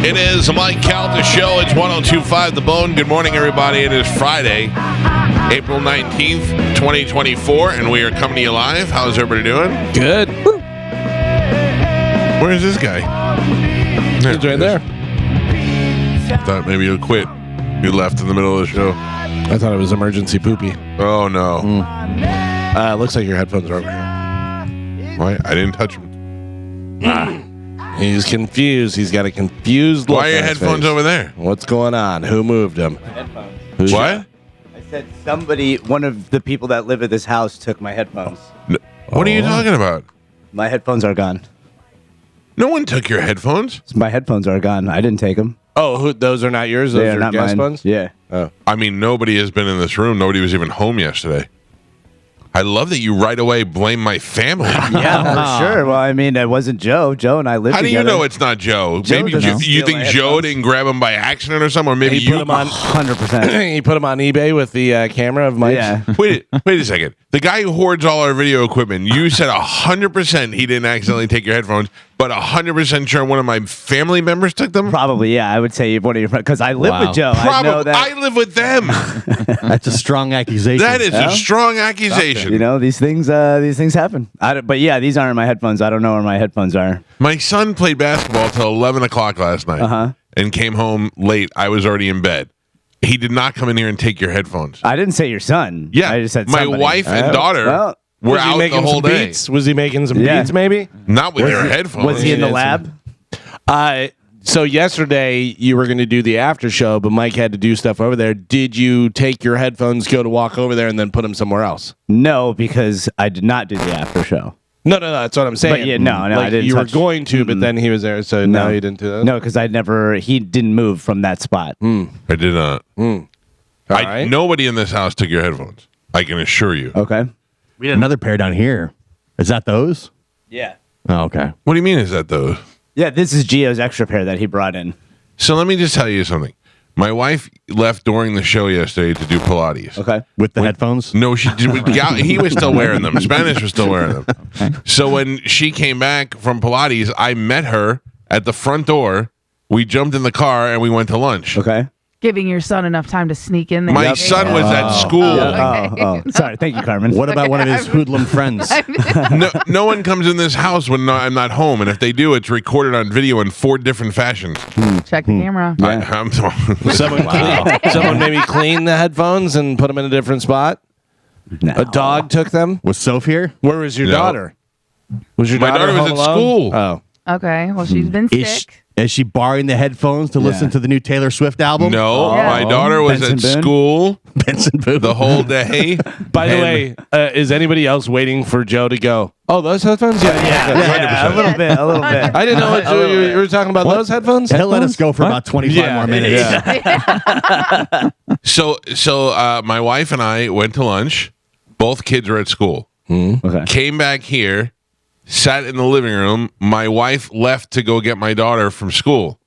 It is the Mike Calta Show. It's 102.5 The Bone. Good morning, everybody. It is Friday, April 19th, 2024, and we are coming to you live. How's everybody doing? Good. Where is this guy? He's right there. Thought maybe you'd quit. You left in the middle of the show. I thought it was emergency poopy. Oh, no. Looks like your headphones are over here. Why? I didn't touch him. He's confused. He's got a confused look. Why are your on his headphones face. over there? What's going on? Who moved them? Headphones. What? I said one of the people that live at this house took my headphones. What are you talking about? My headphones are gone. No one took your headphones. My headphones are gone. I didn't take them. Oh, those are not yours? Those They are are not guest mine. ones? Yeah. Oh. I mean, nobody has been in this room. Nobody was even home yesterday. I love that you right away blame my family. Yeah, for sure. Well, I mean, it wasn't Joe. Joe and I lived How do together. you know it's not Joe? Joe Maybe doesn't you steal think my Joe headphones. didn't grab him by accident or something, or maybe He you put them on. 100%. He put them on eBay with the camera of Mike's. Yeah. Wait a second. The guy who hoards all our video equipment, you said 100% he didn't accidentally take your headphones, but 100% sure one of my family members took them? Probably, yeah. I would say one of your friends. Because I live with Joe. I know Probably. that. I live with them. That's a strong accusation. That is Yeah. a strong accusation. You know, these things happen. But yeah, these aren't my headphones. I don't know where my headphones are. My son played basketball till 11 o'clock last night and came home late. I was already in bed. He did not come in here and take your headphones. I didn't say your son. Yeah. I just said my somebody. wife and daughter Well, were Was he out the making whole some day. beats? Was he making some Yeah. beats, maybe? Not with their headphones. Was he in the Yeah, lab? So yesterday you were going to do the after show, but Mike had to do stuff over there. Did you take your headphones, go to walk over there, and then put them somewhere else? No, because I did not do the after show. No, that's what I'm saying. But yeah, no, I Like, didn't You touch- were going to, but then he was there, so now you didn't do that? No, because he didn't move from that spot. I did not. All right. Nobody in this house took your headphones. I can assure you. Okay. We had another pair down here. Is that those? Yeah. Oh, okay. What do you mean is that though? Yeah, this is Gio's extra pair that he brought in. So let me just tell you something. My wife left during the show yesterday to do Pilates. Okay. With the headphones? No, she did. He was still wearing them. Spanish was still wearing them. So when she came back from Pilates, I met her at the front door. We jumped in the car and we went to lunch. Okay. Giving your son enough time to sneak in there. My son was at school. Oh, sorry. Thank you, Carmen. What about one of his hoodlum friends? No one comes in this house when I'm not home, and if they do, it's recorded on video in 4 different fashions. Check the camera. Someone maybe clean the headphones and put them in a different spot? No. A dog took them? Was Soph here? Where was your No. daughter? Was your My daughter daughter was home at alone? school. Oh. Okay. Well, she's been Is sick. she borrowing the headphones to listen to the new Taylor Swift album? No, Yeah. my daughter was Benson at Boone? school Benson Boone. the whole day. By the And- way, is anybody else waiting for Joe to go? Oh, those headphones? Yeah. Yeah, a little bit. I didn't know what you were talking about. Those headphones? He'll let us go for about 25 more minutes. Yeah. So my wife and I went to lunch. Both kids were at school. Okay. Came back here, sat in the living room. My wife left to go get my daughter from school.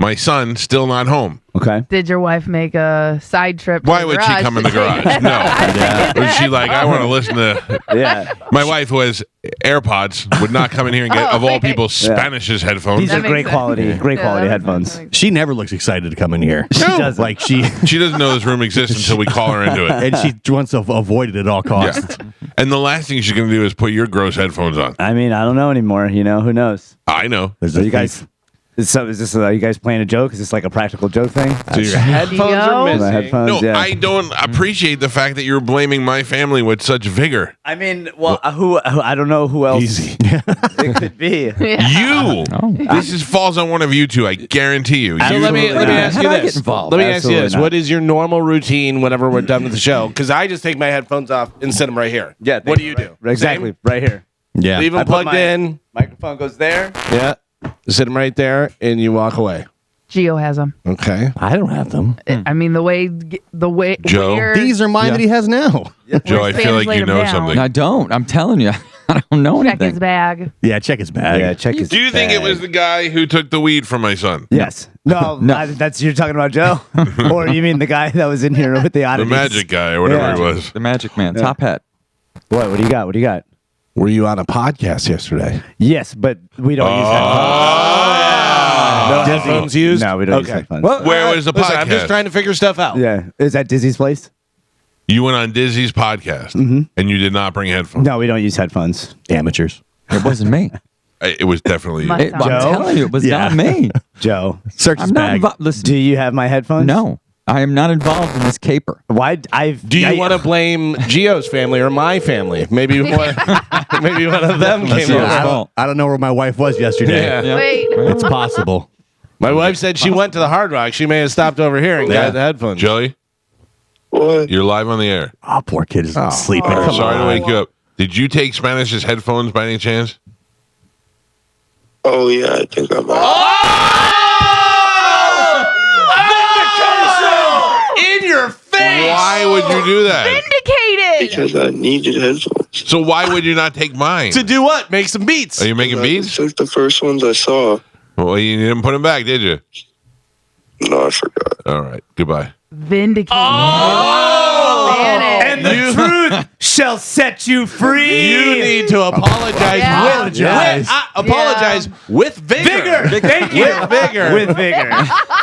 My son still not home. Okay. Did your wife make a side trip? To Why the would she garage come in to the garage? take- No. Was she like, I want to listen to... Yeah. My wife, who has AirPods, would not come in here and get, of all people, Spanish's headphones. These are makes great sense. quality, Yeah, that makes sense. headphones. She never looks excited to come in here. She doesn't. Like she She doesn't know this room exists until we call her into it. and she wants to avoid it at all costs. Yeah. And the last thing she's going to do is put your gross headphones on. I mean, I don't know anymore. You know, who knows? I know. There's So a you guys, is this you guys playing a joke? Is this like a practical joke thing? So your headphones are Gio? missing. My headphones. No, yeah. I don't appreciate the fact that you're blaming my family with such vigor. I mean, well, who I don't know who else Easy. it could be. You. This falls on one of you two. I guarantee you. So You- let me ask How you do I this. get involved? Let me ask you Absolutely this. not. What is your normal routine whenever we're done with the show? Because I just take my headphones off and set them right here. Yeah. What do you do? Exactly. Same? Right here. Yeah. Leave I them put plugged my- in. Microphone goes there. Yeah. Sit them right there, and you walk away. Gio has them. Okay. I don't have them. I mean, the way Joe? where- These are mine that he has now. Joe, I feel Spanish like laid you him know down. something. I don't. I'm telling you. I don't know check his anything. bag. Yeah, check his bag. Yeah. Check his. Do you think it bag. was the guy who took the weed from my son? Yes. No. That's you're talking about Joe, or you mean the guy that was in here with the The oddities? magic guy or whatever Yeah. it was. The Magic Man. Top hat. What? What do you got? What do you got? Were you on a podcast yesterday? Yes, but we don't use that. No headphones used? No, we don't use headphones. Well, Where was the listen, I'm just podcast? trying to figure stuff out. Yeah. Is that Dizzy's place? You went on Dizzy's podcast and you did not bring headphones. No, we don't use headphones. Amateurs. It wasn't me. It was definitely you. Must I'm Joe? telling you, it was not me. Joe, Search his I'm not bag. involved. Listen, do you have my headphones? no, I am not involved in this caper. Why? Do you want to blame Gio's family or my family? Maybe one of them came Gio's over. fault. I don't know where my wife was yesterday. Yeah. Wait. It's possible. My wife said she went to the Hard Rock. She may have stopped over here and got the headphones. Joey, What? you're live on the air. Oh, poor kid is sleeping. I'm Come sorry to on. wake you up. Did you take Spanish's headphones by any chance? Oh, yeah, I think I might. In your face! Why would you do that? Vindicated. Because I needed headphones. So why would you not take mine? To do what? Make some beats. Are you making beats? Since the first ones I saw. Well, you didn't put them back, did you? No, I forgot. All right. Goodbye. Vindicated. And the truth shall set you free. You need to apologize Yeah. apologize with vigor. Thank you. With vigor. With vigor.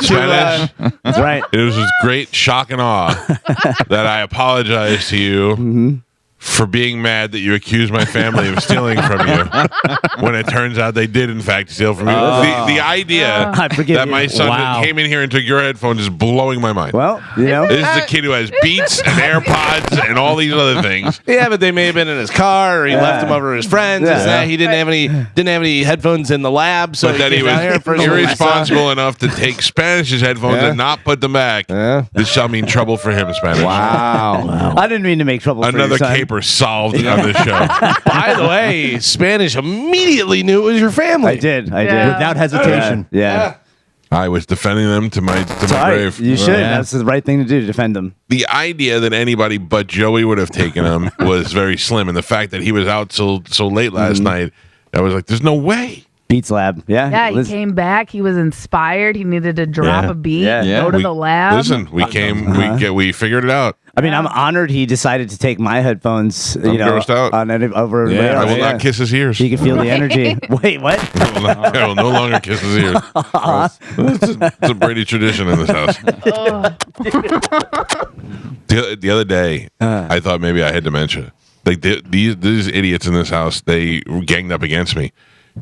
Spanish. That's right. It was with great shock and awe that I apologize to you for being mad that you accused my family of stealing from you when it turns out they did in fact steal from you. The idea I forgive that you. my son Wow. came in here and took your headphones is blowing my mind. Well, you know. This is a kid who has Beats and AirPods and all these other things. Yeah, but they may have been in his car, or he left them over his friends. Yeah. This and that. He didn't have any headphones in the lab, so But that he came out here was for his irresponsible enough to take Spanish's headphones and not put them back. Yeah. This shall mean trouble for him, Spanish. Wow. I didn't mean to make trouble for Another your son. caper solved on this show. By the way, Spanish immediately knew it was your family. I did. Yeah. Without hesitation. Yeah. I was defending them to my Sorry. grave. You should. Yeah. That's the right thing to do to defend them. The idea that anybody but Joey would have taken him was very slim, and the fact that he was out so late last night, I was like, "There's no way." Beats Lab. Yeah. Yeah, he Liz- came back. He was inspired. He needed to drop Yeah. a beat, Yeah. go to We- the lab. Listen, we came, we figured it out. I mean, I'm honored he decided to take my headphones. I'm grossed out. On over. Yeah, there. I will yeah. not kiss his ears. He can feel the energy. Wait, what? I will no longer kiss his ears. It's a Brady tradition in this house. The other day, I thought maybe I had dementia. Like these idiots in this house, they ganged up against me.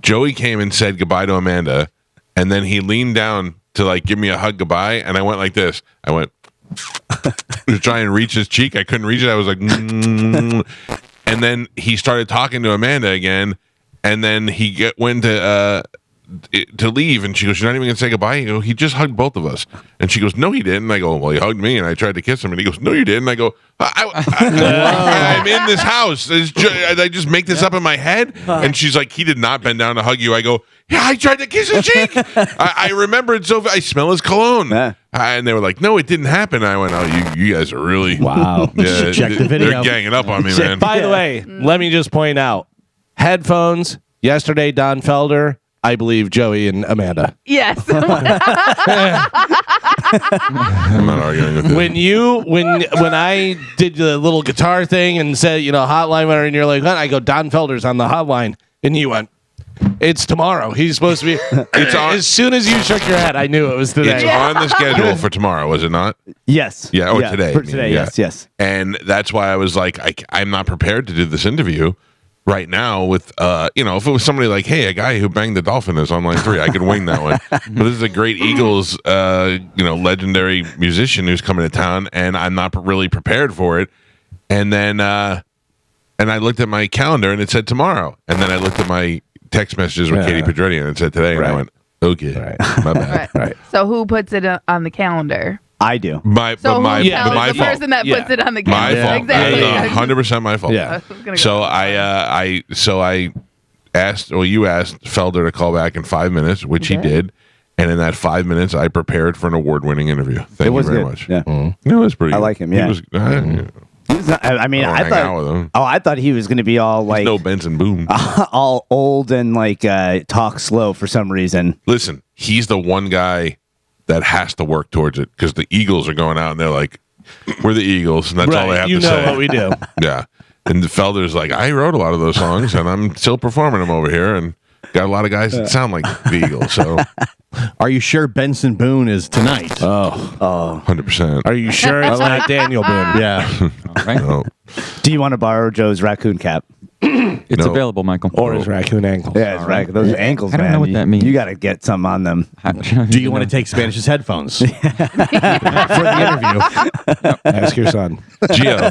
Joey came and said goodbye to Amanda, and then he leaned down to like give me a hug goodbye, and I went like this. I went to try and reach his cheek. I couldn't reach it. I was like, and then he started talking to Amanda again, and then he went to leave, and she goes, "You're not even gonna say goodbye?" You know, he just hugged both of us, and she goes, "No, he didn't." And I go, "Well, he hugged me, and I tried to kiss him," and he goes, "No, you didn't." And I go, I'm in this house. I just make this up in my head, and she's like, "He did not bend down to hug you." I go, "Yeah, I tried to kiss his cheek." I remember it so. I smell his cologne, Yeah. and they were like, "No, it didn't happen." I went, "Oh, you guys are really Wow. Yeah, Check the video. They're ganging up on me, man." By the way, let me just point out headphones yesterday, Don Felder, I believe Joey and Amanda. Yes. I'm not arguing with you. When I did the little guitar thing and said, hotline winner, and you're like, what? I go, Don Felder's on the hotline, and you went, it's tomorrow. He's supposed to be. It's on- As soon as you shook your head, I knew it was today. It's on the schedule for tomorrow, was it not? Yes. Yeah, or today, For I mean, today, yeah. yes. And that's why I was like, I'm not prepared to do this interview right now with, if it was somebody like, hey, a guy who banged the dolphin is on line 3, I could wing that one. But this is a great Eagles, legendary musician who's coming to town, and I'm not really prepared for it. And then, and I looked at my calendar and it said tomorrow. And then I looked at my text messages with Katie Pedretti and it said today. And I went, okay, my bad. Right. So who puts it on the calendar? I do. My So my who knows my the fault. person that Yeah. puts it on the My calendar? fault. Exactly. That is 100% my fault. Yeah. I was gonna go So with that. I asked, you asked Felder to call back in 5 minutes, which he Okay. did. And in that 5 minutes, I prepared for an award-winning interview. Thank It you was very good. much. Yeah. No, it was pretty I good. like him, He yeah. was, He was not- I mean, I I don't hang out thought. with him. Oh, I thought he was going to be all like no Benson Boom. all old and like talk slow for some reason. Listen, he's the one guy that has to work towards it because the Eagles are going out and they're like, we're the Eagles, and that's all they have you to know say. what we do. Yeah. And the Felder's like, I wrote a lot of those songs and I'm still performing them over here. And got a lot of guys that sound like the Eagles. So Are you sure Benson Boone is tonight? 100%. Are you sure it's not Daniel Boone? Yeah. All right. No. Do you want to borrow Joe's raccoon cap? It's No. available, Michael. Or his raccoon ankles? Yeah, it's right. Those ankles, I don't man. know what that means. You got to get something on them. Do you want to take Spanish's headphones for the interview? Ask your son. Gio.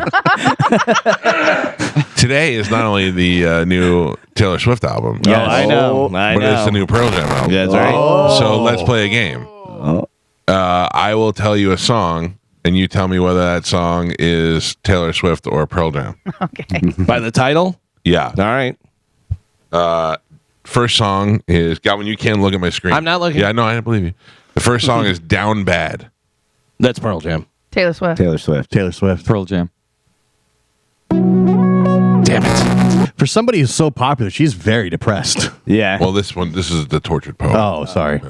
Today is not only the new Taylor Swift album. Oh, I know. I but it's know. the new Pearl Jam album. Yeah, that's right. So let's play a game. I will tell you a song, and you tell me whether that song is Taylor Swift or Pearl Jam. Okay. By the title? Yeah. All right. First song is Galvin. You can't look at my screen. I'm not looking. Yeah, no, I don't believe you. The first song is Down Bad. That's Pearl Jam. Taylor Swift. Taylor Swift. Taylor Swift. Pearl Jam. Damn it. For somebody who's so popular, she's very depressed. Yeah. Well, this is the Tortured Poet. Oh, sorry.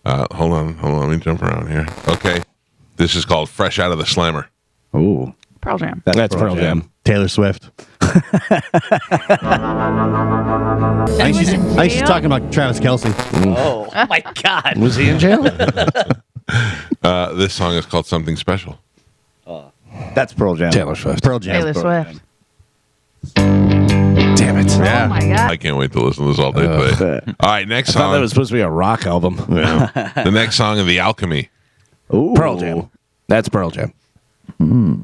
Hold on. Let me jump around here. Okay. This is called Fresh Out of the Slammer. Ooh. Pearl Jam. That's Pearl Jam. Taylor Swift. I think she's talking about Travis Kelce. Oh my God. Was he in jail? This song is called Something Special. That's Pearl Jam. Taylor Swift. Pearl Jam. Taylor Swift. Damn it. Oh my God. I can't wait to listen to this all day today. All right, next I thought that song. was supposed to be a rock album. The next song of The Alchemy. Ooh. Pearl Jam. That's Pearl Jam.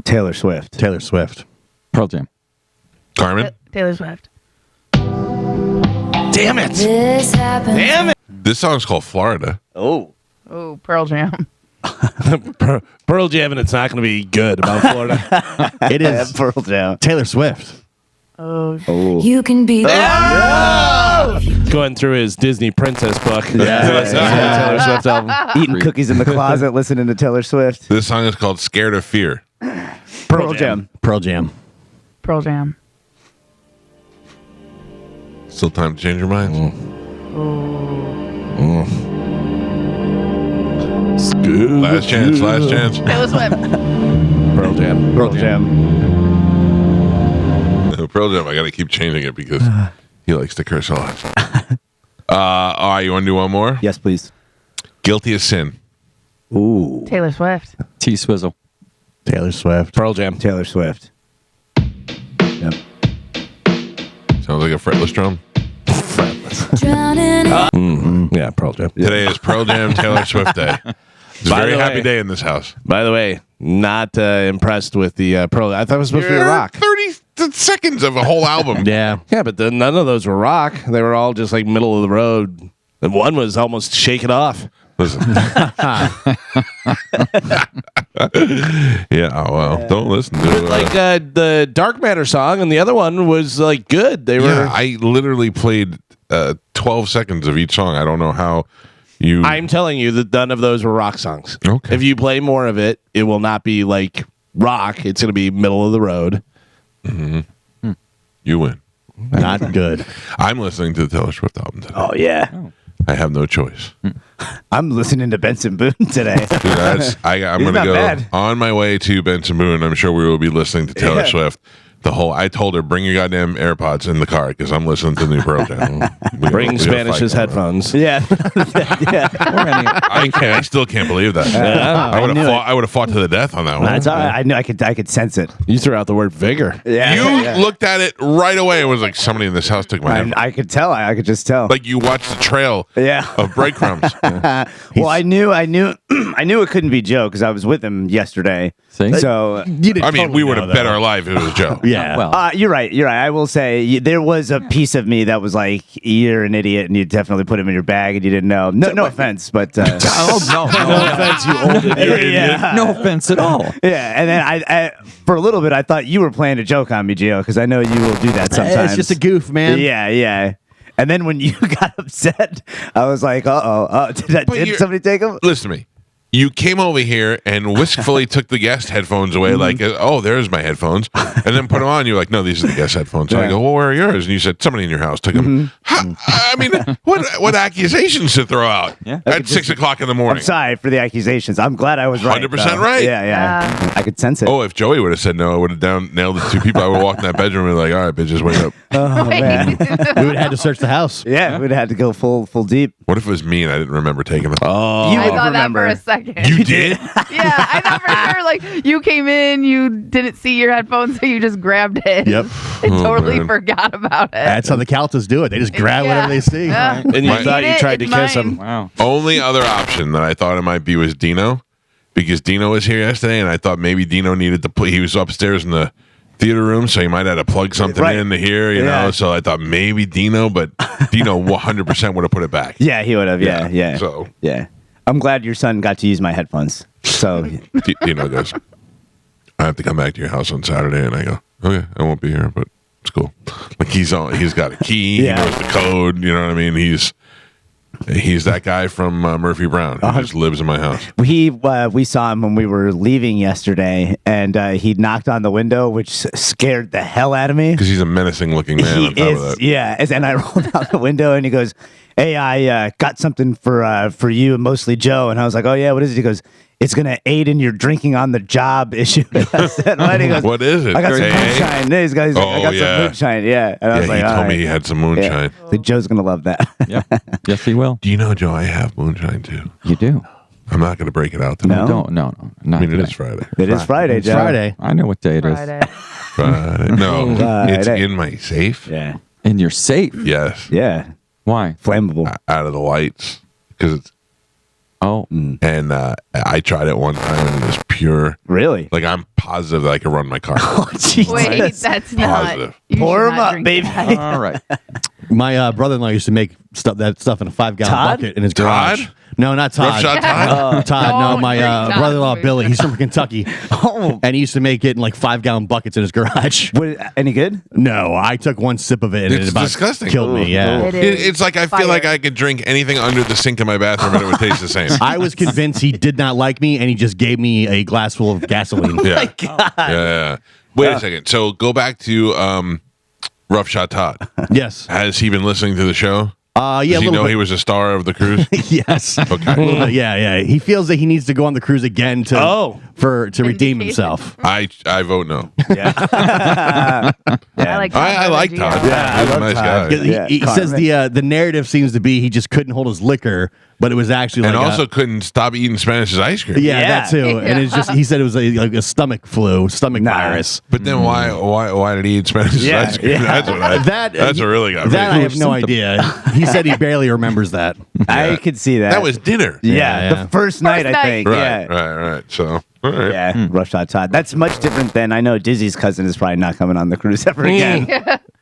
Taylor Swift. Taylor Swift. Pearl Jam. Carmen. Taylor Swift. Damn it. This happened. Damn it. This song's called Florida. Oh. Oh, Pearl Jam. Pearl Jam, and it's not going to be good about Florida. It is Pearl Jam. Taylor Swift. Oh, Oh. You can be Going through his Disney princess book. Yeah. Taylor Swift album. Eating cookies in the closet, listening to Taylor Swift. This song is called Scared of Fear. Pearl Jam. Pearl Jam. Pearl Jam. Still time to change your minds. Last chance. Last chance. Taylor Swift. Pearl Jam. Pearl Jam. Pearl Jam. I got to keep changing it because he likes to curse a lot. All right, you want to do one more? Yes, please. Guilty as Sin. Ooh. Taylor Swift. T Swizzle. Taylor Swift. Pearl Jam. Taylor Swift. Yep. Sounds like a fretless drum. drowning. Yeah, Pearl Jam. Today is Pearl Jam Taylor Swift Day. It's a By very the happy way- day in this house. By the way, not impressed with the Pearl. I thought it was supposed to be a rock. 30 seconds of a whole album. Yeah. Yeah, but none of those were rock. They were all just like middle of the road. And one was almost Shake It Off. Listen. Yeah, well, don't listen to it. Like the Dark Matter song, and the other one was like good. They were. Yeah, I literally played 12 seconds of each song. I don't know how you. I'm telling you that none of those were rock songs. Okay. If you play more of it, it will not be like rock. It's going to be middle of the road. You win. Not good. I'm listening to the Taylor Swift album today. Oh, yeah. I have no choice. I'm listening to Benson Boone today. Dude, I'm He's going to not go bad. on my way to Benson Boone. I'm sure we will be listening to Taylor Yeah. Swift. I told her, bring your goddamn AirPods in the car because I'm listening to the new Pearl Jam. Bring Spanish's headphones. Yeah. yeah. Or any. I still can't believe that. I would knew have fought to the death on that one. That's all right. I knew I could sense it. You threw out the word vigor. Yeah. You looked at it right away and was like, somebody in this house took my headphones. I could tell. I could just tell. Like you watched the trail Yeah. of breadcrumbs. Well, I knew I knew it couldn't be Joe because I was with him yesterday. See? So You didn't I mean, totally we would know, have bet though. our life if it was Joe. Yeah. Well, you're right. You're right. I will say there was a piece of me that was like, you're an idiot, and you definitely put him in your bag, and you didn't know. No offense, but oh no, No offense, you old idiot. yeah, no offense at all. yeah. And then I for a little bit, I thought you were playing a joke on me, Gio, because I know you will do that sometimes. It's just a goof, man. Yeah, yeah. And then when you got upset, I was like, did But somebody take him? Listen to me. you came over here and wistfully took the guest headphones away, like, oh, there's my headphones, and then put them on. You're like, no, these are the guest headphones. So I go, well, where are yours? And you said, somebody in your house took them. I mean, what accusations to throw out at 6 o'clock in the morning? I'm sorry for the accusations. I'm glad I was right. 100% though. right. Yeah. I could sense it. Oh, if Joey would have said no, I would have nailed the two people. I would walk in that bedroom and be like, all right, bitches, wake up. Oh, man. We would have had to search the house. Yeah, we'd have had to go full deep. What if it was me and I didn't remember taking them? Oh, You I would thought remember. that for a second. You did? Yeah, I thought for sure. Like you came in, you didn't see your headphones, so you just grabbed it. Yep. I totally man. forgot about it. That's how the Caltas do it. They just grab Yeah. whatever they see. Yeah. and you My- thought you Eat it, tried to it's kiss mine. him. Wow. Only other option that I thought it might be was Dino, because Dino was here yesterday, and I thought maybe Dino needed to play. He was upstairs in the theater room, so he might have to plug something Right. in to hear, you know. So I thought maybe Dino, but Dino 100% would have put it back. Yeah, he would have. Yeah. So Yeah. I'm glad your son got to use my headphones. So, Dino goes, I have to come back to your house on Saturday, and I go, okay, I won't be here, but it's cool. Like he's got a key, Yeah. he knows the code, you know what I mean? He's that guy from Murphy Brown who just lives in my house. we saw him when we were leaving yesterday, and he knocked on the window, which scared the hell out of me. Because he's a menacing looking man He on top of is, that. yeah. And I rolled out the window, and he goes, "Hey, I got something for you, and mostly Joe." And I was like, "Oh yeah, what is it?" He goes, "It's gonna aid in your drinking on the job issue." I said, "What?" He goes, What is it? I got some AA? moonshine. He's like, I got some moonshine. Yeah, and I was Yeah, like, he "All told me right." he had some moonshine. Yeah. Like, Joe's gonna love that. Yeah. Yes, he will. Do you know, Joe, I have moonshine too. You do. I'm not going to break it out today. No? No. I Not mean, it today. is Friday. It is Friday, It's Joe. Friday. I know what day it is. Friday. Friday. No, it's Friday. in my safe. Yeah, And you're safe. Yes. yeah, Why? flammable. Out of the lights. Because it's, Oh, and I tried it one time and it was pure. Really? Like, I'm positive that I could run my car. Oh, Jesus. Wait, that's not. Positive. You Pour should 'em not up, drink baby. that. all right. My brother-in-law used to make that stuff in a 5-gallon Todd? bucket in his Todd? garage. No, not Todd. Roughshod Todd? Todd. No, Don't my drink Todd's brother-in-law food. Billy. He's from Kentucky, Oh, and he used to make it in like 5-gallon buckets in his garage. what, any good? No, I took one sip of it and It's it about disgusting. killed me. Yeah. It is It's like I feel fire. like I could drink anything under the sink in my bathroom and it would taste the same. I was convinced he did not like me, and he just gave me a glass full of gasoline. Yeah. Yeah. Wait a second. So go back to Roughshod Todd. Yes. Has he been listening to the show? Yeah. Does a he little know bit. he was a star of the cruise? Yes. Okay. Yeah. He feels that he needs to go on the cruise again to redeem Vindication. himself. I vote no. I like. I like Todd. Yeah, He's I a love nice Todd. guy. Yeah, He says the narrative seems to be he just couldn't hold his liquor, but it was actually And like also couldn't stop eating Spanish's ice cream. yeah, Yeah. that too. And it's just he said it was like a stomach flu, stomach Nah. virus. But then why did he eat Spanish's Yeah, ice cream? yeah. That's what that's what really got me. That I have no idea. He said he barely remembers that. I could see that. That was dinner. yeah, Yeah. the first night, I night. think. Right, Yeah. right. So, all right. Yeah, Roughshod Todd. That's much different than I know Dizzy's cousin is probably not coming on the cruise ever again.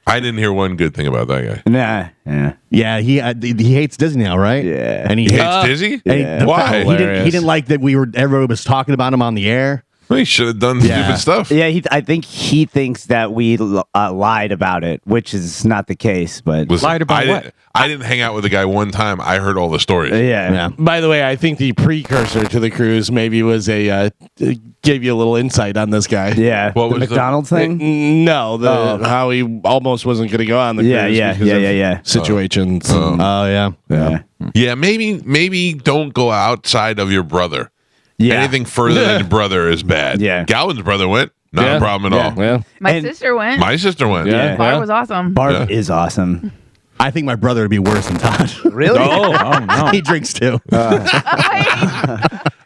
I didn't hear one good thing about that guy. Nah, yeah. Yeah, he hates Disney now, right? Yeah. and He hates Dizzy? and Yeah. Why? He didn't like that everybody was talking about him on the air. Well, he should have done Yeah. stupid stuff. Yeah, I think he thinks that we lied about it, which is not the case. But Listen, Lied about what? I didn't hang out with the guy one time. I heard all the stories. yeah, By the way, I think the precursor to the cruise maybe was gave you a little insight on this guy. yeah. What the was the- McDonald's thing? No, how he almost wasn't going to go on the Yeah, cruise. yeah, because yeah, of yeah, yeah. situations. Oh yeah. Yeah, Yeah, maybe don't go outside of your brother. yeah. Anything further than your brother is bad. Yeah. Galvin's brother went. Not Yeah. a problem at all. Yeah. My And- sister went. My sister went. Yeah. Bar was awesome. Barb Yeah. is awesome. I think my brother would be worse than Todd. Really? Oh no. He drinks too.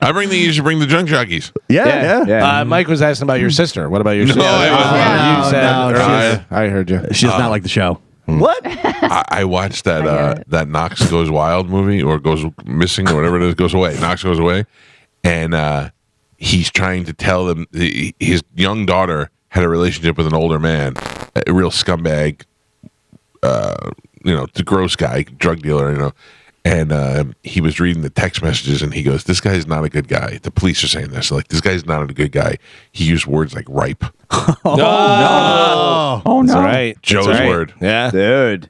You should bring the drunk jockeys. Yeah. Mike was asking about your sister. What about your sister? I wasn't. You No, said no, earlier. I heard you. She does not like the show. What? I watched I get that it. that Knox Goes Wild movie or goes missing or whatever it is, goes away. Knox goes away, and he's trying to tell them his young daughter had a relationship with an older man, a real scumbag, the gross guy, drug dealer, And he was reading the text messages, and he goes, "This guy's not a good guy." The police are saying this, like, "This guy's not a good guy." He used words like "ripe." Oh, Oh no. That's right. Joe's That's right. word. Yeah. Dude.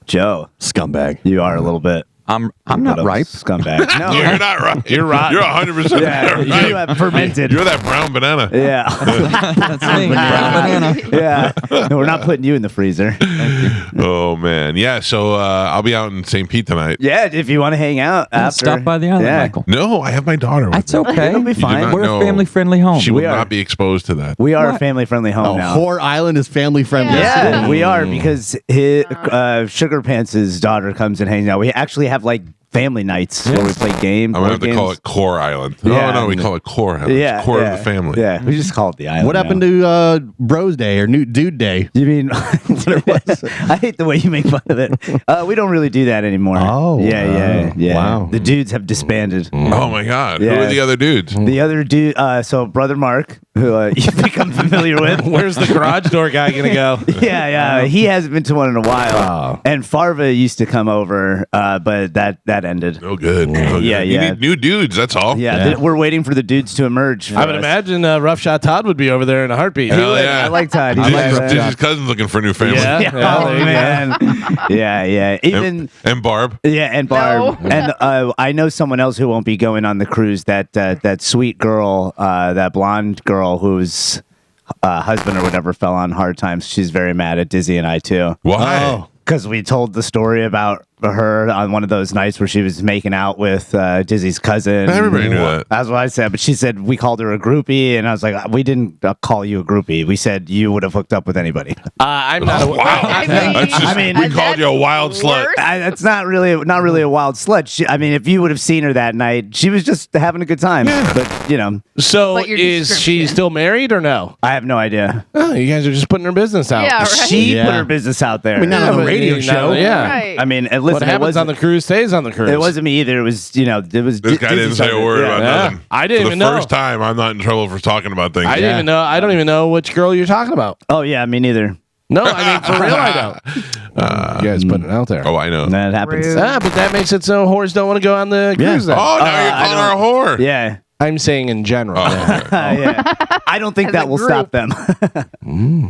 Joe, scumbag. you are a little bit. I'm not ripe. Scumbag. No. You're not right. You're right. You're 100% Yeah, right. you have fermented. You're that brown banana. Yeah. That's me. Brown banana. Yeah. No, we're not putting you in the freezer. Oh man, yeah. So I'll be out in St. Pete tonight. Yeah, if you want to hang out after. Stop by the island, Yeah. Michael. No, I have my daughter. With That's me. okay. It'll be You do fine. not We're know. a family-friendly home. She will We are. not be exposed to that. We are a What? family-friendly home now. Whore Island is family friendly. Yeah, we are because Sugar Pants' daughter comes and hangs out. We actually have like family nights where we play games. I'm gonna have to call it Core Island. Yeah. Oh no, we call it Core Island. Yeah, It's core yeah, of the family. Yeah, we just call it the island. What happened to Bros Day or Dude Day? You mean? I hate the way you make fun of it. We don't really do that anymore. Oh, yeah. wow. The dudes have disbanded. Oh my God. Who Yeah. are the other dudes? The other dude, so brother Mark, who you've become familiar with. Where's the garage door guy gonna go? Yeah, he hasn't been to one in a while. Oh. And Farva used to come over, but that ended. Oh good. Oh, Yeah, good. yeah. You need new dudes. That's all. Yeah, we're waiting for the dudes to emerge. for I would us. imagine Rough Shot Todd would be over there in a heartbeat. Hell yeah. I like Todd. He's This nice. is his cousin's looking for a new family. Yeah. Yeah, there oh you go. man. Yeah. Even And Barb. yeah, and Barb, No. and I know someone else who won't be going on the cruise. That sweet girl, that blonde girl whose husband or whatever fell on hard times. She's very mad at Dizzy and I too. Why? Because we told the story about her on one of those nights where she was making out with Dizzy's cousin. Everybody knew that. That's what I said. But she said we called her a groupie, and I was like, we didn't call you a groupie. We said you would have hooked up with anybody. I'm not. Wow. I mean, That's just, I mean, we called you a wild slut. worse. That's not really a wild slut. I mean, if you would have seen her that night, she was just having a good time. But you know, So But your is she description. still married or no? I have no idea. Oh, you guys are just putting her business out. Yeah, right. She Yeah. put her business out there. I mean, not on a but radio you show. know, yeah. Right. I mean, and What listen, it happens on the cruise stays on the cruise. It wasn't me either. It was it was. This guy didn't say a word about Yeah. nothing. I didn't For even the know. first time, I'm not in trouble for talking about things. I didn't even know. I don't even know which girl you're talking about. Oh yeah, me neither. No, I mean for real, I don't. You guys putting it out there. Oh, I know. That happens. Rude. But that makes it so whores don't want to go on the cruise. Then. Oh, now you're I calling her a whore. Yeah. I'm saying in general. Oh, okay. Yeah. I don't think As that a will group. stop them.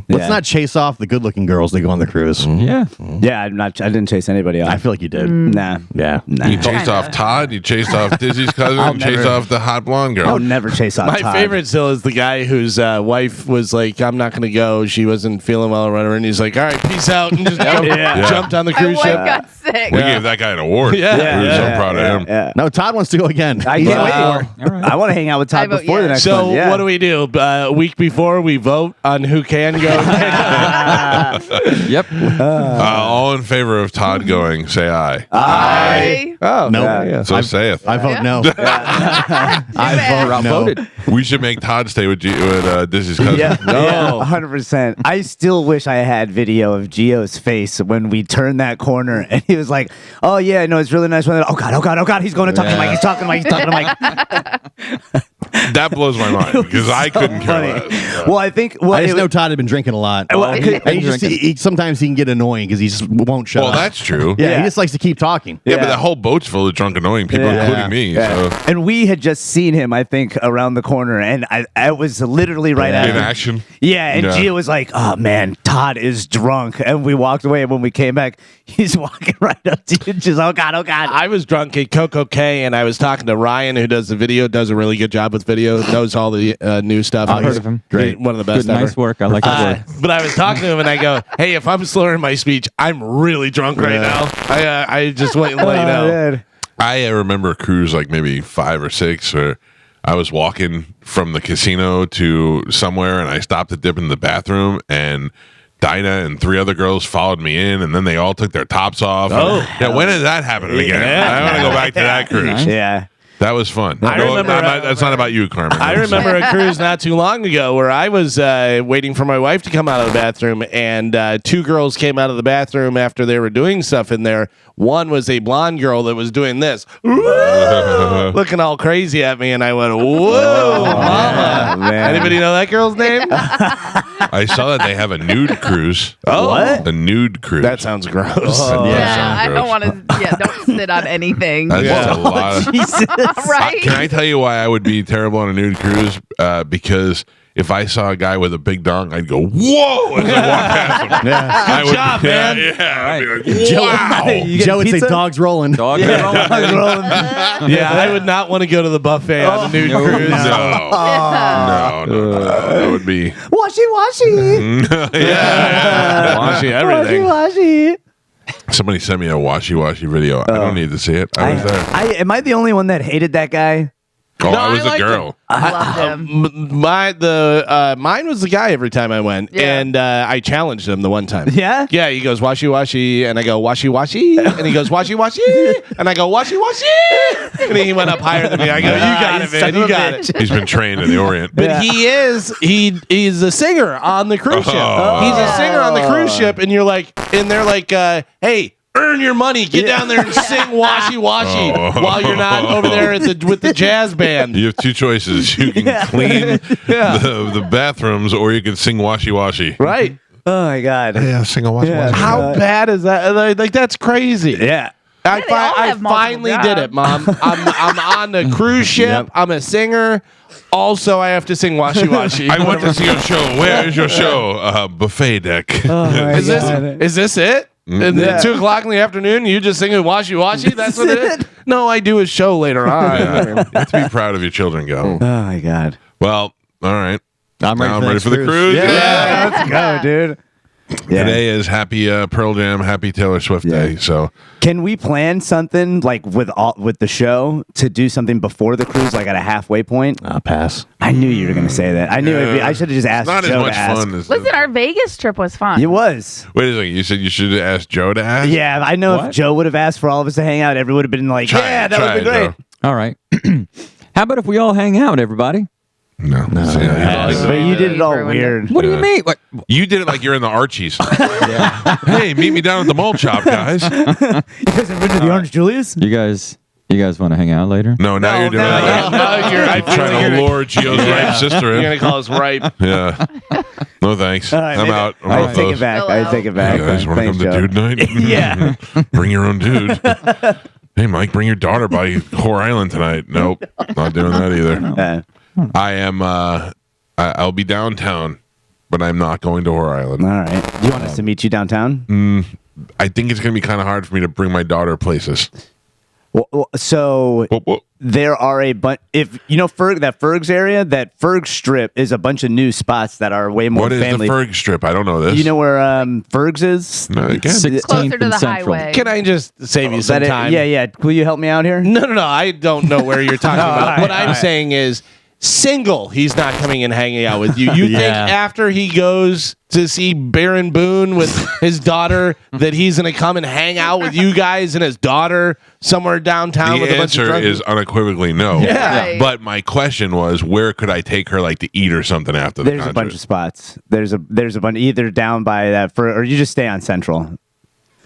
Let's Yeah. not chase off the good-looking girls that go on the cruise. Yeah. Yeah, I didn't chase anybody off. I feel like you did. Nah. Yeah. Nah. You chased off Todd. You chased off Dizzy's cousin. I'll And chased never- off the hot blonde girl. I'll never chase off My Todd. favorite still is the guy whose wife was like, "I'm not going to go. She wasn't feeling well or whatever," and he's like, "All right, peace out," and just Yeah. jumped on the My cruise wife ship. got sick. We gave that guy an award. Yeah. We were so Yeah, proud yeah, of him. Yeah. No, Todd wants to go again. I can't wait. Wow. All right. I want to hang out with Todd I vote before the yes. next one. So Yeah. what do we do? A week before we vote on who can go. Yep. All in favor of Todd going, say aye. Aye. Oh No. yeah. So saith. I vote Yeah. no. I vote no. Outvoted. We should make Todd stay with Dizzy's cousin. Yeah, No. 100%. I still wish I had video of Gio's face when we turned that corner, and he was like, "Oh yeah, no, it's really nice." Oh god, he's going to talk to Mike. He's talking to Mike. He's talking to Mike. That blows my mind because I couldn't care less. Well, I think. Well, I just it- know Todd had been drinking a lot. Well, And okay. sometimes he can get annoying because he just won't shut Well, up. that's true. Yeah, Yeah. he just likes to keep talking. Yeah, Yeah. but the whole boat's full of drunk, annoying people, Yeah. including me. Yeah. So And we had just seen him, I think, around the corner, and I was literally right in after. action. Yeah, and Yeah. Gio was like, "Oh man, Todd is drunk," and we walked away. And when we came back, he's walking right up to you, just oh god. I was drunk at Coco K, and I was talking to Ryan, who does the video, does a really good job with video, knows all the new stuff. I've heard of him. Great, one of the best Good, ever. nice work. I like his work. But I was talking to him, and I go, "Hey, if I'm slurring my speech, I'm really drunk right now. I just want to let you know." man. I remember a cruise like maybe 5 or 6 where I was walking from the casino to somewhere and I stopped to dip in the bathroom and Dinah and 3 other girls followed me in and then they all took their tops off. Oh. Yeah, when is that happening again? Yeah. I want to go back to that cruise. Yeah. That was fun. I remember, that's not about you, Carmen. I remember a cruise not too long ago where I was waiting for my wife to come out of the bathroom, and 2 girls came out of the bathroom after they were doing stuff in there. One was a blonde girl that was doing this, looking all crazy at me, and I went, "Whoa, mama!" man. Anybody know that girl's name? I saw that they have a nude cruise. Oh, What? A nude cruise. that sounds gross. Yeah, I gross. don't want to. Yeah, don't sit on anything. That's Yeah. a lot of, Jesus. Right? Can I tell you why I would be terrible on a nude cruise? Because if I saw a guy with a big dong, I'd go, whoa, as I walk past him. I would, job, man. Yeah. I'd be like, wow. You get Joe would say, pizza? "Dogs rolling." Dog Yeah, I would not want to go to the buffet on a nude cruise. No. No. That would be. Washy. Washing everything. Washy. Somebody sent me a washy video. I don't need to see it. I was there. Am I the only one that hated that guy? Oh, No, I was I a liked girl. I loved him. Mine was the guy every time I went, Yeah. and I challenged him the one time. Yeah? Yeah, he goes washy, and I go washy, and he goes washy, and I go washy, and he went up higher than me. I go, you got it, man, you got it. He's been trained in the Orient. But he's a singer on the cruise ship. Oh. He's a singer on the cruise ship, and they're like, hey. Earn your money. Get down there and sing washy while you're not over there with the jazz band. You have two choices. You can clean the bathrooms, or you can sing washy. Right. Oh my God. Yeah, sing a washy. How bad is that? Like that's crazy. Yeah. I they all have multiple finally did it, jobs. Mom. I'm on the cruise ship. Yep. I'm a singer. Also, I have to sing washy. I went to see your show. Where is your show? Buffet deck. Is this it? And at 2 o'clock in the afternoon, you just singing washy. That's what it is. No, I do a show later on. You have to be proud of your children, Go. Oh my God. Well, all right. I'm ready, Now I'm for, ready the for the cruise. Yeah, let's go, dude. Yeah. Today is happy Pearl Jam, happy Taylor Swift Day. So Can we plan something like with the show to do something before the cruise, like at a halfway point? Pass. I knew you were going to say that. I knew I should have just asked not as Joe much to ask. fun as. Listen, our Vegas trip was fun. It was. Wait a second. You said you should have asked Joe to ask. Yeah, I know if Joe would have asked for all of us to hang out, everyone would have been like, Try yeah, it, that would try have been it, great. Joe. All right. How about if we all hang out, everybody? No. See, But you did it all Ruined it. weird. What do you mean? What? you did it like you're in the Archies. Hey, meet me down at the malt shop, guys. You guys have been to the Orange Julius? You guys want to hang out later? No, now you're doing it. I'm Trying to lure Gio's ripe sister You're in. gonna call us ripe. Yeah. No thanks. All right, I'm maybe- out. I'm I off take those. it back. Chill I out. take it You back. guys want to come Thanks, to Joe. dude night? Yeah. Bring your own dude. Hey, Mike, bring your daughter by Whore Island tonight. Nope. Not doing that either. I am, I'll be downtown, but I'm not going to Whore Island. All right. Do you want us to meet you downtown? I think it's going to be kind of hard for me to bring my daughter places. So Whoop, whoop. there are a bunch. If you know that Ferg's area, that Ferg Strip is a bunch of new spots that are way more What is family. the Ferg Strip? I don't know this. You know where Ferg's is? No, again. 16th Closer to and the Central. highway. Can I just save you some That it- time? yeah. Will you help me out here? No. I don't know where you're talking about. right, What I'm all right. saying is, single. He's not coming and hanging out with you. You think Yeah. after he goes to see Baron Boone with his daughter that he's going to come and hang out with you guys and his daughter somewhere downtown with The a bunch of answer drunk is unequivocally no. Yeah. Right. But my question was, where could I take her, like, to eat or something after the There's a concert? bunch of spots. There's a bunch either down by that or you just stay on Central.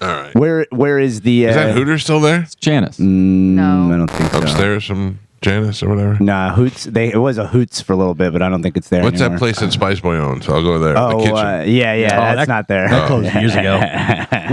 All right. Where is the? Is that Hooters still there? Janice. No. I don't think so. Upstairs from Janice or whatever? Nah, Hoots. It was a Hoots for a little bit, but I don't think it's there. What's anymore. that place that Spice Boy owns? I'll go there. Oh, the kitchen. yeah. That's not there. That closed years ago.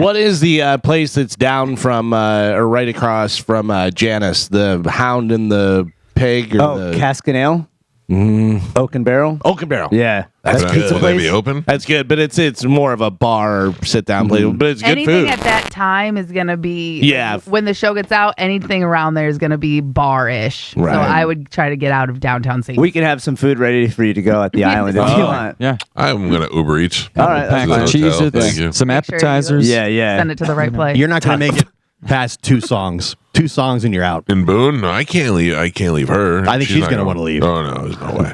What is the place that's down from or right across from Janice? The Hound and the Pig? Or Oh, the Cask and Ale? Oak and Barrel? Oak and Barrel. Yeah. That's Will pizza they place. be open? That's good, but it's more of a bar sit down place. But it's good Anything food. at that time is gonna be Yeah. When the show gets out, anything around there is gonna be bar-ish. Right. So I would try to get out of downtown St. We can have some food ready for you to go at the island if you want. Yeah. I'm going to Uber Eats. All right. Pack That's of the hotel. Thank cheeses, you. some Make sure you- appetizers. Yeah. Send it to the right place. You're not going to make it past 2 songs. 2 songs and you're out. In Boone? No, I can't leave. I can't leave her. I think she's not gonna wanna leave. Oh no, there's no way.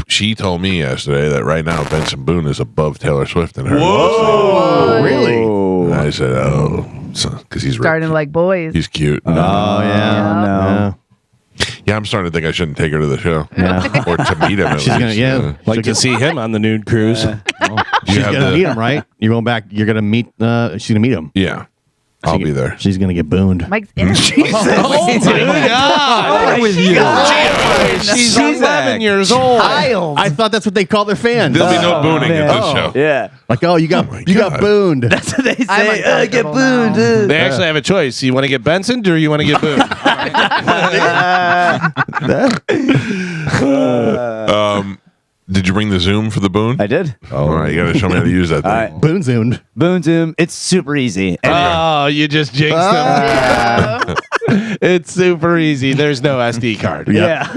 She told me yesterday that right now Benson Boone is above Taylor Swift in her. Whoa. Really? And I said, oh, because he's Starting rich. like boys. He's cute. Oh, yeah. No. Yeah, I'm starting to think I shouldn't take her to the show or to meet him. At She's going least. to, yeah. Like to see him on the nude cruise. Do you She's have going to the- meet him, right? You're going back. You're going to meet, she's going to meet him. Yeah, I'll be there. She's going to get booned. Mike's innocent. Oh my God! with you. She's 11 years old. I thought that's what they call their fans. There'll be no booning at this Oh, show. yeah. Like, oh, you got my you got God. booned. That's what they I'm say. Get uncomfortable booed. now. They actually have a choice. You want to get Benson or you want to get Boone? you bring the Zoom for the Boon? I did. All right, you got to show me how to use that thing. All right. Boon zoomed. Boom Zoom. It's super easy. And Oh, you just jinxed them. Yeah. It's super easy. There's no SD card. yeah.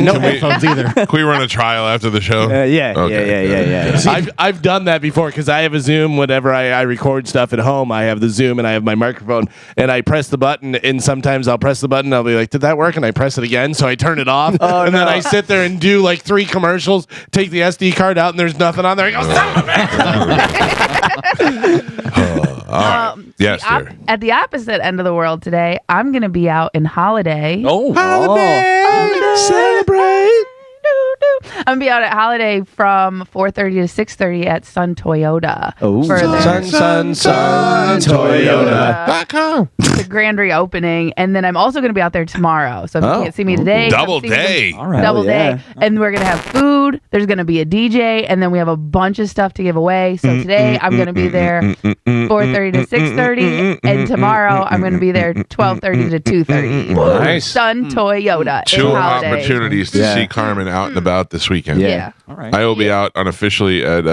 No headphones either. Can we run a trial after the show? Yeah. Okay, Yeah. I've done that before because I have a Zoom. Whenever I record stuff at home, I have the Zoom and I have my microphone, and I press the button. And sometimes I'll press the button, I'll be like, "Did that work?" And I press it again, so I turn it off, and then I sit there and do like 3 commercials. Take the SD card out, and there's nothing on there. I go, "Son of a bitch!" All right. Yes, sir. At the opposite end of the world today, I'm going to be out in Holiday. Oh, Celebrate. I'm going to be out at Holiday from 4:30 to 6:30 at Sun Toyota. Oh. For their Sun, Toyota.com. the grand reopening. And then I'm also going to be out there tomorrow. So if you can't see me today, come Double see me day. All right. Double yeah. day. And we're going to have food. There's going to be a DJ. And then we have a bunch of stuff to give away. So today I'm going to be there 4:30 to 6:30. And tomorrow I'm going to be there 12:30 to 2:30. Nice. Sun Toyota. 2 in Holiday. opportunities to see Carmen out and about this weekend. Yeah. All right. I will be out unofficially at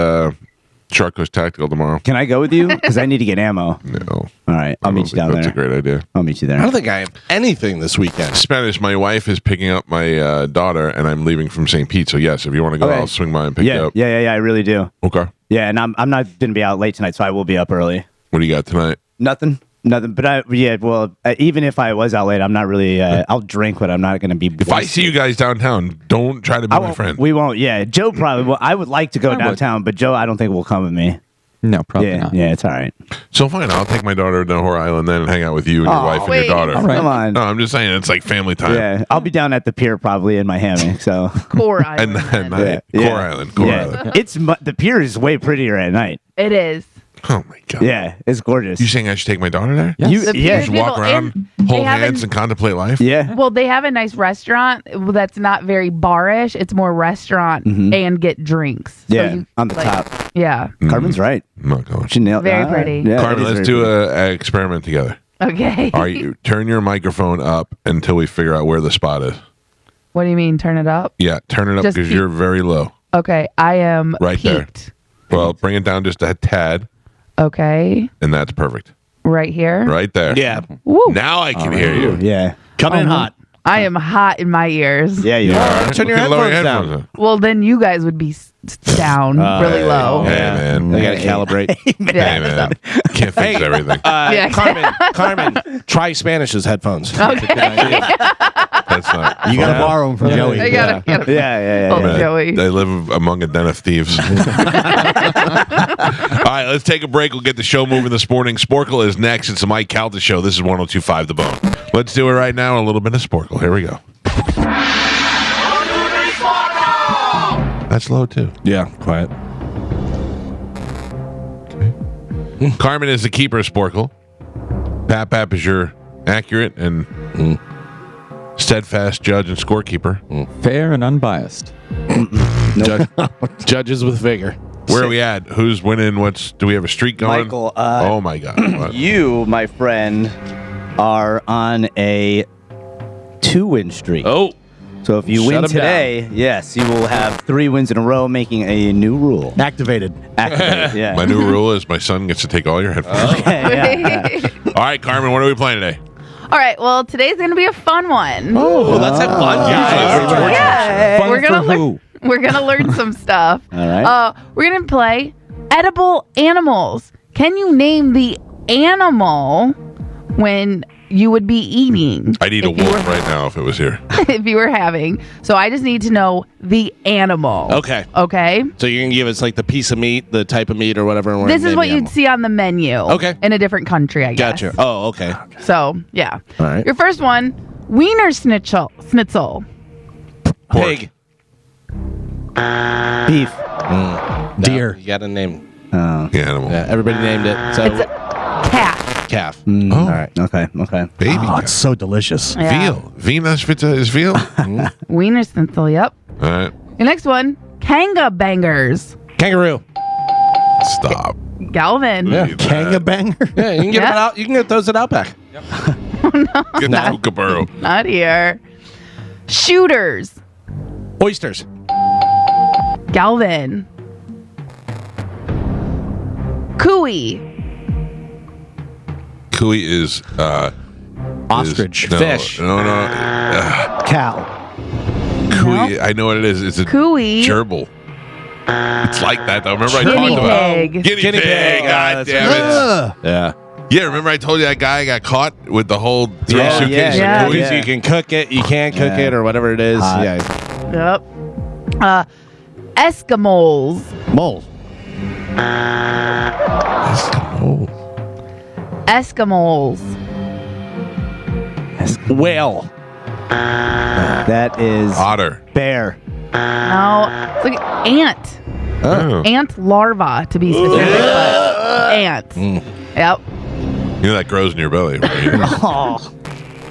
Shark Coast Tactical tomorrow. Can I go with you? Because I need to get ammo. No. All right. I'll meet you down That's there. a great idea. I'll meet you I there. don't think I have anything this weekend. Spanish, my wife is picking up my daughter, and I'm leaving from St. Pete. So, yes, if you want to go, Okay. I'll swing by and pick you Yeah. up. I really do. Okay. Yeah, and I'm not going to be out late tonight, so I will be up early. What do you got tonight? Nothing. But even if I was out late, I'm not really. I'll drink, but I'm not going to be. If I see you guys downtown, don't try to be my friend. We won't. Yeah, Joe probably will. I would like to go downtown, but Joe, I don't think will come with me. No, probably Yeah, not. yeah, it's all right. So fine, I'll take my daughter to Whore Island then and hang out with you and your wife and wait. your daughter. All right. Come on. No, I'm just saying it's like family time. Yeah, I'll be down at the pier probably in my hammock. So Core And Island. then Yeah. Core Island. Core Island. It's the pier is way prettier at night. It is. Oh my god. Yeah, it's gorgeous. You saying I should take my daughter there? Yes. The pier Just walk people- around, and they hold have hands, and contemplate life. Yeah. Well, they have a nice restaurant that's not very barish. It's more restaurant and get drinks. So Yeah, you, on the top. Yeah. Carmen's right. I'm not going. She nailed Very all pretty. Yeah, Carmen, it is let's very do pretty. an experiment together. Okay. All right, you turn your microphone up until we figure out where the spot is. What do you mean? Turn it up? Yeah, turn it up Just because keep- you're very low. Okay. I am Right there. peaked. Well, bring it down just a tad, Okay. and that's perfect. Right here. Right there. Yeah. Woo. Now I can hear you. Yeah. Coming in hot. I am hot in my ears. Yeah, you are. Turn your You can lower headphones down. Well, then you guys would be down really low. Hey, Yeah. man. They got to calibrate. Yeah. Hey, man. Can't fix everything. Yeah. Carmen, try Spanish's headphones. That's not. You got to fun. borrow them from Joey. I gotta. Yeah. Oh, Man, Joey. They live among a den of thieves. All right, let's take a break. We'll get the show moving this morning. Sporkle is next. It's the Mike Calta Show. This is 102.5 The Bone. Let's do it right now. A little bit of Sporkle. Here we go. That's low, too. Yeah, quiet. Carmen is the keeper of Sporkle. Pap is your accurate and steadfast judge and scorekeeper. Fair and unbiased. Judges with vigor. Where are we at? Who's winning? Do we have a streak going? Michael, oh my God. What? You, my friend, are on a 2-win streak. Oh, So if you Shut win him today, yes, you will have 3 wins in a row, making a new rule. Activated. Activate, yeah. My new rule is my son gets to take all your headphones. Yeah. All right, Carmen, what are we playing today? All right. Well, today's gonna be a fun one. oh, let's have fun, guys. Yeah. Fun We're for gonna who? we're gonna learn some stuff. All right. We're gonna play edible animals. Can you name the animal when you would be eating? I'd eat a if you wolf were- right now if it was here. if you were having. So I just need to know the animal. Okay. Okay. So you're going to give us like the piece of meat, the type of meat or whatever. And we're This gonna is name what the you'd animal. see on the menu. Okay. In a different country, I guess. Gotcha. Oh, okay. So, yeah. All right. Your first one, Wiener Schnitzel. Pork. Pig. Beef. Deer. You got to name. Oh. The animal. Yeah, everybody named it. So It's a calf. calf. Mm, Oh. All right. Okay. Baby. Oh, it's so delicious. Yeah. Veal. Venus is veal. All Wiener Schnitzel, yep. right. Your next one, Kanga Bangers. Kangaroo. Stop. Galvin. Yeah. Kanga banger. Yeah, you can get Yeah. it out. You can get those at Outback. Get the kookaburra. Not here. Shooters. Oysters. Galvin. Cooey. Cooey is Ostrich. Fish. No. Cow. Cooey. Nope. I know what it is. It's a Cooey. gerbil. It's like that though. Remember I Guinea talked about pig. guinea Guinea pig. pig. God That's damn it. Yeah. Yeah, remember I told you that guy got caught with the whole three Yeah, suitcases yeah. of Cooey? Cooey's, you can cook it, you can't cook Yeah. it, or whatever it is. Hot. Yeah. Yep. Eskimos. Mole. Eskimos. Whale. That is Otter. bear. No. It's like ant. Oh. Ant larva, to be specific. But ant. Yep. You know that grows in your belly, right? Oh,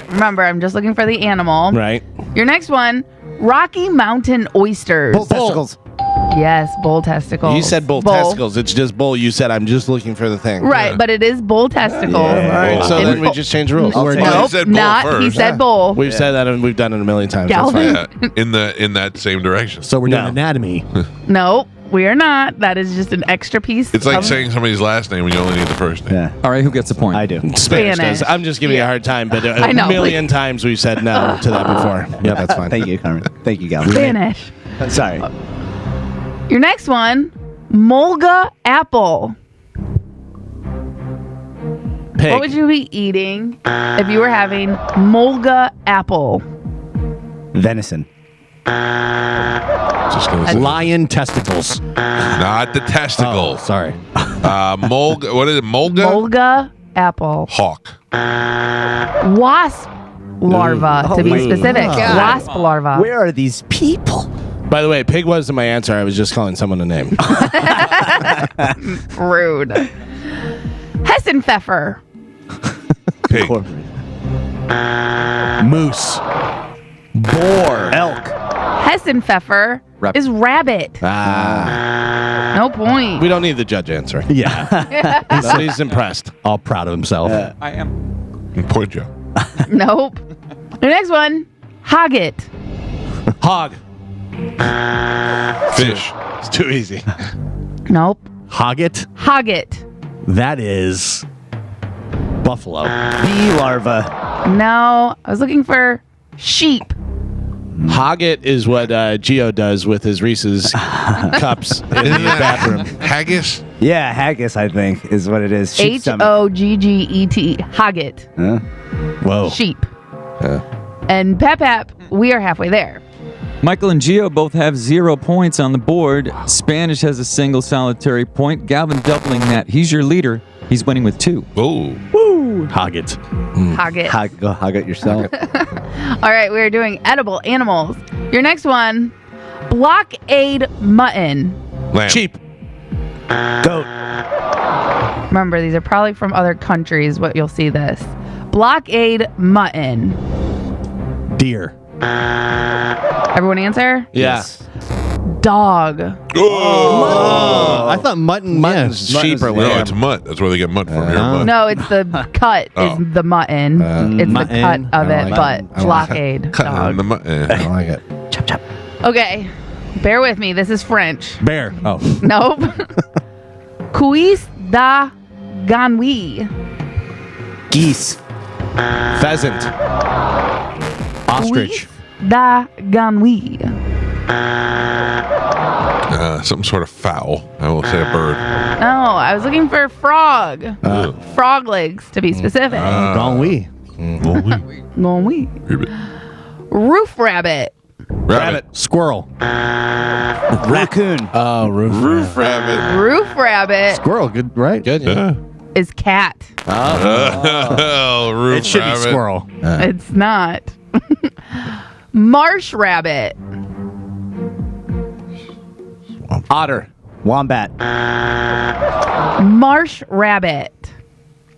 Remember, I'm just looking for the animal. Right. Your next one, Rocky Mountain oysters. bull testicles. Yes, bull testicles. You said bull testicles. It's just bull. You said I'm just looking for the thing. Right, but it is bull testicles. Yeah. All right. So And then we bull- just change rules. I'll We're take done. Well, he Nope, said bull not. He first. said bull. We've said that and we've done it a million times. That's Galvin. fine. Yeah, in that same direction. So we're doing No. anatomy. Nope, we are not. That is just an extra piece. It's like of saying somebody's last name when you only need the first name. Yeah, All right, who gets the point? I do. Spanish Spanish. does. I'm just giving you a Yeah. hard time, but I a know, million times we've said no to that before. Yeah, that's fine. Thank you, Carmen. Thank you, Galvin. Spanish. Sorry. Your next one, Mulga apple. Pig. What would you be eating if you were having Mulga apple? Venison. Just gonna say. Lion testicles. Not the testicles. Sorry. Mulga. What is it? Mulga? Mulga apple. Hawk. Wasp larva, Ooh. to be Oh my specific. God. Wasp larva. Where are these people? By the way, pig wasn't my answer. I was just calling someone a name. Rude. Hessenpfeffer. Pig. Moose. Boar. Elk. Hessenpfeffer is rabbit. No point. We don't need the judge answer. Yeah. Nobody's impressed. All proud of himself. I am. Poor Joe. Nope. The next one, Hogget. Hog. Fish. It's too easy. Nope. Hogget. Hogget. That is buffalo. Bee larva. No, I was looking for sheep. Hogget is what Gio does with his Reese's cups in the Isn't that bathroom. haggis? Yeah, haggis, I think, is what it is. Sheep stomach. Hogget. Hogget. Huh? Whoa. Sheep. And Pep, we are halfway there. Michael and Gio both have 0 points on the board. Spanish has a single solitary point. Galvin doubling that. He's your leader. He's winning with 2. Oh. Hogget. Hogget. Go hog it yourself. All right, we are doing edible animals. Your next one, blockade mutton. Lamb. Cheap. Goat. Remember, these are probably from other countries, what you'll see this. Blockade mutton. Deer. Everyone answer? Yeah. Dog. Oh. I thought mutton. Mutton's sheep or No, lamb. it's mutt. That's where they get mutt from. Here, mutt. No, it's the cut Oh. is the mutton. It's mutton. the cut of I it, like but it. I like blockade Cutting dog. the mutt. I like it. Chop, chop. Okay, bear with me. This is French. Bear. Oh. Nope. Cuis da ganui. Geese. Pheasant. Ostrich. Cuis da ganui. Some sort of fowl. I will say a bird. No, I was looking for frog. Frog legs, to be specific. Gongui. Ganui. Roof rabbit. Rabbit. Squirrel. Raccoon. Oh, Roof rabbit. Roof rabbit Squirrel. Good, right? Good. Yeah. is cat. Oh, roof It should rabbit. be squirrel. It's not. Marsh rabbit. Otter. Wombat. Marsh rabbit.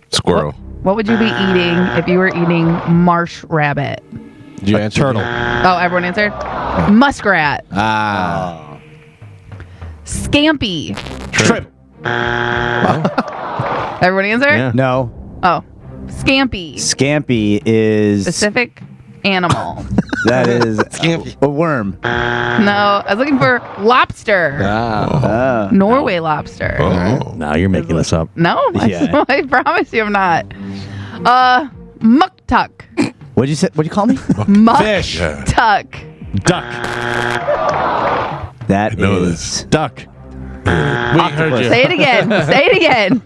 Squirrel. What would you be eating if you were eating marsh rabbit? Did you answer? Turtle. Oh, everyone answered? Muskrat. Ah. Scampi. Shrimp. Everyone answer? Yeah. No. Oh. Scampi. Scampi is Specific animal. That is a worm. No, I was looking for lobster. Norway lobster. Oh. Now you're making this up. No, Yeah. I promise you I'm not. Muktuk. What'd you say? What'd you call me? Fish. Muktuk. Duck. That know is Duck. We heard you. Say it again. Say it again.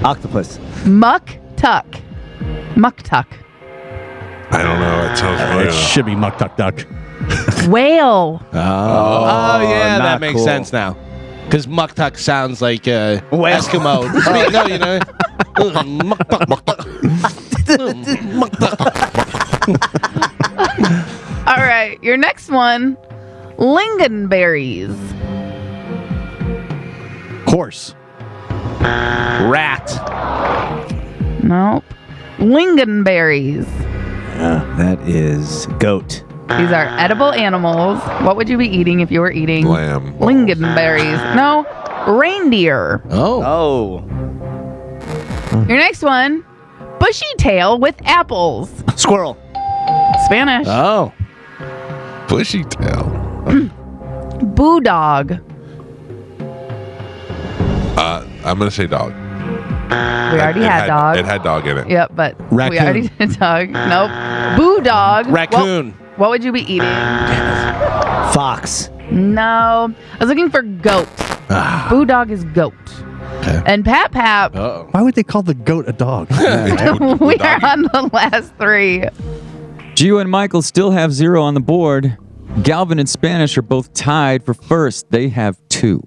octopus. Muktuk. Muktuk. I don't know. It sounds familiar. It should be Muck Duck Duck. Whale. Oh, yeah, not that makes cool. sense now. Because muktuk sounds like Whale. Eskimo. No, you know. Muktuk, muktuk. All right, your next one, lingonberries. Horse. Rat. Nope. Lingonberries. That is goat. These are edible animals. What would you be eating if you were eating Lamb. lingonberries? No, reindeer. Oh. Oh, Your next one, bushy tail with apples. squirrel. Spanish. Oh. Bushy tail. Boo dog. I'm going to say dog. We already had dog. It had dog in it. Yep, but we Raccoon. already did dog. Nope. Boo dog. Raccoon. What would you be eating? Fox. No. I was looking for goat. Boo dog is goat. Okay. And Pap Pap, Uh-oh. Why would they call the goat a dog? we are on the last three. Gio and Michael still have 0 on the board. Galvin and Spanish are both tied for first. They have 2.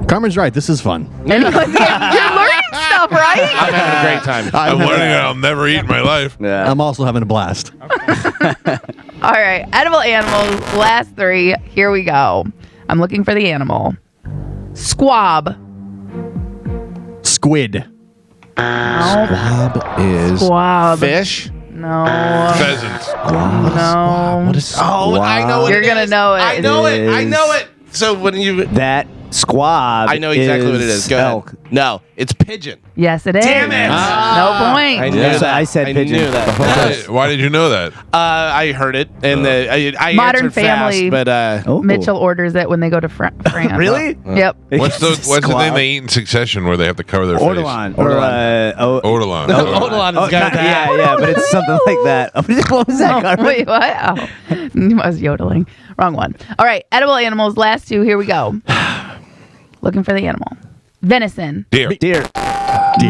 Carmen's right. This is fun. Anyone, you're learning stuff, right? I'm having a great time. I'm learning that I'll never eat in my life. Yeah. I'm also having a blast. All right. Edible animals, last 3. Here we go. I'm looking for the animal. Squab. Squid. No. Squab is Squab. fish. No. Pheasant. No. What is Oh, I know what You're it gonna is. know it. I know it. I Is- know it. So when you That squab. I know exactly what it is. Go elk. ahead. No, it's pigeon. Yes, it is. Damn it. No point. I knew Yes, that. I said pigeon. knew that. Why did you know that? I heard it, and I Modern answered Family. fast, but Oh. Mitchell orders it when they go to France. Really? Yep. What's the thing they eat in succession where they have to cover their Ortolan. face? Or, Odilon. Odilon has got that. yeah, but it's something like that. What was that, Oh, Carmen? wait, what? Oh, I was yodeling. Wrong one. All right, edible animals. Last 2. Here we go. Looking for the animal. Venison. Deer. Deer.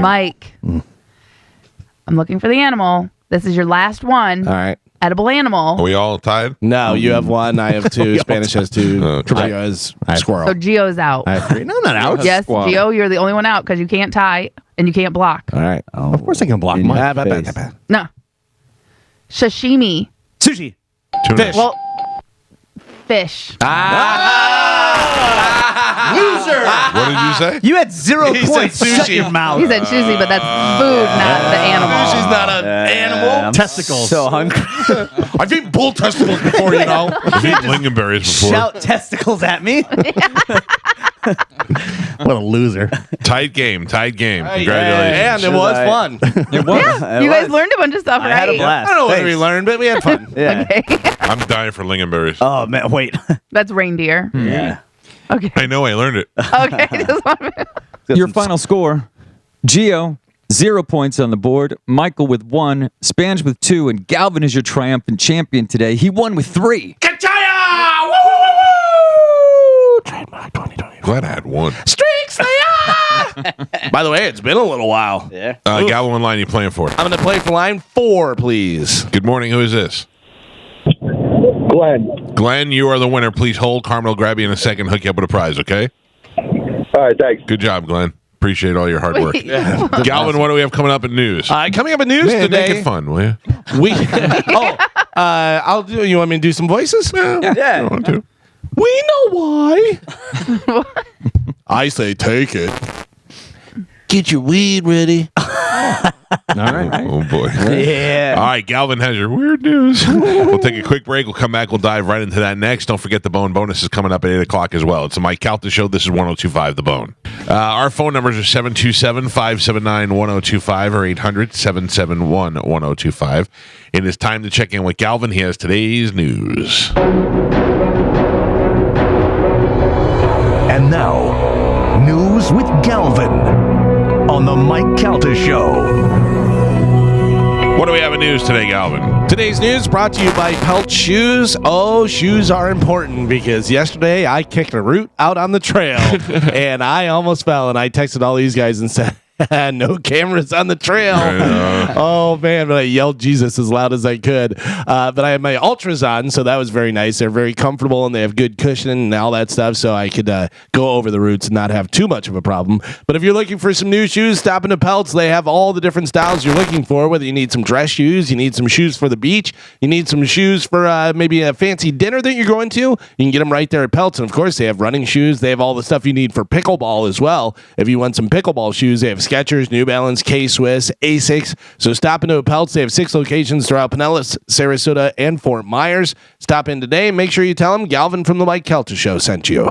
Mike. I'm looking for the animal. This is your last one. All right. Edible Are animal. we all tied? No, you have 1. I have 2. Spanish has 2. Okay. Gio has So squirrel. Gio's out. I have 3. No, I'm not out. Yes, Squab. Gio, you're the only one out because you can't tie and you can't block. All right. Of course I can block In mine. your face. No. Sashimi. Sushi. Tuna. Fish. Well, fish. Loser. What did you say? You had 0 He said points. Shut sushi. your mouth. He said sushi, but that's food, not the animal. She's not an animal. I'm Testicles. So hungry. I've eaten bull testicles before, you know. I've eaten lingonberries before. Shout testicles at me. What a loser. Tight game. Congratulations. And it was fun. It was. Yeah, you guys learned a bunch of stuff, I right? had a I blast. don't know what Thanks. we learned, but we had fun. Yeah. Okay. I'm dying for lingonberries. Oh man, wait. That's reindeer. Yeah. Okay. I know I learned it. Okay. Just want to- Your final score. Gio, 0 points on the board. Michael with 1. Spanish with 2. And Galvin is your triumphant champion today. He won with 3. Kachaya! Woo, woo, woo, woo! Trademark 2020. Glad I had 1. Streaks, By the way, it's been a little while. Yeah. Galvin, what line are you playing for? I'm going to play for line 4, please. Good morning. Who is this? Glenn. Glenn, you are the winner. Please hold. Carmen will grab you in a second, hook you up with a prize, okay? All right, thanks. Good job, Glenn. Appreciate all your hard work. Wait. Galvin, what do we have coming up in news? Coming up in news Man, make today, it fun, will you? we. I'll do. You want me to do some voices? Yeah. Want to? We know why. I say take it. Get your weed ready. All right. Oh boy. Yeah. All right, Galvin has your weird news. We'll take a quick break. We'll come back. We'll dive right into that next. Don't forget the Bone bonus is coming up at 8 o'clock as well. It's the Mike Calta Show. This is 102.5 The Bone. Our phone numbers are 727-579-1025 or 800-771-1025. It is time to check in with Galvin. He has today's news. And now, news with Galvin on the Mike Calta Show. What do we have in news today, Galvin? Today's news brought to you by Pelt Shoes. Oh, shoes are important because yesterday I kicked a root out on the trail and I almost fell. And I texted all these guys and said, no cameras on the trail. Oh, man. But I yelled Jesus as loud as I could. But I had my Ultras on, so that was very nice. They're very comfortable, and they have good cushioning and all that stuff, so I could go over the roots and not have too much of a problem. But if you're looking for some new shoes, stop into Pelts. They have all the different styles you're looking for, whether you need some dress shoes, you need some shoes for the beach, you need some shoes for maybe a fancy dinner that you're going to, you can get them right there at Pelts. And, of course, they have running shoes. They have all the stuff you need for pickleball as well. If you want some pickleball shoes, they have Skechers, New Balance, K-Swiss, Asics. So stop into a Pelts. They have 6 locations throughout Pinellas, Sarasota, and Fort Myers. Stop in today. Make sure you tell them Galvin from the Mike Calta Show sent you.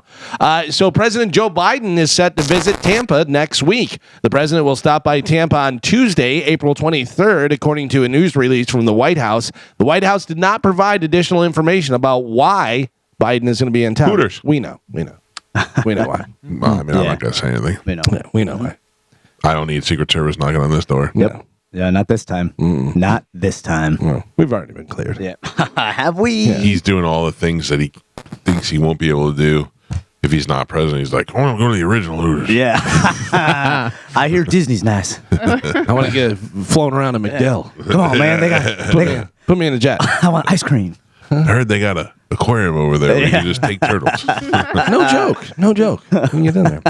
So President Joe Biden is set to visit Tampa next week. The president will stop by Tampa on Tuesday, April 23rd, according to a news release from the White House. The White House did not provide additional information about why Biden is going to be in town. Hooters. We know. We know why. Well, I mean, I'm not going to say anything. We know. Yeah, we know why. I don't need Secret Service knocking on this door. Yep. Yeah, not this time. Not this time. Well, we've already been cleared. Yeah. Have we? He's doing all the things that he thinks he won't be able to do if he's not president. He's like, I'm going to the original Hooters. Yeah. I hear Disney's nice. I want to get flown around in McDill. Come on, man. They got. Put me in a jet. I want ice cream. I heard they got a aquarium over there where you can just take turtles. No joke. No joke. You can get in there.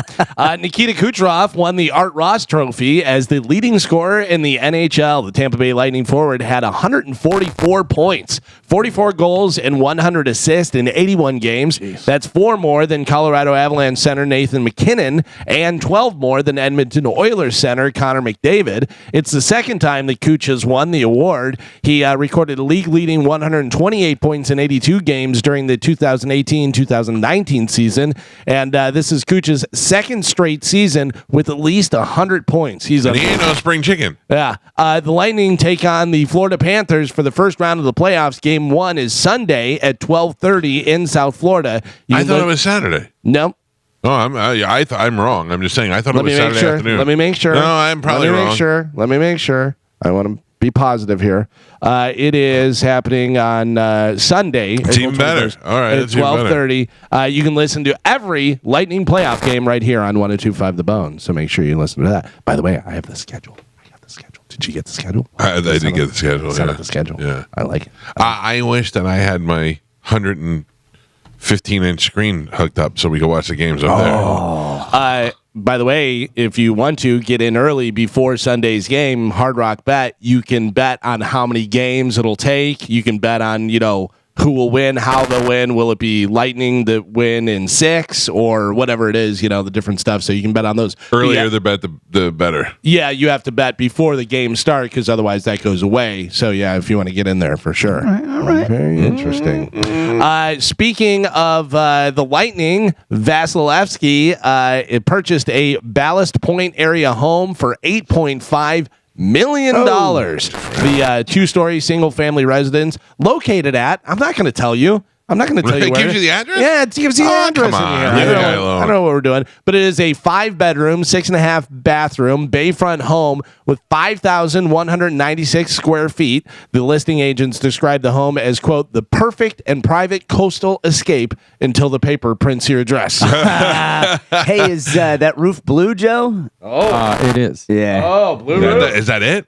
Nikita Kucherov won the Art Ross Trophy as the leading scorer in the NHL. The Tampa Bay Lightning forward had 144 points, 44 goals, and 100 assists in 81 games. Jeez. That's 4 more than Colorado Avalanche center Nathan MacKinnon and 12 more than Edmonton Oilers center Connor McDavid. It's the second time that Kuch has won the award. He recorded a league-leading 128 points in 82 games during the 2018-2019 season, and this is Kuch's second straight season with at least 100 points. He ain't no spring chicken. Yeah. The Lightning take on the Florida Panthers for the first round of the playoffs. Game 1 is Sunday at 12:30 in South Florida. I thought it was Saturday. No. Oh, I'm wrong. I'm just saying. I thought it was Saturday afternoon. Let me make sure. No, I'm probably wrong. Let me make sure. I want to be positive here. It is happening on Sunday. It's even better. All right, at 12:30. You can listen to every Lightning playoff game right here on 102.5 The Bone. So make sure you listen to that. By the way, I have the schedule. Did you get the schedule? I didn't get the schedule. Set up the schedule. Yeah, I like it. I wish that I had my 115-inch screen hooked up so we could watch the games up there. By the way, if you want to get in early before Sunday's game, Hard Rock Bet, you can bet on how many games it'll take. You can bet on, who will win, how they'll win. Will it be Lightning that win in 6 or whatever it is, the different stuff. So you can bet on those. Earlier the bet, the better. Yeah, you have to bet before the game starts because otherwise that goes away. So, yeah, if you want to get in there for sure. All right. Very interesting. Speaking of the Lightning, Vasilevsky it purchased a Ballast Point area home for $8.5 million. The 2-story single-family residence located at, I'm not going to tell you. I'm not going to tell you it where. Gives you the address? Yeah, it gives you the address. Come on. In here. I don't know what we're doing, but it is a 5-bedroom, 6.5 bathroom, bayfront home with 5,196 square feet. The listing agents describe the home as, quote, the perfect and private coastal escape until the paper prints your address. Hey, is that roof blue, Joe? It is. Yeah. Oh, blue roof. Is that it?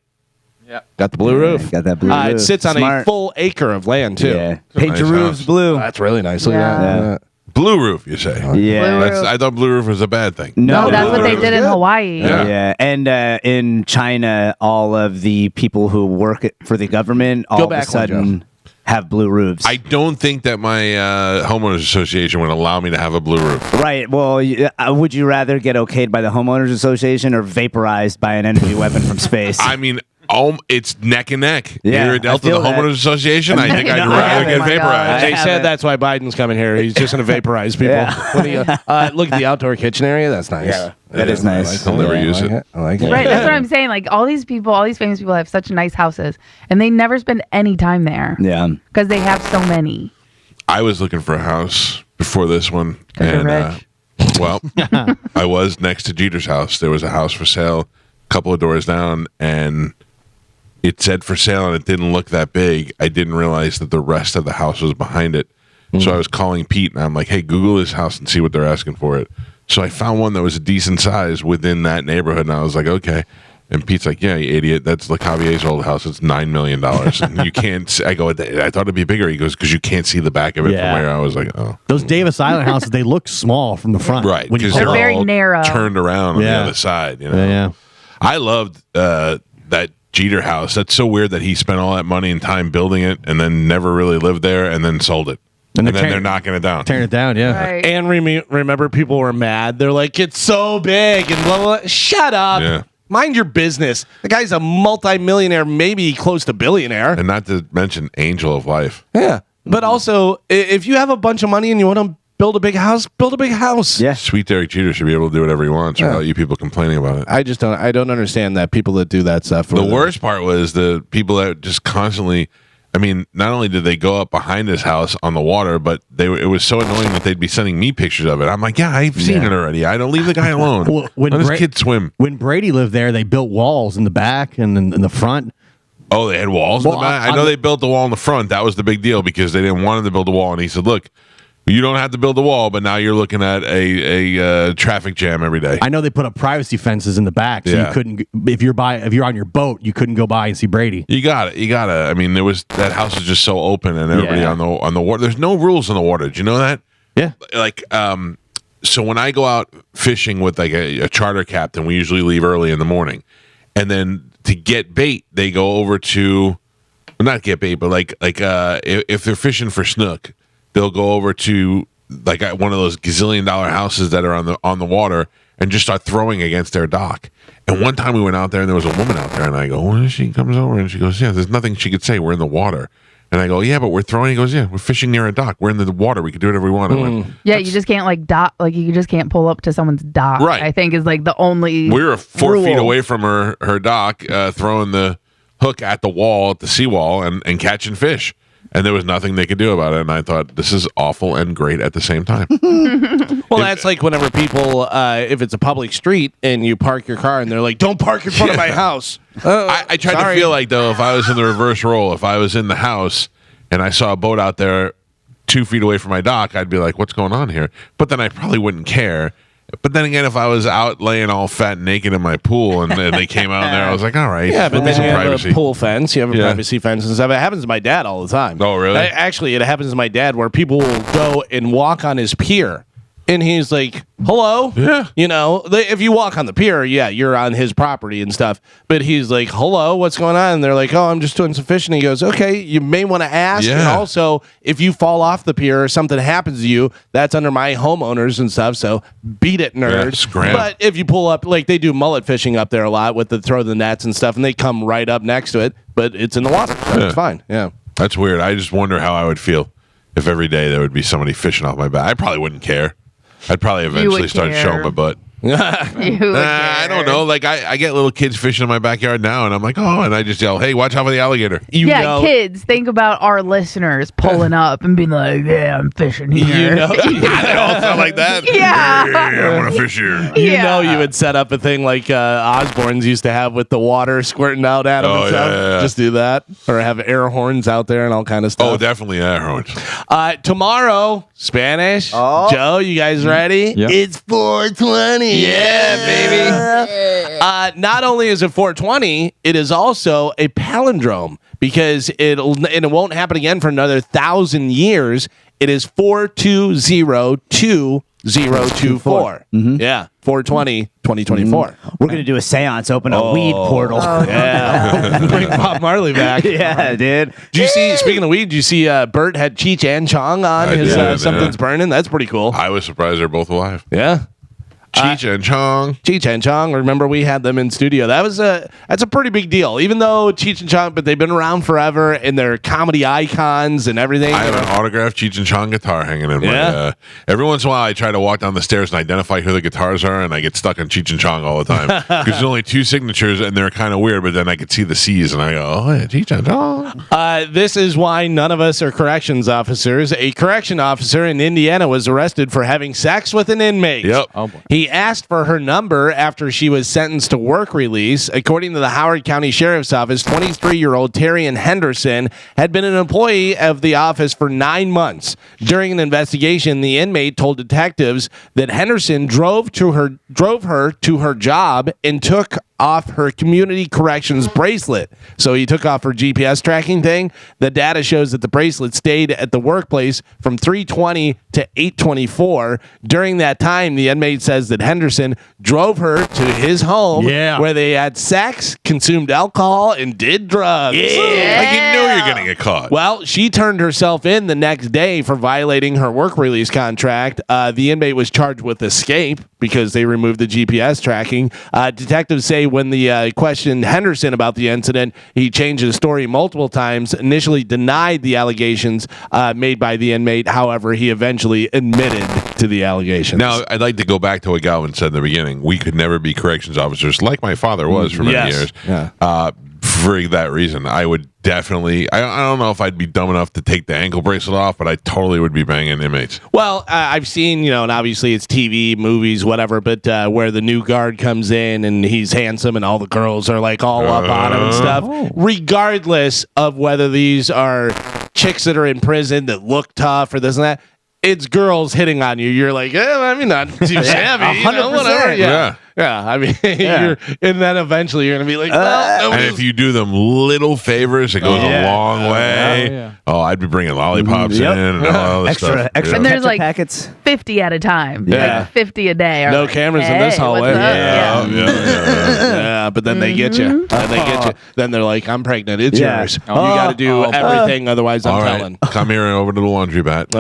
Got the blue roof. Got that blue roof. It sits on a full acre of land, too. Yeah. Paint Nice your roofs house. blue. That's really nice. Yeah. Blue roof, you say? Yeah. Blue roof. I thought blue roof was a bad thing. No, that's what they Blue did in roof. Hawaii. Yeah. Yeah, and in China, all of the people who work for the government all of a back one, sudden have blue roofs. I don't think that my homeowners association would allow me to have a blue roof. Right. Well, would you rather get okayed by the homeowners association or vaporized by an enemy weapon from space? I mean, it's neck and neck. Yeah, You're a Delta I the feel that. homeowners association. I think I'd No, rather I get Oh my God. vaporized. They have said it. that's why Biden's coming here. He's just going to vaporize people. Yeah. What do you, look at the outdoor kitchen area. That's nice. Yeah, that is nice. I'll never I use like it. I like it. Right, that's what I'm saying. Like all these famous people have such nice houses, and they never spend any time there Yeah. because they have so many. I was looking for a house before this one, 'Cause you're and well, I was next to Jeter's house. There was a house for sale, a couple of doors down, and it said for sale, and it didn't look that big. I didn't realize that the rest of the house was behind it. So I was calling Pete, and I'm like, "Hey, Google this house and see what they're asking for it." So I found one that was a decent size within that neighborhood, and I was like, "Okay." And Pete's like, "Yeah, you idiot. That's LeCavier's old house. It's $9 million. And you can't." I go, "I thought it'd be bigger." He goes, "Because you can't see the back of it Yeah. from where." I was like, "Oh, Those Davis Island houses, they look small from the front. right." When you Because pull They're up. very all narrow. turned around on the Yeah. other side. You know? Yeah. I loved that Jeter house. That's so weird that he spent all that money and time building it and then never really lived there and then sold it. And And, they're then tearing- they're knocking it down. Tearing it down, yeah. Right. And remember, people were mad. They're like, "It's so big," and blah blah. Blah. Shut up. Yeah. Mind your business. The guy's a multimillionaire, maybe close to billionaire. And not to mention Angel of Life. Yeah. But also, if you have a bunch of money and you want to build a big house, build a big house. Yeah. Sweet Derek Jeter should be able to do whatever he wants without you people complaining about it. I don't understand that people that do that stuff. The worst part was the people that just constantly, I mean, not only did they go up behind his house on the water, but it was so annoying that they'd be sending me pictures of it. I'm like, yeah, I've seen it already. I don't leave the guy alone. Well, when Let his Bra- kid swim. When Brady lived there, they built walls in the back and in the front. Oh, they had walls in Well, the back? I on know the- they built the wall in the front. That was the big deal because they didn't want him to build a wall. And he said, look, you don't have to build a wall, but now you're looking at a traffic jam every day. I know they put up privacy fences in the back, so Yeah. you couldn't. If you're on your boat, you couldn't go by and see Brady. You got it. I mean, that house is just so open and everybody Yeah. on the water. There's no rules on the water. Do you know that? Yeah. Like, so when I go out fishing with like a charter captain, we usually leave early in the morning. And then to get bait, they go over to, well, not get bait, but if they're fishing for snook, they'll go over to like one of those gazillion-dollar houses that are on the water and just start throwing against their dock. And one time we went out there and there was a woman out there, and I go, "Well, she comes over and she goes, yeah, there's nothing she could say. We're in the water." And I go, "Yeah, but we're throwing." He goes, "Yeah, we're fishing near a dock. We're in the water. We can do whatever we want." I went, Yeah, you just can't you just can't pull up to someone's dock. Right. I think is like the only. we were 4 feet rule. away from her dock, throwing the hook at the wall, at the seawall, and catching fish. And there was nothing they could do about it. And I thought, this is awful and great at the same time. Well, that's like whenever people, if it's a public street and you park your car and they're like, "Don't park in front of my house." I tried Sorry. to feel like, though, if I was in the reverse role, if I was in the house and I saw a boat out there 2 feet away from my dock, I'd be like, "What's going on here?" But then I probably wouldn't care. But then again, if I was out laying all fat and naked in my pool and then they came out in there, I was like, all right. Yeah, but there's then you some have privacy. a pool fence. You have a Yeah. privacy fence and stuff. It happens to my dad all the time. Oh, really? Actually, it happens to my dad where people will go and walk on his pier. And he's like, "Hello." Yeah. You know, if you walk on the pier, yeah, you're on his property and stuff. But he's like, "Hello, what's going on?" And they're like, "Oh, I'm just doing some fishing." He goes, "Okay, you may want to ask." Yeah. And also, if you fall off the pier or something happens to you, that's under my homeowners and stuff. So beat it, nerds. scram. But if you pull up, like they do mullet fishing up there a lot with the throw the nets and stuff, and they come right up next to it, but it's in the water. So Yeah. it's fine. Yeah. That's weird. I just wonder how I would feel if every day there would be somebody fishing off my back. I probably wouldn't care. I'd probably eventually would start care. showing my butt. You I don't know. Like I get little kids fishing in my backyard now, and I'm like, oh, and I just yell, "Hey, watch out for the alligator!" Yeah, know- kids, think about our listeners pulling up and being like, "Yeah, I'm fishing here." You know, They all sound like that. Yeah. Hey, I want to fish here. you Yeah. know, you would set up a thing like Osborne's used to have with the water squirting out at them Oh, and stuff. yeah. Just do that, or have air horns out there and all kind of Oh, stuff. definitely air horns. Tomorrow, Spanish. Oh. Joe, you guys ready? Yep. It's 420. Yeah, baby. Not only is it 420, it is also a palindrome because it won't happen again for another 1,000 years. It is 4202024. Yeah, 4/20/2024. We're going to do a seance, open a weed portal. Yeah. Bring Bob Marley back. Yeah, dude. Did you see, speaking of weed, did you see Bert had Cheech and Chong on I his did, Something's Burning? That's pretty cool. I was surprised they're both alive. Yeah. Cheech and Chong. Cheech and Chong. Remember, we had them in studio. That's a pretty big deal. Even though Cheech and Chong, but they've been around forever and they're comedy icons and everything. I have an autographed Cheech and Chong guitar hanging in my. Every once in a while, I try to walk down the stairs and identify who the guitars are, and I get stuck on Cheech and Chong all the time because there's only 2 signatures and they're kind of weird. But then I could see the C's and I go, "Oh, yeah, Cheech and Chong." This is why none of us are corrections officers. A correction officer in Indiana was arrested for having sex with an inmate. Yep. Oh, boy. He asked for her number after she was sentenced to work release. According to the Howard County Sheriff's Office, 23-year-old Terrian Henderson had been an employee of the office for 9 months. During an investigation, the inmate told detectives that Henderson drove her to her job and took off her community corrections bracelet. So he took off her GPS tracking thing. The data shows that the bracelet stayed at the workplace from 3:20 to 8:24. During that time, the inmate says that Henderson drove her to his home where they had sex, consumed alcohol, and did drugs. Like you knew you're gonna get caught. Well, she turned herself in the next day for violating her work release contract. The inmate was charged with escape because they removed the GPS tracking. Detectives say when the questioned Henderson about the incident, he changed his story multiple times, initially denied the allegations made by the inmate. However, he eventually admitted to the allegations. Now, I'd like to go back to what Galvin said in the beginning. We could never be corrections officers like my father was for many years. Yeah. For that reason, I would definitely, I don't know if I'd be dumb enough to take the ankle bracelet off, but I totally would be banging inmates. Well, I've seen, and obviously it's TV, movies, whatever, but where the new guard comes in and he's handsome and all the girls are like all up on him and stuff, regardless of whether these are chicks that are in prison that look tough or this and that. It's girls hitting on you. You're like, not too shabby, 100%. whatever. Yeah. Yeah, I mean, and then eventually you're gonna be like, well, and if you do them little favors, it goes a long way. Oh, I'd be bringing lollipops in and all this stuff. Extra And there's ketchup like packets. 50 at a time. Yeah. Like 50 a day. Or no like, cameras in this "Hey, hallway. what's up?" Yeah, but then they get you. Then they get you. Then they're like, I'm pregnant. It's yours. You got to do everything, otherwise I'm All right, telling. come here and over to the laundry bat.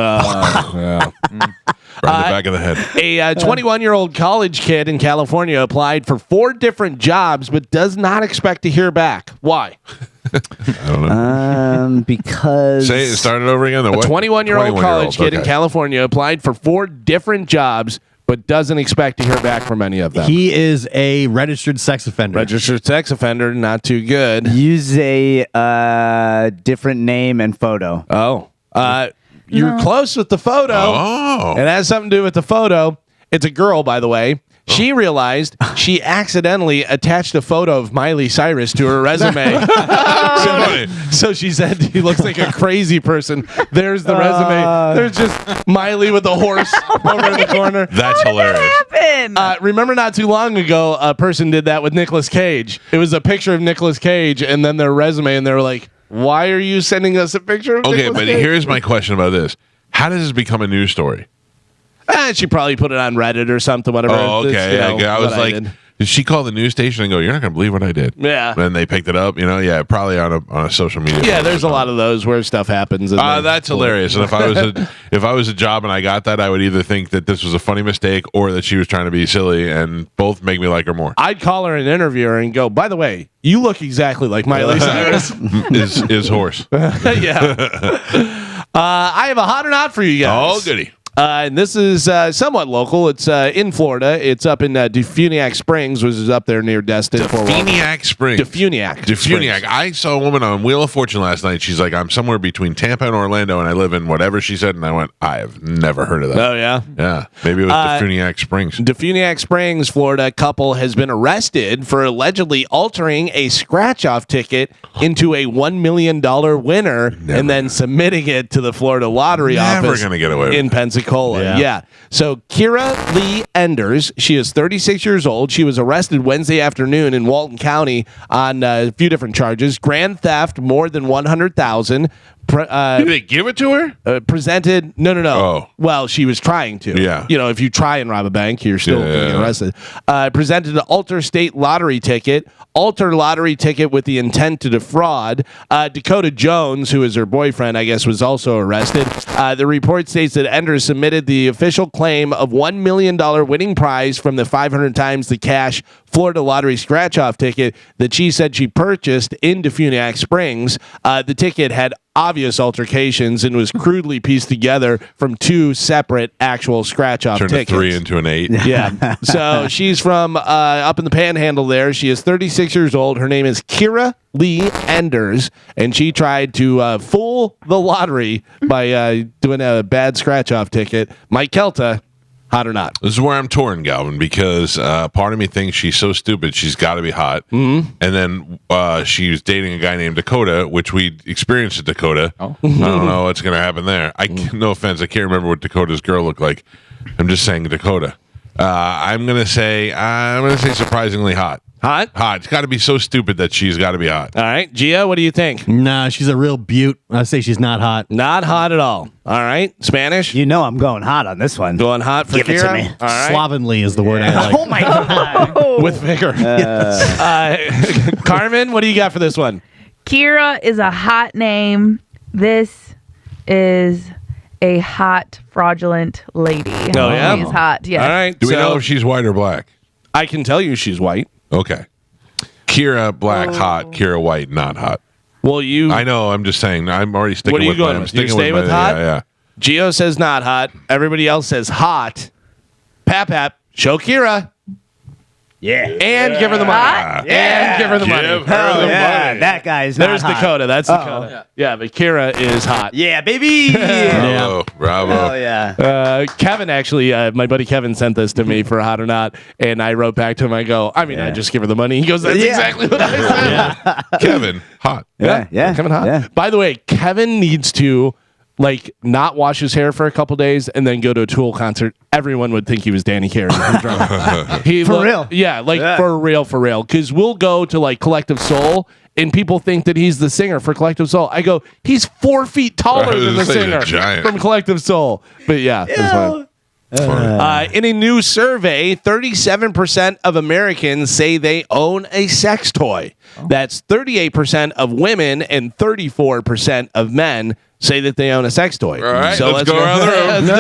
Right in the back of the head. A 21-year-old college kid in California applied for 4 different jobs, but does not expect to hear back. Why? I don't know. Because Start it over again. A 21-year-old college kid in California applied for 4 different jobs, but doesn't expect to hear back from any of them. He is a registered sex offender. Registered sex offender, not too good. use a different name and photo. Oh. You're close with the photo. Oh. It has something to do with the photo. It's a girl, by the way. She realized she accidentally attached a photo of Miley Cyrus to her resume. So she said he looks like a crazy person. There's the resume. There's just Miley with a horse over in the corner. That's hilarious. Happened. Remember not too long ago, a person did that with Nicolas Cage. It was a picture of Nicolas Cage and then their resume, and they were like, why are you sending us a picture of Okay, Nicolas but Cage? here's my question about this. How does this become a news story? She probably put it on Reddit or something, whatever. Oh, It's, okay. I was like, did she call the news station and go, you're not going to believe what I did? Yeah. Then they picked it up, probably on a social media. Yeah, there's a lot of those where stuff happens. And then- That's hilarious. And if I was a job and I got that, I would either think that this was a funny mistake or that she was trying to be silly, and both make me like her more. I'd call her and interview her and go, by the way, you look exactly like Miley Cyrus. is horse. Yeah. I have a hot or not for you guys. Oh, goody. And this is somewhat local. It's in Florida. It's up in Defuniak Springs, which is up there near Destin. Defuniak Springs. Defuniak. Springs. I saw a woman on Wheel of Fortune last night. She's like, I'm somewhere between Tampa and Orlando, and I live in whatever she said. And I went, I have never heard of that. Oh, yeah? Yeah. Maybe it was Defuniak Springs. Defuniak Springs, Florida, couple has been arrested for allegedly altering a scratch-off ticket into a $1 million winner and then submitting it to the Florida Lottery Never office gonna get away with in it. Pensacola. Yeah. So Kira Lee Enders, she is 36 years old. She was arrested Wednesday afternoon in Walton County on a few different charges: grand theft, more than $100,000. Did they give it to her? Presented. No. Oh. Well, she was trying to. Yeah. If you try and rob a bank, you're still going to get arrested. Presented an alter state lottery ticket. Alter lottery ticket with the intent to defraud. Dakota Jones, who is her boyfriend, I guess, was also arrested. The report states that Enders submitted the official claim of $1 million winning prize from the 500 times the cash Florida lottery scratch-off ticket that she said she purchased in Defuniak Springs. The ticket had obvious altercations and was crudely pieced together from two separate actual scratch-off Turned tickets. a 3 into an 8. Yeah. So she's from up in the Panhandle there. She is 36 years old. Her name is Kira Lee Enders, and she tried to fool the lottery by doing a bad scratch-off ticket. Mike Calta, hot or not? This is where I'm torn, Galvin, because part of me thinks she's so stupid she's got to be hot. Mm-hmm. And then she was dating a guy named Dakota, which we experienced at Dakota. Oh. I don't know what's going to happen there. No offense, I can't remember what Dakota's girl looked like. I'm just saying Dakota. I'm gonna say surprisingly hot. Hot? Hot. It's got to be so stupid that she's got to be hot. All right. Gio, what do you think? Nah, she's a real beaut. I say she's not hot. Not hot at all. All right. Spanish? I'm going hot on this one. Going hot for Give it to Kira? me. All right. Slovenly is the word I like. Oh my god. With vigor. Carmen, what do you got for this one? Kira is a hot name. This is a hot, fraudulent lady. Oh, yeah? She's hot, yes. All right. Do we know if she's white or black? I can tell you she's white. Okay. Kira black hot, Kira white not hot. Well, I know. I'm just saying. I'm already sticking What are you with going my. with? You stay with hot? Yeah. Gio says not hot. Everybody else says hot. Pap, show Kira. Yeah. And give her the money. Hot? And give her the money. Give her the money. That guy's not There's hot. Dakota. That's Dakota. Yeah, but Kira is hot. Yeah, baby. Bravo. Oh yeah. Kevin actually, my buddy Kevin sent this to me for hot or not, and I wrote back to him. I go, I just give her the money. He goes, that's exactly what I said. Kevin hot. Yeah. Kevin hot. Yeah. By the way, Kevin needs to not wash his hair for a couple days and then go to a Tool concert. Everyone would think he was Danny Carey. For real? Yeah, for real. Because we'll go to Collective Soul and people think that he's the singer for Collective Soul. I go, he's 4 feet taller than the singer from Collective Soul. But yeah, that's fine. In a new survey, 37% of Americans say they own a sex toy. That's 38% of women and 34% of men say that they own a sex toy. All right, so let's go around the room.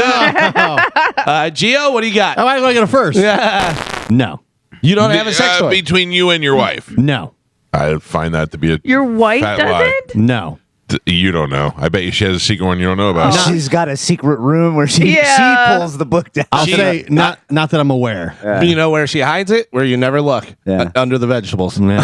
Gio, what do you got? Oh, I want to go first. No. You don't have a sex toy? Between you and your wife. No. I find that to be a Your wife fat doesn't? lie. No. You don't know. I bet you she has a secret one you don't know about. She's got a secret room where she pulls the book down. I'll say not that I'm aware. You know where she hides it? Where you never look. Yeah. Under the vegetables. They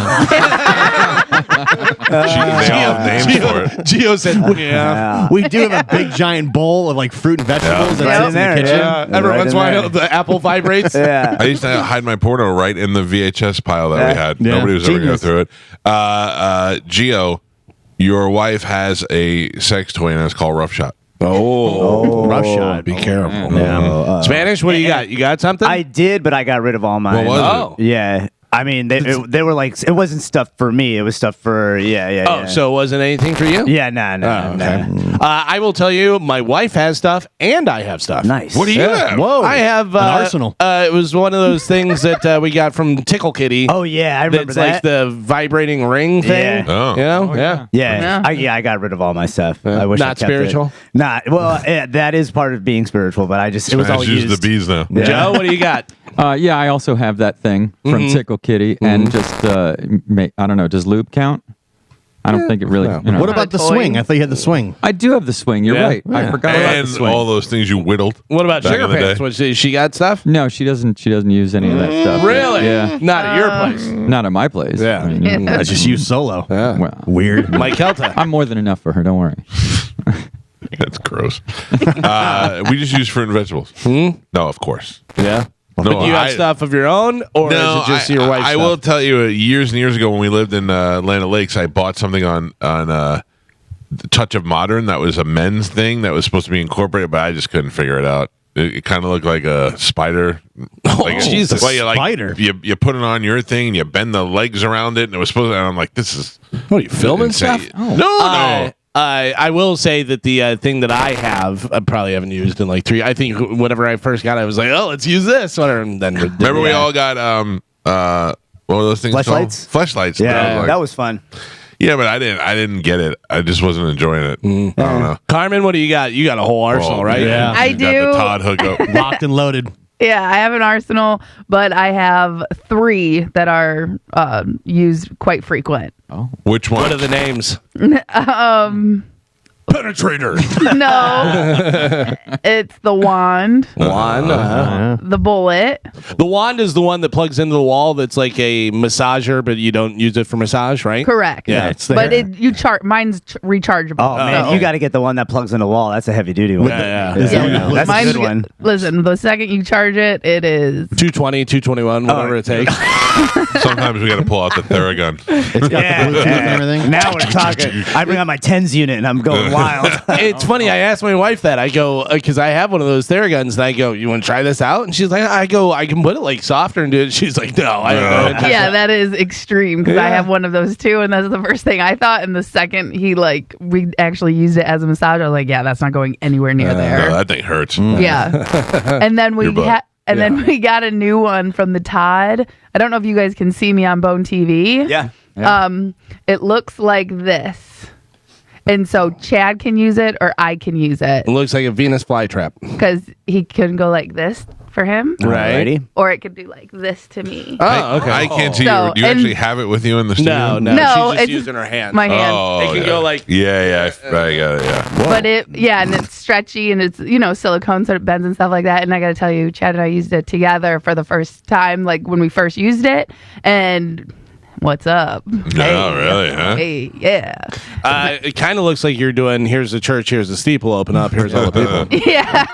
all have names for it. Gio said, yeah. We do have a big giant bowl of fruit and vegetables Right that in sits there, in the kitchen. yeah. Every Right once in in a while, there. the apple vibrates. Yeah. I used to hide my porno right in the VHS pile that we had. Yeah. Nobody was ever going Genius. through it. Gio, your wife has a sex toy and it's called Rough Shot. Rough shot. Be careful. Yeah. Spanish, what do you got? You got something? I did, but I got rid of all mine. What was it? Yeah. I mean, they were it wasn't stuff for me. It was stuff for, yeah. So it wasn't anything for you? Yeah, no. Okay. I will tell you, my wife has stuff, and I have stuff. Nice. What do you have? Whoa. I have An arsenal. It was one of those things that we got from Tickle Kitty. Oh, yeah, I remember that's that. the vibrating ring thing. Yeah. Oh. You know? Yeah. Yeah, Yeah. I got rid of all my stuff. I wish I Not kept spiritual? It. Not well. That is part of being spiritual, but it was all Smash use used. the bees now. Yeah. Joe, what do you got? Yeah, I also have that thing from Tickle Kitty, and just I don't know. Does lube count? I don't think it really. no. You know. What about the Toy. swing? I thought you had the swing. I do have the swing. You're Yeah. right. I forgot about the And swing. all those things you whittled. What about Back Sugar in the Pants? day. What, she got stuff? No, she doesn't. She doesn't use any of that stuff. Really? Yeah. Not at your place. Not at my place. Yeah. I mean, I just used solo. well, Weird. Mike Calta. I'm more than enough for her. Don't worry. That's gross. We just use fruit and vegetables. No, of course. Yeah. No, But do you have stuff of your own, or is it just your wife's I stuff? will tell you, years and years ago when we lived in Atlantic Lakes, I bought something on the Touch of Modern that was a men's thing that was supposed to be incorporated, but I just couldn't figure it out. It kind of looked like a spider. Jesus. Well, Spider. You put it on your thing and you bend the legs around it, and it was supposed to. And I'm like, this is What are you filming insane. stuff? No. I will say that the thing that I have, I probably haven't used in like 3. I think whenever I first got it, I was like, oh, let's use this. And then Remember we all got what were those things called? Fleshlights. Yeah, that was fun. Yeah, but I didn't get it. I just wasn't enjoying it. I don't know. Carmen, what do you got? You got a whole arsenal, right? yeah. I You do. got the Todd hookup. Locked and loaded. Yeah, I have an arsenal, but I have 3 that are used quite frequent. Which one? What are the names? Penetrator. No, it's the wand, the bullet. The wand is the one that plugs into the wall. That's like a massager, but you don't use it for massage, right? Correct. Yeah, it's there. But mine's rechargeable. Oh man, so- you got to get the one that plugs in the wall. That's a heavy duty one. Yeah. That's a Mine's good one. Listen, the second you charge it, it is 220, 221, whatever it takes. Sometimes we got to pull out the Theragun. It's got the Bluetooth and everything. Now we're talking. I bring out my tens unit and I'm going wild. It's funny. I asked my wife that. I go, because I have one of those Theraguns, and I go, you want to try this out? And she's like, I can put it like softer and do it. She's like, no, I don't know. yeah, that is extreme because I have one of those too, and that's the first thing I thought. And the second we actually used it as a massage, I was like, yeah, that's not going anywhere near there. No, that thing hurts. Yeah, and then we Your butt. then we got a new one from the Todd. I don't know if you guys can see me on Bone TV. Yeah. It looks like this. And so Chad can use it or I can use it It looks like a Venus flytrap. because he can go like this for him, Right. or it could do like this to me. Oh, okay. I can't see So, you. Do you and- actually have it with you in the studio? No, No, she's just it's using her hand. My hand. Oh, It can yeah. go like- Yeah, I got it. Yeah. But and it's stretchy and it's, silicone so it bends and stuff like that. And I got to tell you, Chad and I used it together for the first time, like when we first used it. And what's up? No, really, huh? Hey, yeah. It kind of looks like you're doing, here's the church, here's the steeple, open up, here's all the people. Yeah.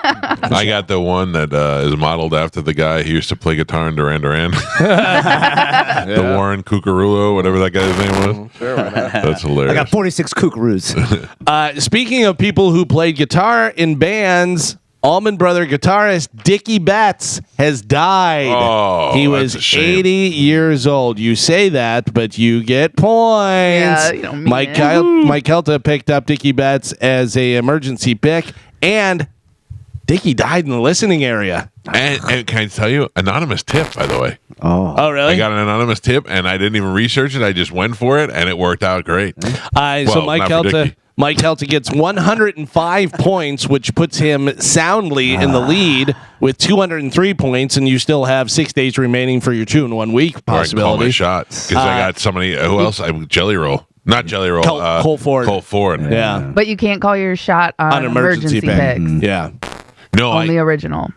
I got the one that is modeled after the guy who used to play guitar in Duran Duran. The Warren Cucurullo, whatever that guy's name was. Sure, why not? That's hilarious. I got 46 kookaroos. Speaking of people who played guitar in bands, Allman Brother guitarist Dickie Betts has died. Oh, he that's was a shame. 80 years old. You say that, but you get points. Yeah, you don't mean Mike it. Calta picked up Dickie Betts as a emergency pick, and Dickie died in the listening area. And can I tell you, anonymous tip, by the way. Oh, really? I got an anonymous tip, and I didn't even research it. I just went for it, and it worked out great. So Well, Mike not for Calta. Dickie. Mike Calta gets 105 points, which puts him soundly in the lead with 203 points, and you still have 6 days remaining for your 2-in-1 week Or I can call my possibility. shot because I got somebody. Who else? Jelly Roll. Not Jelly Roll. Cole Ford. Cole Ford. Yeah. But you can't call your shot on emergency pick. picks. Yeah. No, Only original.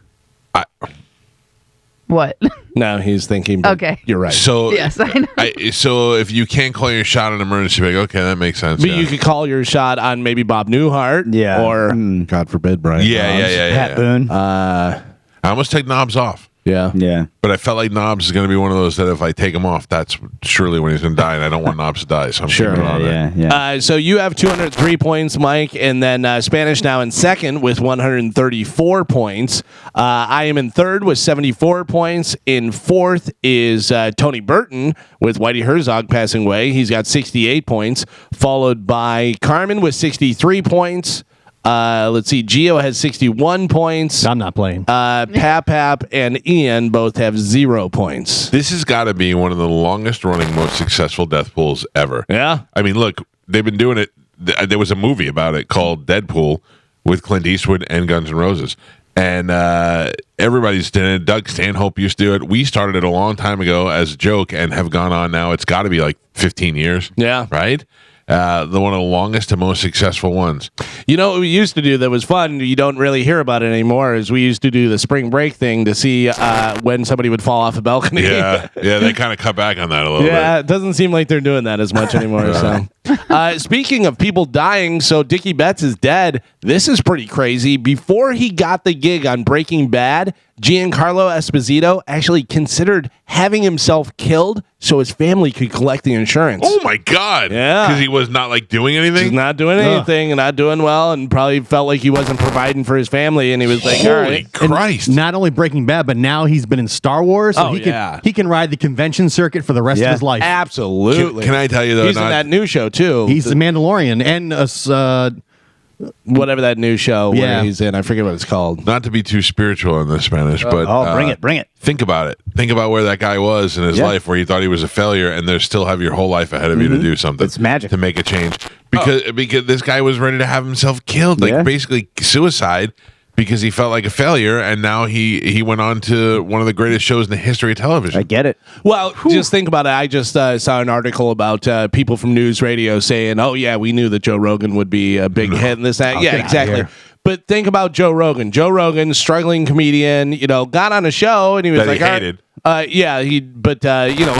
What? No, he's thinking. But Okay. You're right. So Yes, I know. So if you can't call your shot on emergency pick, okay, that makes sense. But yeah. you could call your shot on maybe Bob Newhart. Yeah. Or, God forbid, Brian. yeah. Pat Boone. I almost take knobs off, Yeah. yeah. but I felt like knobs is going to be one of those that if I take him off, that's surely when he's going to die, and I don't want knobs to die. So I'm Sure. keeping it on there. Yeah. So you have 203 points, Mike, and then Spanish now in second with 134 points. I am in third with 74 points. In fourth is Tony Burton with Whitey Herzog passing away. He's got 68 points, followed by Carmen with 63 points. Let's see, Gio has 61 points. I'm not playing. Pap and Ian both have 0 points. This has got to be one of the longest running, most successful death pools ever. Yeah. I mean, look, they've been doing it. There was a movie about it called Deadpool with Clint Eastwood and Guns N' Roses. And everybody's doing it. Doug Stanhope used to do it. We started it a long time ago as a joke and have gone on now. It's got to be like 15 years. Yeah. Right? The one of the longest and most successful ones. You know what we used to do that was fun? You don't really hear about it anymore. Is we used to do the spring break thing to see when somebody would fall off a balcony. Yeah, they kind of cut back on that a little Yeah, bit. it doesn't seem like they're doing that as much anymore. Speaking of people dying, so Dickie Betts is dead. This is pretty crazy. Before he got the gig on Breaking Bad, Giancarlo Esposito actually considered having himself killed so his family could collect the insurance. Oh my God! Yeah. because he was not like doing anything. He's not doing anything and not doing well, and probably felt like he wasn't providing for his family, and he was like, all Holy right. Christ! Not only Breaking Bad, but now he's been in Star Wars. So Oh, he yeah. can ride the convention circuit for the rest of his life. Absolutely. Can I tell you though? He's in that new show, too. He's the Mandalorian and whatever that new show where Yeah. he's in. I forget what it's called. Not to be too spiritual in the Spanish, but bring it. Think about it. Think about where that guy was in his life, where he thought he was a failure, and there's still have your whole life ahead of you to do something. It's magic. To make a change, because this guy was ready to have himself killed, like basically suicide, because he felt like a failure, and now he went on to one of the greatest shows in the history of television. I get it. Well, just think about it. I just saw an article about people from news radio saying, "Oh yeah, we knew that Joe Rogan would be a big hit in this." Yeah, get outta exactly. here. But think about Joe Rogan. Joe Rogan, struggling comedian, got on a show and he was That like, he "All right." hated.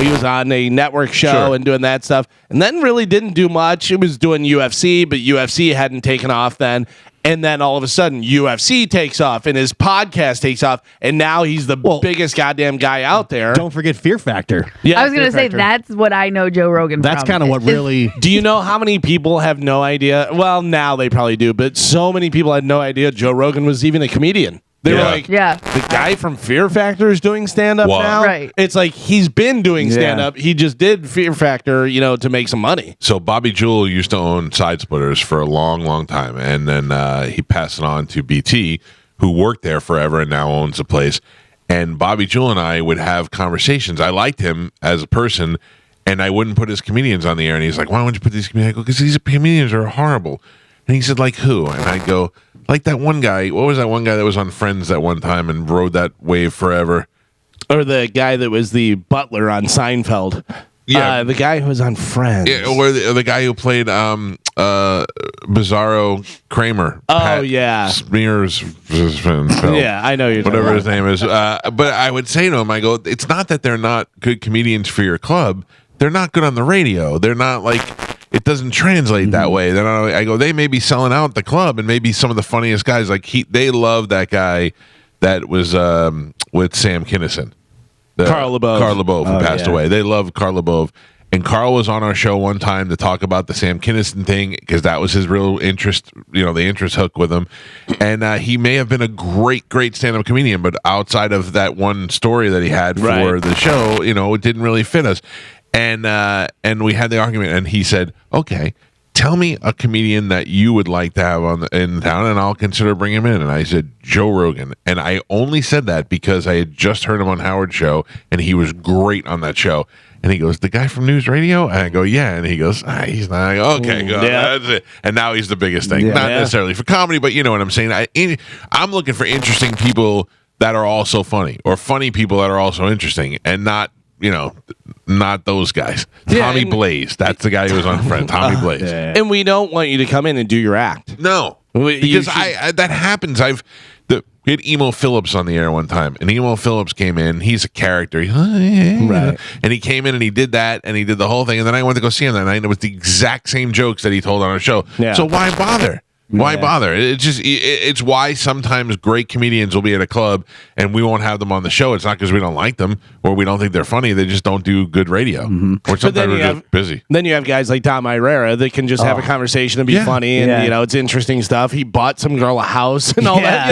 He was on a network show Sure. and doing that stuff, and then really didn't do much. It was doing UFC, but UFC hadn't taken off then. And then all of a sudden, UFC takes off, and his podcast takes off, and now he's the biggest goddamn guy out there. don't forget Fear Factor. Yeah, I was going to Fear say Factor. that's what I know Joe Rogan That's from. kind of what Is- really. Do you know how many people have no idea? Well, now they probably do, but so many people had no idea Joe Rogan was even a comedian. They were Yeah. like, Yeah. the guy from Fear Factor is doing stand-up Wow. now? Right. It's like he's been doing stand-up. He just did Fear Factor, to make some money. So Bobby Jewell used to own Side Splitters for a long, long time, and then he passed it on to BT, who worked there forever and now owns the place. And Bobby Jewell and I would have conversations. I liked him as a person, and I wouldn't put his comedians on the air. And he's like, "Why wouldn't you put these comedians?" I go, "Because these comedians are horrible." And he said, "Like who?" And I'd go, "Like that one guy. What was that one guy that was on Friends that one time and rode that wave forever?" Or the guy that was the butler on Seinfeld. Yeah. The guy who was on Friends. Yeah, or the guy who played Bizarro Kramer. Oh, yeah. Smears. Yeah, I know you're talking Whatever about. his name is. But I would say to him, I go, it's not that they're not good comedians for your club. They're not good on the radio. They're not like, it doesn't translate that way. They're not, I go, they may be selling out the club and maybe some of the funniest guys. Like they love that guy that was with Sam Kinison. Carl LeBove. Carl LeBove, who passed away. They love Carl LeBove. And Carl was on our show one time to talk about the Sam Kinison thing because that was his real interest, the interest hook with him. And he may have been a great, great stand-up comedian, but outside of that one story that he had for the show, it didn't really fit us. And we had the argument, and he said, "Okay, tell me a comedian that you would like to have in town, and I'll consider bringing him in." And I said, "Joe Rogan." And I only said that because I had just heard him on Howard's show, and he was great on that show. And he goes, "The guy from News Radio?" And I go, "Yeah." And he goes, "He's not." I go, "Okay, good. Yeah. That's it." And now he's the biggest thing. Not necessarily for comedy, but you know what I'm saying. I'm looking for interesting people that are also funny, or funny people that are also interesting, and not those guys. Yeah, Tommy and- Blaze. That's the guy who was on Friends. Tommy Blaze. And we don't want you to come in and do your act. No, You because should- I that happens. We had Emo Phillips on the air one time, and Emo Phillips came in. He's a character, right? And he came in and he did that, and he did the whole thing. And then I went to go see him that night, and it was the exact same jokes that he told on our show. Yeah. So why bother? Why bother? It's why sometimes great comedians will be at a club and we won't have them on the show. It's not because we don't like them or we don't think they're funny. They just don't do good radio. Or sometimes we're just busy. Then you have guys like Tom Irera that can just have a conversation and be funny, and it's interesting stuff. He bought some girl a house and all that.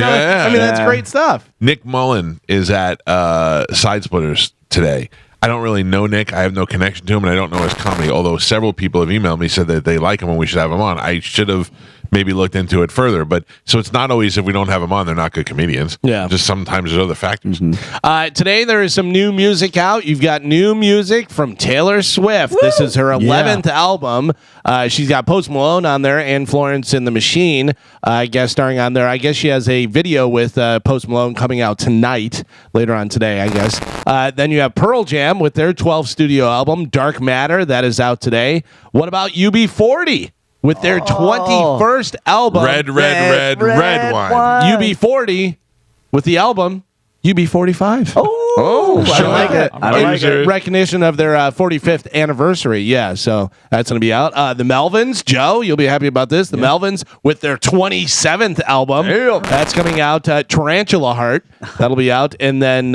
That's great stuff. Nick Mullen is at Side Splitters today. I don't really know Nick. I have no connection to him, and I don't know his comedy. Although several people have emailed me said that they like him and we should have him on. I should have maybe looked into it further. But so it's not always if we don't have them on, they're not good comedians. Yeah. Just sometimes there's other factors. Today there is some new music out. You've got new music from Taylor Swift. This is her 11th album. She's got Post Malone on there and Florence and the Machine guest starring on there. I guess she has a video with Post Malone coming out tonight, later on today, I guess. Then you have Pearl Jam with their 12th studio album, Dark Matter. That is out today. What about UB40? With their 21st album, Red wine. UB40 with the album UB45. I like it. I like it. Recognition of their 45th anniversary. Yeah, so that's going to be out. The Melvins, Joe, you'll be happy about this. The Melvins with their 27th album. That's coming out. Tarantula Heart, that'll be out. And then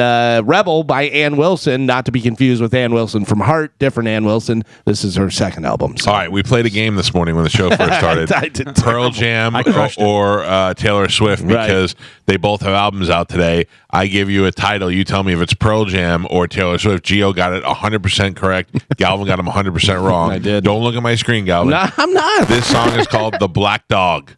Rebel by Ann Wilson, not to be confused with Ann Wilson from Heart, different Ann Wilson. This is her second album. So. All right, we played a game this morning when the show first started. I did Pearl Jam or Taylor Swift because they both have albums out today. I give you a title. You tell me if it's it's Pearl Jam or Taylor Swift. Gio got it 100% correct. Galvin got him 100% wrong. I did. Don't look at my screen, Galvin. No, I'm not. This song is called The Black Dog.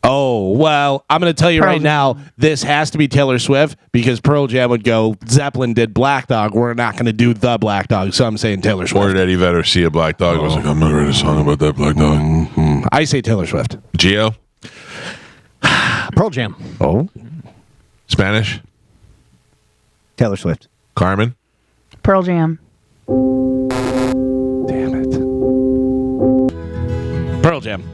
Oh, well, I'm going to tell you right now, this has to be Taylor Swift because Pearl Jam would go, Zeppelin did Black Dog. We're not going to do The Black Dog, so I'm saying Taylor Swift. Or did Eddie Vedder see a black dog? I was like, I'm going to write a song about that black dog. I say Taylor Swift. Gio? Pearl Jam. Oh. Spanish? Taylor Swift. Carmen? Pearl Jam. Damn it. Pearl Jam.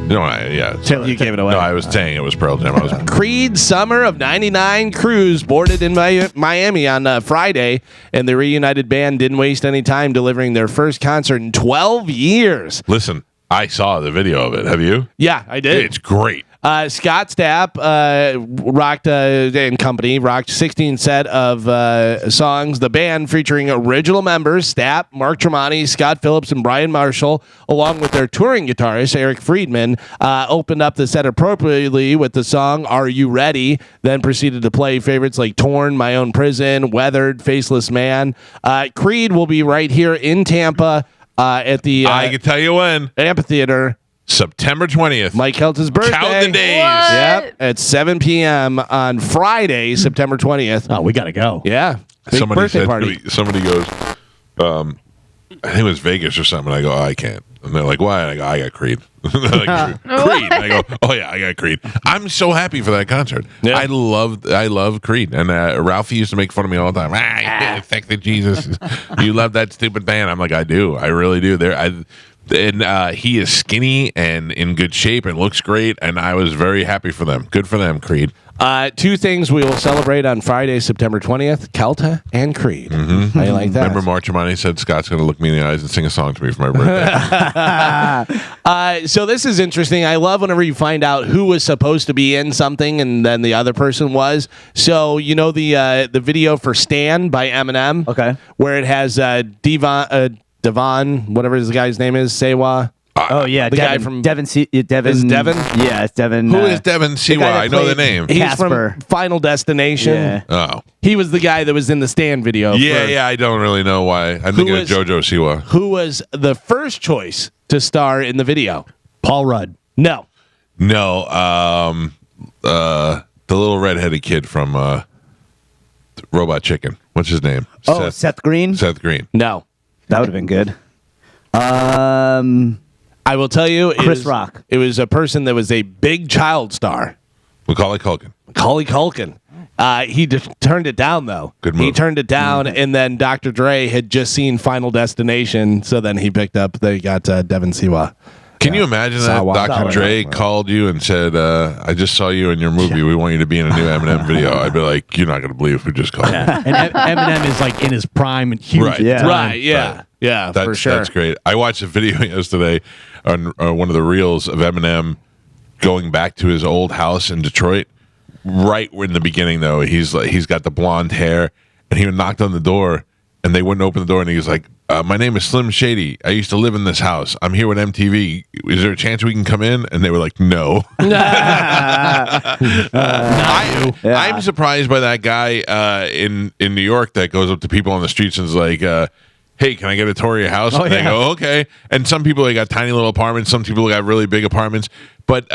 No, yeah. You gave it away. No, I was saying it was Pearl Jam. I was Creed Summer of '99 cruise boarded in Miami on Friday, and the reunited band didn't waste any time delivering their first concert in 12 years. Listen, I saw the video of it. Have you? Yeah, I did. It's great. Scott Stapp rocked and company rocked 16 set of songs. The band featuring original members Stapp, Mark Tremonti, Scott Phillips, and Brian Marshall, along with their touring guitarist Eric Friedman, opened up the set appropriately with the song "Are You Ready?" Then proceeded to play favorites like "Torn," "My Own Prison," "Weathered," "Faceless Man." Creed will be right here in Tampa at the I can tell you when. amphitheater. September 20th. Mike Calta's birthday. Count the days. What? Yep, at 7 p.m. on Friday, September 20th. Oh, we got to go. Yeah, big birthday party. Somebody goes, I think it was Vegas or something. I go, I can't. And they're like, why? And I go, I got Creed. They're like, Creed. And I go, oh yeah, I got Creed. I'm so happy for that concert. Yeah. I love Creed. And Ralphie used to make fun of me all the time. Thank the Jesus. You love that stupid band. I'm like, I do. I really do. And he is skinny and in good shape and looks great. And I was very happy for them. Good for them, Creed. Two things we will celebrate on Friday, September 20th, Calta and Creed. Mm-hmm. How you like that? Remember Mark Tremonti said Scott's going to look me in the eyes and sing a song to me for my birthday. So this is interesting. I love whenever you find out who was supposed to be in something and then the other person was. So you know the video for "Stand" by Eminem, Okay. where it has Devon, whatever his guy's name is, Sewa. Oh yeah, the Devin, guy from Devin. Devin. Is Devin? Yeah, it's Devin. Who is Devin Siwa? guy that I know the played- name. He's Casper. from Final Destination. Yeah. Oh. He was the guy that was in the "Stand" video. Yeah, I don't really know why. I'm thinking of was- JoJo Siwa. Who was the first choice to star in the video? Paul Rudd. No. No, the little redheaded kid from Robot Chicken. What's his name? Oh, Seth Green. Seth Green. No. That would have been good. I will tell you, Chris Rock. It was a person that was a big child star. Macaulay Culkin. Macaulay Culkin. He turned it down, though. Good He move. turned it down, and then Dr. Dre had just seen Final Destination, so then he picked up, they got Devin Siwa. Can you imagine that Sawa. Dr. Sawa. Dre called you and said, I just saw you in your movie. We want you to be in a new Eminem video. I'd be like, you're not going to believe who just called me. And Eminem is like in his prime and huge. Right. Yeah. Right, yeah. Right. Yeah, That's, for sure. That's great. I watched a video yesterday on one of the reels of Eminem going back to his old house in Detroit. Right in the beginning, though, he's got the blonde hair, and he knocked on the door, and they wouldn't open the door, and he was like, my name is Slim Shady. I used to live in this house. I'm here with MTV. Is there a chance we can come in? And they were like, no. I'm surprised by that guy in New York that goes up to people on the streets and is like, hey, can I get a tour of your house? And they go, okay. And some people, they got tiny little apartments. Some people got really big apartments. But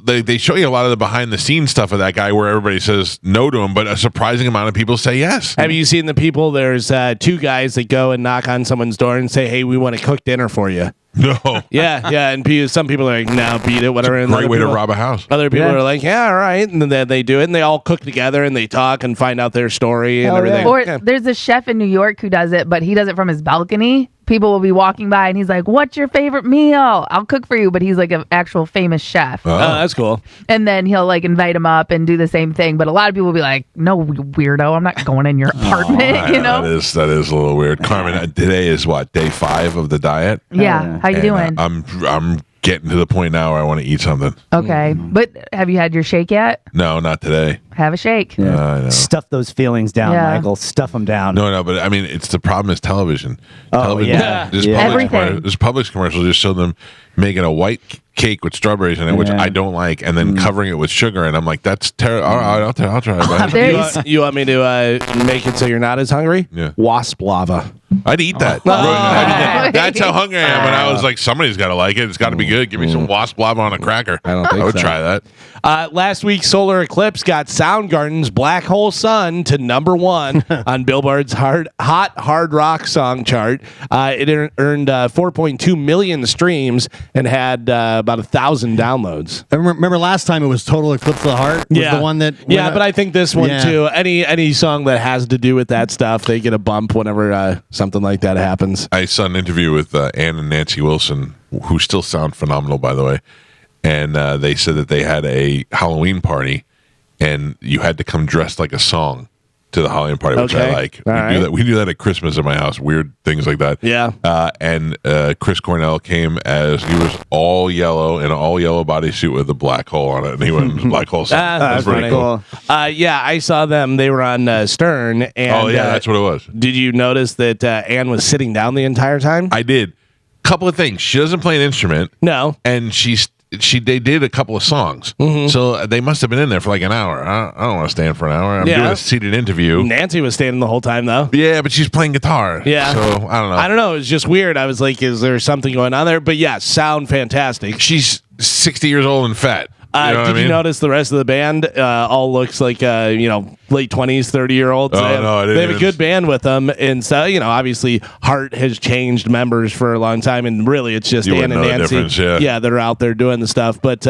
they show you a lot of the behind-the-scenes stuff of that guy where everybody says no to him, but a surprising amount of people say yes. Have you seen the people? There's two guys that go and knock on someone's door and say, hey, we want to cook dinner for you. No. Yeah. And some people are like, no, beat it, whatever. And Great other way to people- rob a house. Other people are like, yeah, all right. And then they do it, and they all cook together, and they talk and find out their story and everything. Or Yeah. there's a chef in New York who does it, but he does it from his balcony. People will be walking by, and he's like, what's your favorite meal? I'll cook for you. But he's like an actual famous chef. Oh, that's cool. And then he'll like invite him up and do the same thing. But a lot of people will be like, no, weirdo, I'm not going in your apartment, you know? That is a little weird. Carmen, today is what, day 5 of the diet? Yeah. How you And, doing? I'm getting to the point now where I want to eat something. Okay. But have you had your shake yet? No, not today. Have a shake. I know. Stuff those feelings down, Yeah. Michael. Stuff them down. No, but I mean, it's the problem is television. Television. yeah. There's Yeah. Everything. There's Publix commercials just show them making a white cake with strawberries in it, which Yeah. I don't like, and then covering it with sugar, and I'm like, that's terrible. All right, I'll try it. But You want me to make it so you're not as hungry? Yeah. Wasp lava. I'd eat that. That's how hungry I am. When I was like, somebody's got to like it. It's got to be good. Give me some wasp lava on a cracker. I don't think I would so. try that. Last week's solar eclipse got Soundgarden's Black Hole Sun to number 1 on Billboard's hot hard rock song chart. It earned 4.2 million streams and had about 1,000 downloads. I remember last time it was Total Eclipse of the Heart. Was the one that. Yeah, but I think this one Yeah. too. Any song that has to do with that stuff, they get a bump whenever something like that happens. I saw an interview with Ann and Nancy Wilson, who still sound phenomenal, by the way. And they said that they had a Halloween party, and you had to come dressed like a song to the Halloween party, which I Okay. like. All right. We do that at Christmas at my house. Weird things like that. Yeah. And Chris Cornell came as he was all yellow in an all yellow bodysuit with a black hole on it, and he went black hole. Song. That's pretty funny. cool. Yeah, I saw them. They were on Stern. And, Oh yeah, that's what it was. Did you notice that Anne was sitting down the entire time? I did. Couple of things. She doesn't play an instrument. No. And they did a couple of songs, so they must have been in there for like an hour. I don't want to stand for an hour. I'm doing a seated interview. Nancy was standing the whole time though. Yeah, but she's playing guitar. Yeah. So I don't know. I don't know. It was just weird. I was like, is there something going on there? But yeah, sound fantastic. She's 60 years old and fat. You know what I Did mean? you notice the rest of the band all looks like late 20s, 30-year-olds? Oh, no, I didn't They have a even- good band with them, and so obviously Hart has changed members for a long time, and really it's just You Ann wouldn't and know the Nancy. difference, yeah. that are out there doing the stuff. But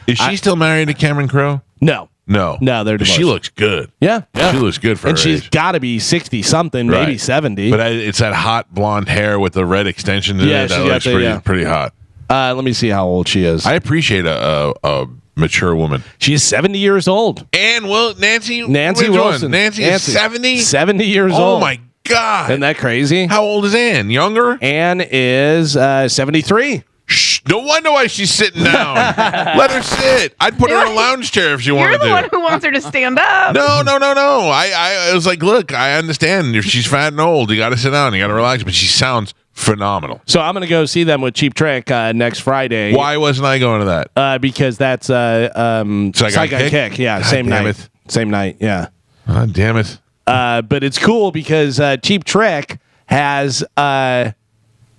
Is she still married to Cameron Crowe? no, No, they're divorced. She looks good. Yeah. She looks good for and her she's age. got to be 60 something, maybe Right. 70. But it's that hot blonde hair with the red extensions in Yeah, it. That she's got looks that, pretty hot. Let me see how old she is. I appreciate a mature woman. She's 70 years old. And Nancy Nancy which one? Wilson. Nancy is 70? 70 years Oh old. my God. Isn't that crazy? How old is Ann? Younger? Anne is 73. Shh, no wonder why she's sitting down. Let her sit. I'd put her in a lounge chair if she You're wanted the one to. who wants her to stand up. No. I was like, look, I understand if she's fat and old, you got to sit down, you got to relax, but she sounds phenomenal. So I'm going to go see them with Cheap Trick next Friday. Why wasn't I going to that? Because that's Saigon Kick. Yeah, God same damn night. it. Same night, yeah. God damn it. But it's cool because Cheap Trick has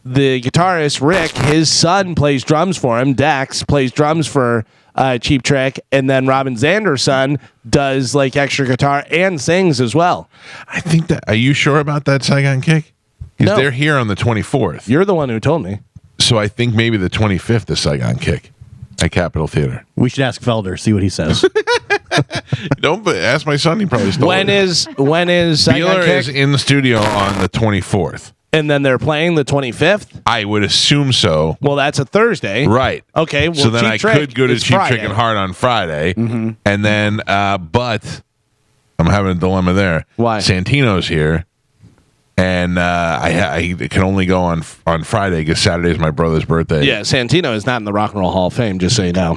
the guitarist Rick, his son plays drums for him. Dax plays drums for Cheap Trick, and then Robin Zander's son does like extra guitar and sings as well. I think that. Are you sure about that Saigon Kick? Because No. they're here on the 24th. You're the one who told me. So I think maybe the 25th is Saigon Kick at Capitol Theater. We should ask Felder, see what he says. Don't ask my son. He probably stole When it. is Saigon Beeler Kick? is in the studio on the 24th. And then they're playing the 25th. I would assume so. Well, that's a Thursday, Right. Okay. Well, So then Cheap I Trick could go to is Cheap Friday. Chicken Heart on Friday. And then, but I'm having a dilemma there. Why? Santino's here. And I can only go on Friday because Saturday is my brother's birthday. Yeah, Santino is not in the Rock and Roll Hall of Fame. Just so you know.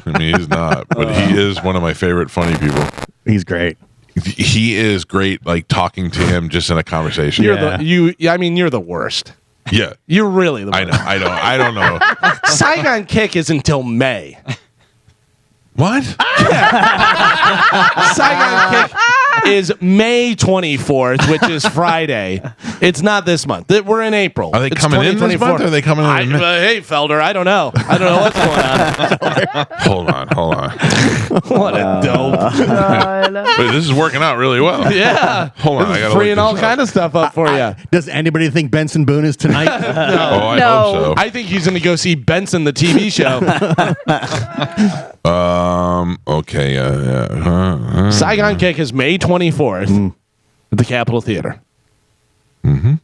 I mean, he's not, but he is one of my favorite funny people. He's great. He is great, like talking to him just in a conversation. You're the worst. Yeah. You're really the worst. I don't know. Saigon Kick is until May. What? Saigon Kick is May 24th, which is Friday. It's not this month. We're in April. Are they It's coming in this 2024. month, or are they coming in in May? Hey, Felder, I don't know. I don't know what's going on. Hold on. What a dope. Wait, this is working out really well. Yeah. Hold on, I gotta Freeing look all this kind of stuff up for you. Does anybody think Benson Boone is tonight? Oh, I No. hope so. I think he's going to go see Benson, the TV show. Okay. Yeah. Saigon Kick is May 24th at the Capitol Theater. Benson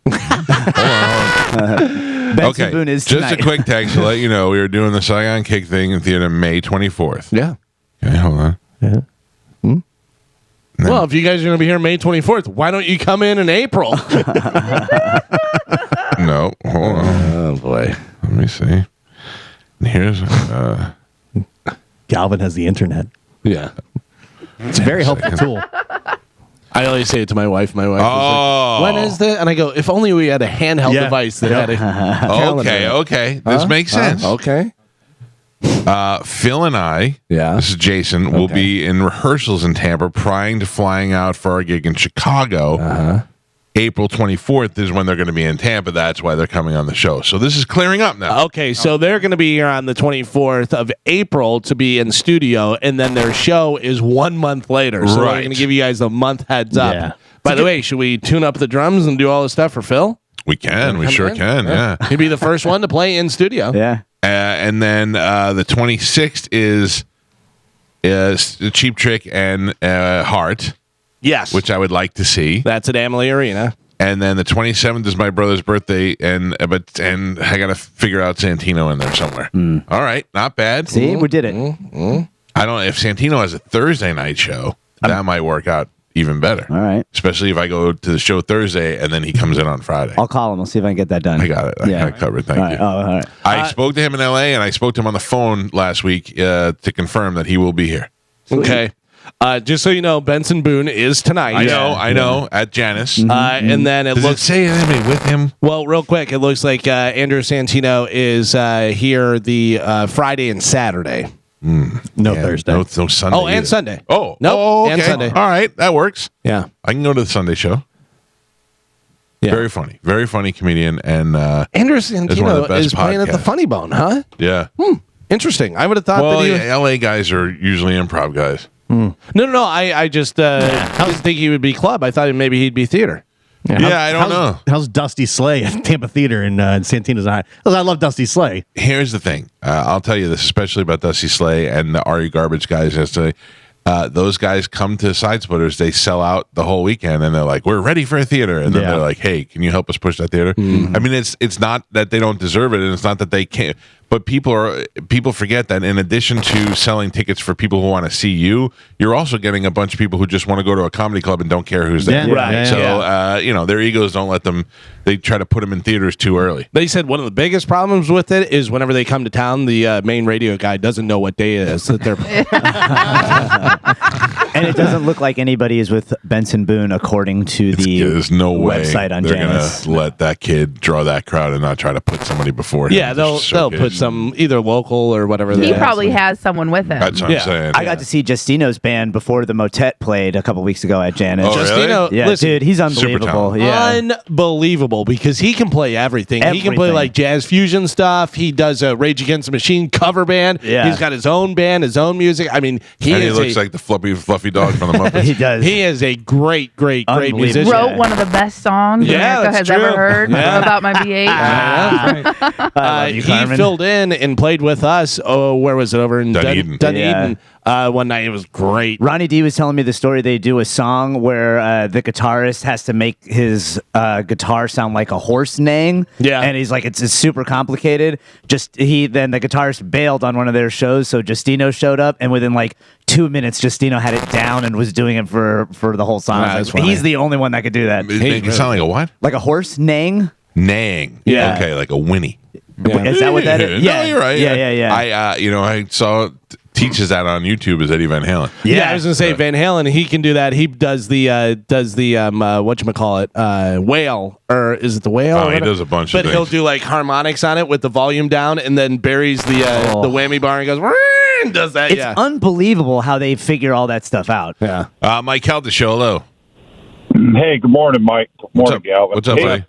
Okay. Boone is Just a tonight. quick text to let you know we are doing the Saigon Kick thing in theater May 24th. Yeah. Okay, hold on. Well, if you guys are going to be here May 24th, why don't you come in April? No, hold on. Oh, boy. Let me see. Here's Galvin has the internet. Yeah. It's a very helpful tool. I always say it to my wife. My wife Oh. is like, when is the? And I go, if only we had a handheld Yeah. device that had a calendar. okay. This makes sense. Okay. Phil and I, Yeah. this is Jason, will be in rehearsals in Tampa prior to flying out for our gig in Chicago. April 24th is when they're going to be in Tampa. That's why they're coming on the show. So this is clearing up now. Okay, so they're going to be here on the 24th of April to be in studio, and then their show is 1 month later. So they're Right. going to give you guys a month heads up. Yeah. By the way, should we tune up the drums and do all the stuff for Phil? We can. We Come sure in? can. Yeah. He'd be the first one to play in studio. Yeah. And then the 26th is Cheap Trick and Heart, Yes. which I would like to see. That's at Amalie Arena. And then the 27th is my brother's birthday, and I got to figure out Santino in there somewhere. All right, not bad. See, we did it. I don't. If Santino has a Thursday night show, that might work out even better. All right. Especially if I go to the show Thursday and then he comes in on Friday. I'll call him. I'll see if I can get that done. I got it. I got it covered. Thank All right. you. Oh, all right. I spoke to him in L.A. and I spoke to him on the phone last week to confirm that he will be here. Okay. Just so you know, Benson Boone is tonight. I know. At Janice. And then it Does looks it say anybody with him? well, real quick. It looks like Andrew Santino is here the Friday and Saturday. No Yeah, Thursday. No Sunday. Oh, and either. Sunday. Oh, Nope, oh, and okay. Sunday. All right, that works. Yeah. I can go to the Sunday show. Yeah. Very funny comedian, and Andrew one of the Santino best is playing at the podcasts. Funny Bone, huh? yeah. Interesting. I would have thought Well, that he. yeah, LA guys are usually improv guys. No. I just didn't think he would be club. I thought maybe he'd be theater. Yeah, I don't know. How's Dusty Slay at Tampa Theater in Santino's Eye? I love Dusty Slay. Here's the thing. I'll tell you this, especially about Dusty Slay and the Ari Garbage guys yesterday. Those guys come to Side Splitters. They sell out the whole weekend, and they're like, "We're ready for a theater." And then Yeah. they're like, "Hey, can you help us push that theater?" I mean, it's not that they don't deserve it, and it's not that they can't. But people forget that in addition to selling tickets for people who want to see you, you're also getting a bunch of people who just want to go to a comedy club and don't care who's there. Yeah, right, So their egos don't let them. They try to put them in theaters too early. They said one of the biggest problems with it is whenever they come to town, the main radio guy doesn't know what day it is that they're. And it doesn't look like anybody is with Benson Boone according to the There's no way website on they're Janice. gonna let that kid draw that crowd and not try to put somebody before him. Yeah, they'll put some either local or whatever. He they probably have. has someone with him. That's what Yeah. I'm saying. I got to see Justino's band before the Motet played a couple weeks ago at Janice. Oh, really? Justino, Yeah, listen, dude, he's Super unbelievable. talented. Yeah. unbelievable because he can play everything. He can play Everything. like jazz fusion stuff. He does a Rage Against the Machine cover band. Yeah. He's got his own band, his own music. I mean, and he looks like the fluffy dog from the Muppets. He does. he is a great Unbelievable. musician. Wrote one of the best songs Yeah, America that's has ever true. heard Yeah. about my V8. I love you, He Carmen. filled in and played with us. Oh, where was it? Over in Dunedin. Dunedin. One night. It was great. Ronnie D was telling me the story. They do a song where the guitarist has to make his guitar sound like a horse neighing. Yeah. And he's like, it's super complicated. Then the guitarist bailed on one of their shows, so Justino showed up, and within like 2 minutes, Justino had it down and was doing it for the whole song. I was That's like, funny. he's the only one that could do that. Make it sound like a what? Like a horse neighing. Neighing. Yeah. Okay, like a whinny. Is that what that is? No, you're right. Yeah. I saw teaches that on YouTube is Eddie Van Halen. Yeah, I was gonna say Van Halen. He can do that. He does the whatchamacallit, whale, or is it the whale? Oh, or he whatever? does a bunch of But he'll things. do like harmonics on it with the volume down, and then buries the whammy bar and goes and does that. It's yeah, unbelievable how they figure all that stuff out. yeah. Mike Calta Show, hello. Hey, good morning, Mike. Good morning, Galvin. What's up, Hey, buddy?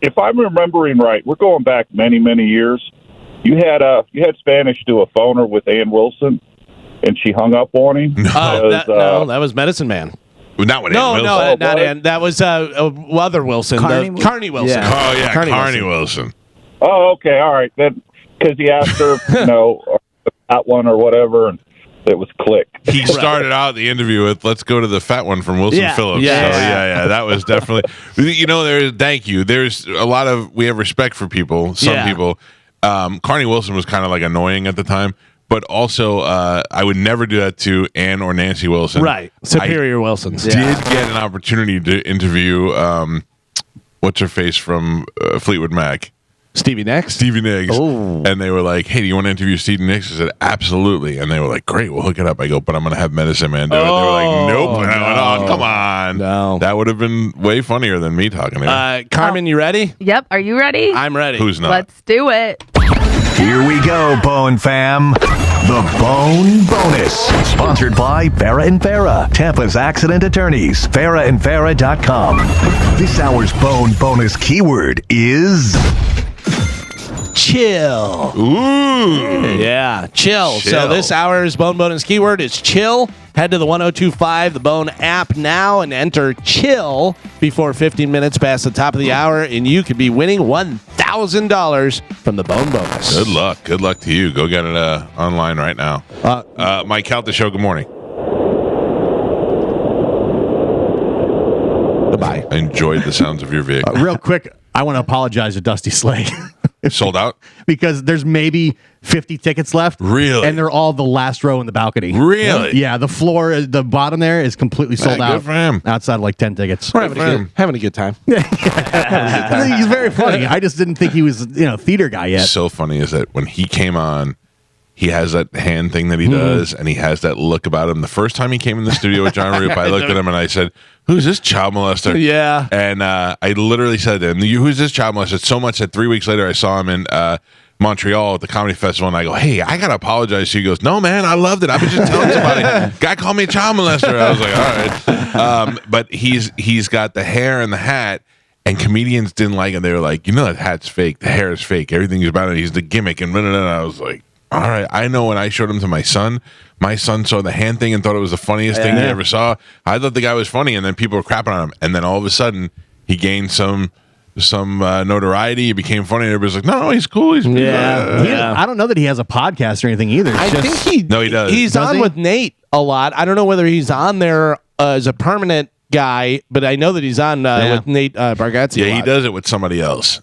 If I'm remembering right, we're going back many, many years. You had Spanish do a phoner with Ann Wilson, and she hung up on him. No, that was Medicine Man. Not with No, Ann no, Wilson. not Ann. That was other Wilson, Carney Wilson. Yeah. Oh, yeah, Carney Wilson. Wilson. Oh, okay, all right. Then because he asked her, that one or whatever, and it was click. He started out the interview with "Let's go to the fat one" from Wilson Yeah. Phillips. Yeah. So, yeah, that was definitely. Thank you. There's a lot of we have respect for people. Some people. Carney Wilson was kind of like annoying at the time, but also I would never do that to Ann or Nancy Wilson. Right, Superior Wilsons. Did get an opportunity to interview what's her face from Fleetwood Mac. Stevie Nicks. Stevie Nicks. And they were like, hey, do you want to interview Stevie Nicks? I said, absolutely. And they were like, great, we'll hook it up. I go, but I'm going to have Medicine Man do it. They were like, nope. And I went, oh, come on. No. That would have been way funnier than me talking to him. Carmen, you ready? Yep. Are you ready? I'm ready. Who's not? Let's do it. Here we go, Bone Fam. The Bone Bonus. Sponsored by Farrah and Farrah, Tampa's accident attorneys. FarrahandFarrah.com. This hour's Bone Bonus keyword is... chill. Ooh. Yeah, chill. So Chill. this hour's Bone Bonus keyword is chill. Head to the 1025 The Bone app now and enter chill before 15 minutes past the top of the hour, and you could be winning $1,000 from the Bone Bonus. Good luck. Good luck to you. Go get it online right now. Mike Calta Show, good morning. Goodbye. I enjoyed the sounds of your vehicle. Real quick, I want to apologize to Dusty Slay. Sold out? Because there's maybe 50 tickets left. Really? And they're all the last row in the balcony. Really? Yeah, the floor, the bottom there is completely sold Good out. for him. Outside of like 10 tickets. We're having a good time. I think he's very funny. I just didn't think he was, theater guy yet. So funny is that when he came on, he has that hand thing that he does, and he has that look about him. The first time he came in the studio with John Roop, I looked at him and I said, who's this child molester? Yeah. And I literally said to him, who's this child molester? So much that 3 weeks later I saw him in Montreal at the comedy festival, and I go, hey, I got to apologize to you. He goes, no, man, I loved it. I was just telling somebody. Guy called me a child molester. I was like, all right. But he's got the hair and the hat, and comedians didn't like it. They were like, that hat's fake. The hair is fake. Everything is about it. He's the gimmick. And I was like, all right, I know when I showed him to my son saw the hand thing and thought it was the funniest thing he ever saw. I thought the guy was funny, and then people were crapping on him. And then all of a sudden, he gained some notoriety. He became funny. And everybody's like, no, he's cool. He's I don't know that he has a podcast or anything either. It's I just, think No, he does. He's Does on he? with Nate a lot. I don't know whether he's on there as a permanent guy, but I know that he's on with Nate Bargatze. Yeah, he does it with somebody else.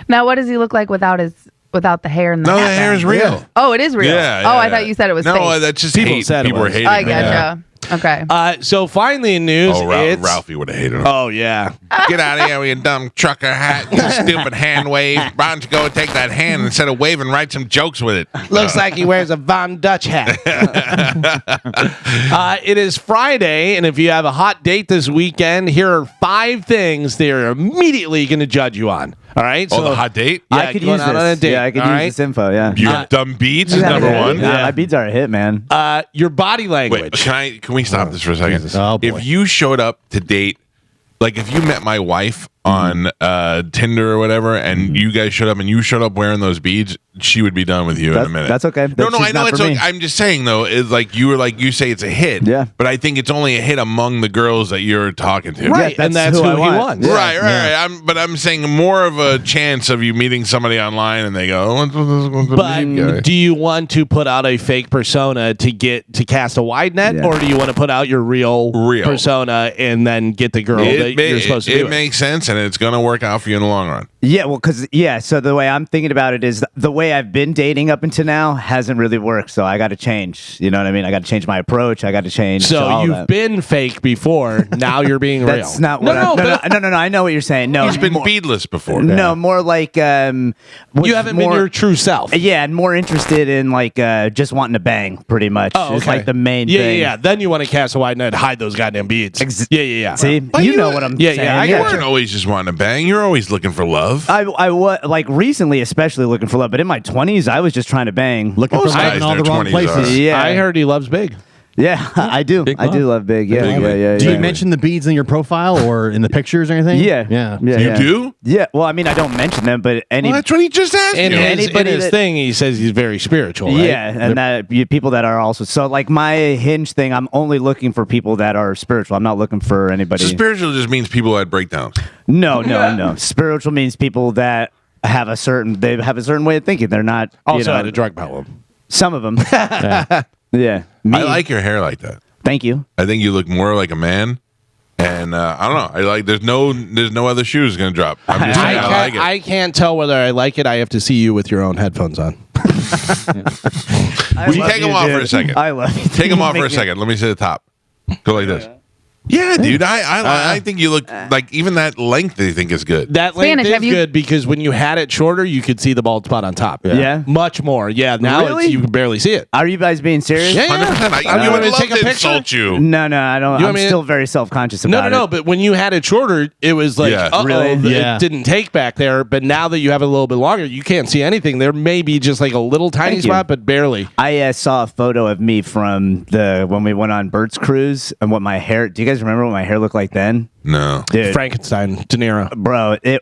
Now, what does he look like without the hair and the No, hat the hair then? is real. Oh, it is real. Yeah, oh, yeah, I thought you said it was no, fake. that's just People hate. said it People were was. hating. I him. gotcha. Okay. So finally in news, it's... Ralphie would have hated him. Oh, yeah. Get out of here with your dumb trucker hat, you stupid hand wave. Why don't you go and take that hand instead of waving, write some jokes with it? Looks like he wears a Von Dutch hat. It is Friday, and if you have a hot date this weekend, here are 5 things they're immediately going to judge you on. All right? Oh, the hot date? Yeah, I could going use out this. on a date, Yeah, I could all use right? this info. Yeah. Your dumb beats is number one. Yeah, my beats are a hit, man. Your body language. Wait, can we stop this for a second? Jesus. Oh, boy. If you showed up to date, like if you met my wife on Tinder or whatever, and you guys showed up and you showed up wearing those beads, she would be done with you in a minute. That's okay. No, She's I know not it's for me. okay. I'm just saying though, is like you say it's a hit. Yeah. But I think it's only a hit among the girls that you're talking to. Right, and that's who I he want. wants. Yeah. Right. I'm saying more of a chance of you meeting somebody online and they go, what's the But bead guy? do you want to put out a fake persona to cast a wide net, Yeah. or do you want to put out your real persona and then get the girl that you're supposed to do? It makes sense, and it's going to work out for you in the long run. Yeah, well, so the way I'm thinking about it is the way I've been dating up until now hasn't really worked. So I got to change. You know what I mean? I got to change my approach. I got to change. So all you've that. been fake before. Now you're being real. That's not what. No. I know what you're saying. No, He's been beadless before. No, more like you haven't been your true self. Yeah, and more interested in like just wanting to bang, pretty much. Oh, okay. It's like the main yeah, thing. Yeah. Then you want to cast a wide net, hide those goddamn beads. Yeah. See, But you know what I'm saying. Yeah, I You got weren't always just wanting to bang. You're always looking for love. I was like recently, especially looking for love. But in my 20s, I was just trying to bang. Looking for Most love guys in all in the their wrong 20s places. are. Yeah, I heard he loves big. Yeah, I do. Big I do love. love big. Yeah, Big love. yeah. Do you yeah. mention the beads in your profile or in the pictures or anything? Yeah. You do? Yeah. Well, I mean, I don't mention them, but any. Well, that's what he just asked In you. his that- thing, he says he's very spiritual. Right? Yeah, and that people that are also so like my Hinge thing. I'm only looking for people that are spiritual. I'm not looking for anybody. So spiritual just means people who had breakdowns. No. Spiritual means people that have a certain way of thinking. They're not Also had a drug problem. Some of them. Yeah. Me. I like your hair like that. Thank you. I think you look more like a man. And I don't know. I like. There's no other shoes going to drop. I'm just saying I like it. I can't tell whether I like it. I have to see you with your own headphones on. I Will you love take them off for a second? I love you. Take them off for a second. Let me see the top. Go like this. Yeah, dude. I think you look like even that length. I think is good. That length Spanish, have is you- good because when you had it shorter, you could see the bald spot on top. Yeah. Much more. Yeah. Now Really? you can barely see it. Are you guys being serious? Yeah, yeah. 100%. You I want me would to love take a to picture? insult you. No, I don't. You I'm want me to- still very self-conscious No, about it. no. But when you had it shorter, it was like, Yeah. Really? Yeah. it didn't take back there. But now that you have it a little bit longer, you can't see anything. There may be just like a little tiny Thank you. spot, but barely. I saw a photo of me from when we went on Bert's cruise and what my hair. Do you guys remember what my hair looked like then? No. Dude, Frankenstein, De Niro. bro, it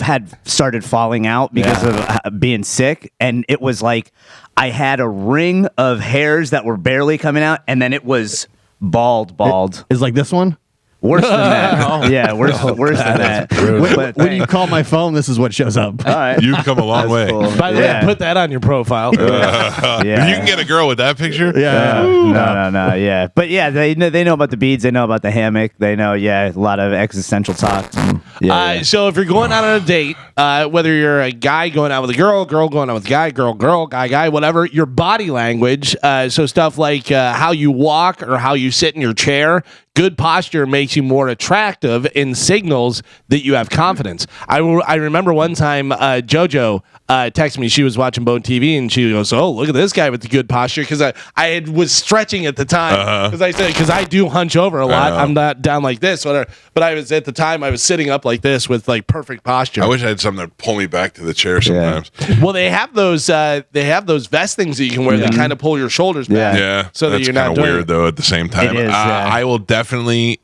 had started falling out because of being sick, and it was like I had a ring of hairs that were barely coming out, and then it was bald. Is like this one? Worse than that. Yeah, worse than that. But When you call my phone, this is what shows up. all right. You've come a long way. Cool. By the way, Yeah. put that on your profile. Yeah. You can get a girl with that picture. No, yeah. But yeah, they know about the beads. They know about the hammock. They know, a lot of existential talk. Yeah. So if you're going out on a date, whether you're a guy going out with a girl going out with a guy, girl, guy, whatever, your body language, so stuff like how you walk or how you sit in your chair, good posture makes you more attractive and signals that you have confidence. I remember one time JoJo texted me. She was watching Bone TV and she goes, "Oh, look at this guy with the good posture." Because I was stretching at the time because I do hunch over a lot. I'm not down like this, whatever. But I was at the time I was sitting up like this with like perfect posture. I wish I had something to pull me back to the chair sometimes. Well, they have those vest things that you can wear that kind of pull your shoulders back. Yeah, so that that's you're not kind of doing weird though. At the same time, It is, yeah. I will definitely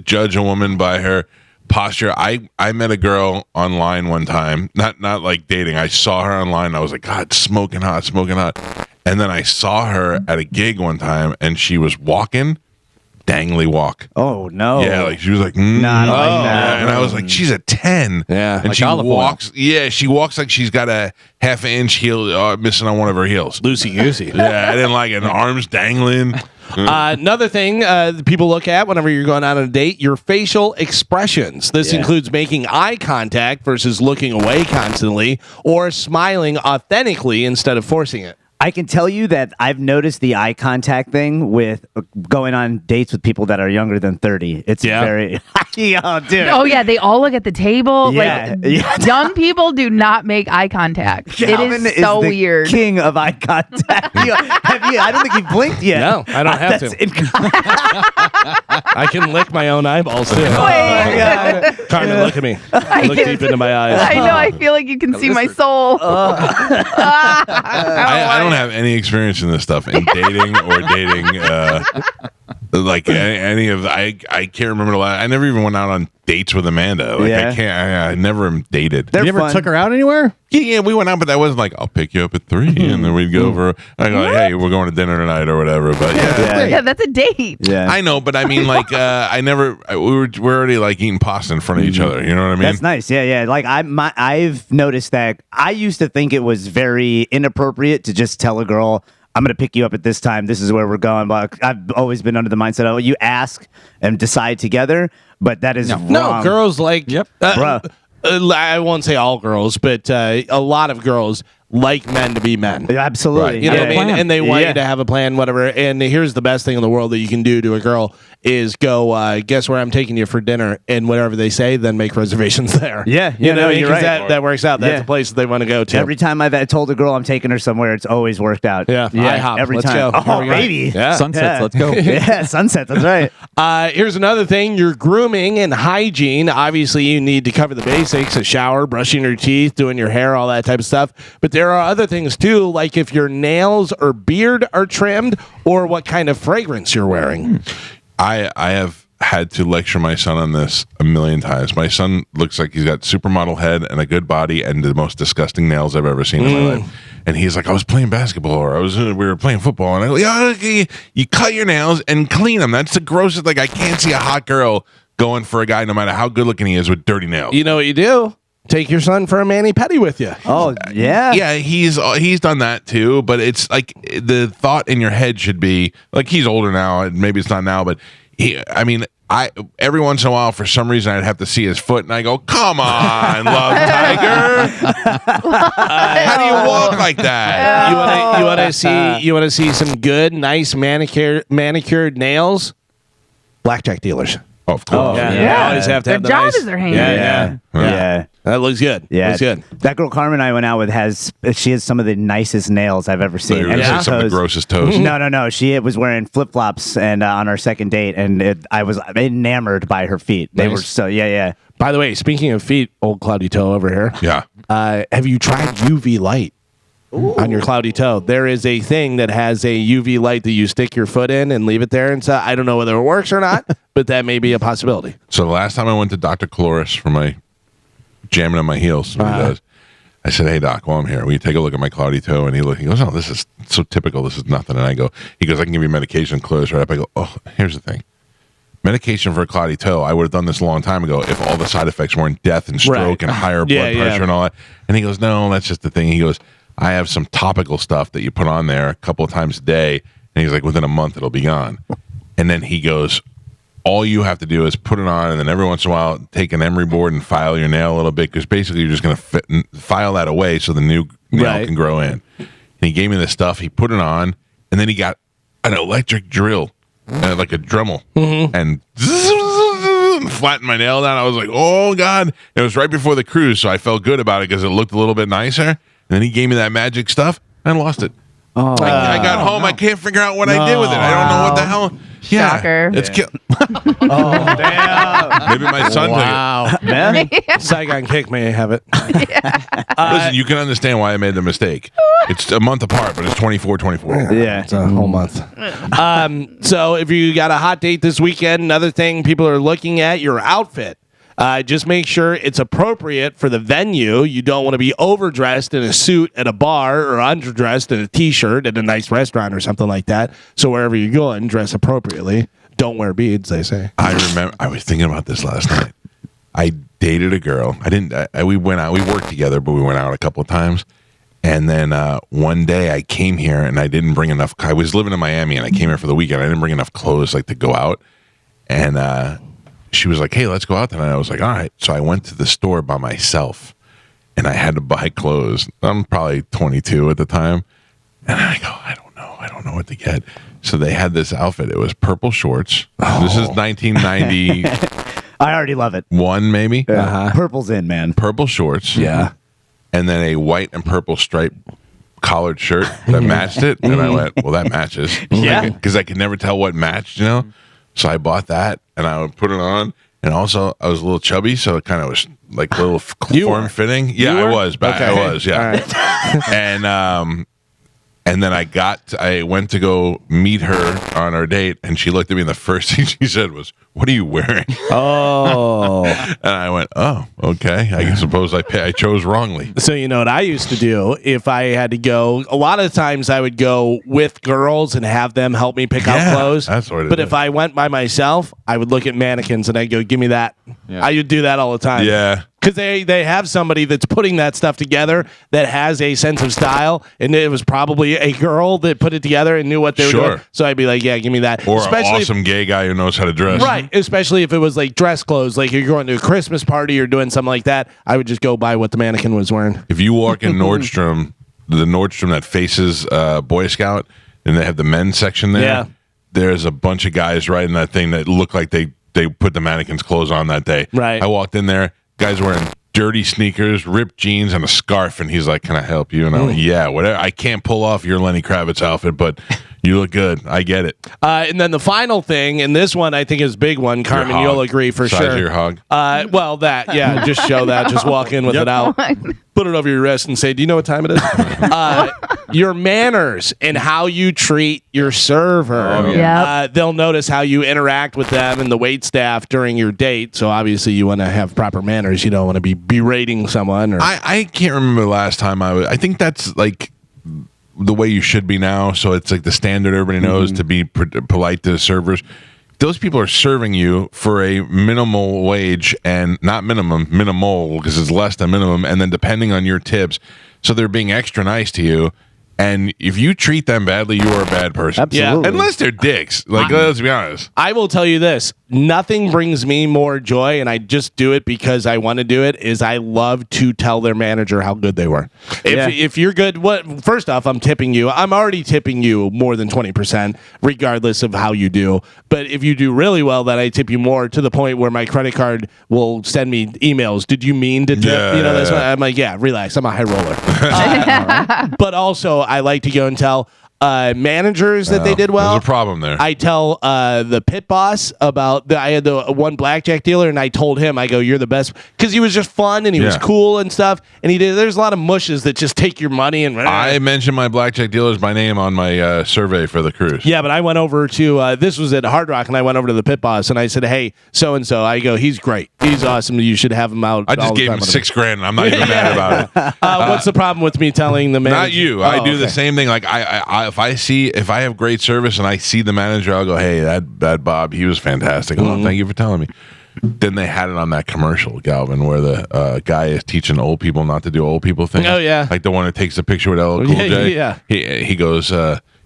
judge a woman by her posture. I met a girl online one time, not like dating. I saw her online. I was like, God, smoking hot. And then I saw her at a gig one time, and she was walking. Dangly walk. Oh no. Yeah, like she was like, I don't like that. yeah. And I was like, she's a 10. Yeah, and like she olive oil. walks. Yeah, she walks like she's got a half-inch heel missing on one of her heels. loosey goosey. Yeah, I didn't like it. And arms dangling. Another thing that people look at whenever you're going out on a date, your facial expressions. This includes making eye contact versus looking away constantly, or smiling authentically instead of forcing it. I can tell you that I've noticed the eye contact thing with going on dates with people that are younger than 30. It's very, oh, dude. Oh yeah, they all look at the table. Yeah, Like yeah. young people do not make eye contact. Galvin it is so the weird. King of eye contact. I don't think you've blinked yet. No, I don't have That's to. I can lick my own eyeballs too. Wait. Carmen, look at me. Look deep into my eyes. I know. I feel like you can see my soul. I don't have any experience in this stuff in dating or dating. Like any of the, I can't remember the last. I never even went out on dates with Amanda. Like Yeah. I can't. I never am dated. They're You ever fun. took her out anywhere? Yeah, we went out, but that wasn't like I'll pick you up at 3, and then we'd go over. I go, hey, we're going to dinner tonight or whatever. But yeah, Yeah, that's a date. Yeah. I know, but I mean, like, I never. We're already like eating pasta in front of each other. You know what I mean? That's nice. Yeah. Like I've noticed that I used to think it was very inappropriate to just tell a girl, I'm going to pick you up at this time. This is where we're going. But I've always been under the mindset of you ask and decide together. But that is wrong. No, girls like. Yep. Bruh. I won't say all girls, but a lot of girls like men to be men. Yeah, absolutely. You know what I mean? plan. And they want Yeah. you to have a plan, whatever. And here's the best thing in the world that you can do to a girl is go, guess where I'm taking you for dinner, and whatever they say, then make reservations there. Yeah, you know what I mean? you're 'Cause right. that works out. That's Yeah. the place that they want to go to. Every time I've told a girl I'm taking her somewhere, it's always worked out. Yeah. IHOP. Every Let's time. go. Here Oh, we go. baby. Yeah. Sunsets, let's go. Yeah, sunset. That's right. Here's another thing: your grooming and hygiene. Obviously, you need to cover the basics: a shower, brushing your teeth, doing your hair, all that type of stuff. But there are other things too, like if your nails or beard are trimmed, or what kind of fragrance you're wearing. I have had to lecture my son on this a million times. My son looks like he's got supermodel head and a good body and the most disgusting nails I've ever seen in my life. And he's like, I was playing basketball or we were playing football, and I go, yeah, okay, you cut your nails and clean them. That's the grossest. Like, I can't see a hot girl going for a guy, no matter how good looking he is, with dirty nails. You know what you do? Take your son for a mani-pedi with you. Oh, yeah. Yeah, he's done that too, but it's like the thought in your head should be like, he's older now, and maybe it's not now, but I every once in a while, for some reason, I'd have to see his foot, and I go, "Come on, love tiger, how do you walk like that?" You want to see some good, nice manicured nails? Blackjack dealers. Oh, of course. Yeah, Yeah. they always have to Their have the job nice- is their hand. Yeah. That looks good. Yeah. Looks good. That girl Carmen I went out with she has some of the nicest nails I've ever So seen. you were And gonna her say some of the toes- grossest toes. No. She was wearing flip flops and on our second date, and I was enamored by her feet. They were so yeah. By the way, speaking of feet, old cloudy toe over here. Yeah. Have you tried UV light on your cloudy toe? There is a thing that has a UV light that you stick your foot in and leave it there. And so I don't know whether it works or not, but that may be a possibility. So the last time I went to Dr. Cloris for my jamming on my heels, what he does, I said, "Hey doc, while I'm here, will you take a look at my cloudy toe?" And he goes, "Oh, this is so typical. This is nothing." And he goes, "I can give you medication." Close right up. I go, "Oh, here's the thing. Medication for a cloudy toe, I would have done this a long time ago if all the side effects weren't death and stroke Right. and higher blood pressure and all that." And he goes, "No, that's just the thing." He goes, "I have some topical stuff that you put on there a couple of times a day." And he's like, "Within a month, it'll be gone." And then he goes, "All you have to do is put it on, and then every once in a while, take an emery board and file your nail a little bit, because basically you're just going to file that away so the new nail can grow in." And he gave me this stuff. He put it on, and then he got an electric drill, like a Dremel, and flattened my nail down. I was like, "Oh God!" It was right before the cruise, so I felt good about it because it looked a little bit nicer. And then he gave me that magic stuff, and I lost it. I got home. I can't figure out what I did with it. I don't know what the hell. Yeah, Shocker. it's Damn. maybe my son took it. Wow. Man. Saigon kick may have it. Listen, you can understand why I made the mistake. It's a month apart, but it's 24-24. Yeah. It's a whole month. So if you got a hot date this weekend, another thing people are looking at, your outfit. Just make sure it's appropriate for the venue. You don't want to be overdressed in a suit at a bar or underdressed in a t-shirt at a nice restaurant or something like that. So wherever you're going, dress appropriately. Don't wear beads, they say. I remember. I was thinking about this last night. I dated a girl. We went out. We worked together, but we went out a couple of times. And then one day I came here and I didn't bring enough. I was living in Miami and I came here for the weekend. I didn't bring enough clothes to go out. And she was like, "Hey, let's go out tonight." I was like, "All right." So I went to the store by myself and I had to buy clothes. I'm probably 22 at the time. And I go, I don't know what to get. So they had this outfit. It was purple shorts. This is 1991, I already love it. maybe. Purple's in, man. Purple shorts. Yeah. And then a white and purple striped collared shirt that matched it. And I went, well, that matches. Yeah. Because I could never tell what matched, So I bought that and I would put it on. And also, I was a little chubby, so it kind of was like a little form fitting. Yeah, I was. But Okay. I was, yeah. And then I went to go meet her on our date, and she looked at me, and the first thing she said was, "What are you wearing?" Oh. And I went, "Oh, okay. I suppose I chose wrongly." So you know what I used to do if I had to go? A lot of times I would go with girls and have them help me pick out clothes. that's what it But is. if I went by myself, I would look at mannequins and I'd go, "Give me that." Yeah. I would do that all the time. Yeah. Because they have somebody that's putting that stuff together that has a sense of style, and it was probably a girl that put it together and knew what they were Sure. doing. So I'd be like, "Yeah, give me that." Or Especially an if- awesome gay guy who knows how to dress. Right, especially if it was like dress clothes, like you're going to a Christmas party or doing something like that. I would just go by what the mannequin was wearing. If you walk in Nordstrom, the Nordstrom that faces Boy Scout, and they have the men's section there, Yeah. there's a bunch of guys right in that thing that look like they put the mannequin's clothes on that day. Right. I walked in there, guys wearing dirty sneakers, ripped jeans, and a scarf, and he's like, "Can I help you?" And I'm like, "Yeah, whatever. I can't pull off your Lenny Kravitz outfit, but you look good. I get it." And then the final thing, and this one I think is a big one, Carmen, Your hog. you'll agree for Size sure. of your hog. Well, just show that. Just walk in with it out. Put it over your wrist and say, "Do you know what time it is?" Your manners and how you treat your server. yeah. They'll notice how you interact with them and the wait staff during your date. So obviously you want to have proper manners. You don't want to be berating someone. Or I can't remember the last time I think that's like the way you should be now. So it's like the standard everybody knows to be polite to the servers. Those people are serving you for a minimal wage, and not minimal because it's less than minimum. And then depending on your tips, so they're being extra nice to you. And if you treat them badly, you are a bad person. Absolutely. Unless they're dicks. Like, let's be honest. I will tell you this. Nothing brings me more joy, and I just do it because I want to do it, is I love to tell their manager how good they were. If you're good, first off, I'm tipping you. I'm already tipping you more than 20%, regardless of how you do. But if you do really well, then I tip you more, to the point where my credit card will send me emails. Did you mean to tip? That's what I'm like, yeah, relax. I'm a high roller. But also, I like to go and tell managers that they did well. There's a problem there. I tell the pit boss about I had the one blackjack dealer, and I told him, I go, you're the best, because he was just fun and he was cool and stuff. And there's a lot of mushes that just take your money. And I mentioned my blackjack dealers by name on my survey for the cruise. Yeah, but I went over to this was at Hard Rock, and I went over to the pit boss and I said, hey, so and so. I go, he's great, he's awesome. You should have him out. I just gave him $6,000, and I'm not even mad about it. What's the problem with me telling the manager? Not you. I do the same thing. Like if I have great service and I see the manager, I'll go, hey, that Bob, he was fantastic. Oh, thank you for telling me. Then they had it on that commercial, Galvin, where the guy is teaching old people not to do old people things. Oh, yeah. Like the one that takes the picture with LL Cool J. Yeah. He goes,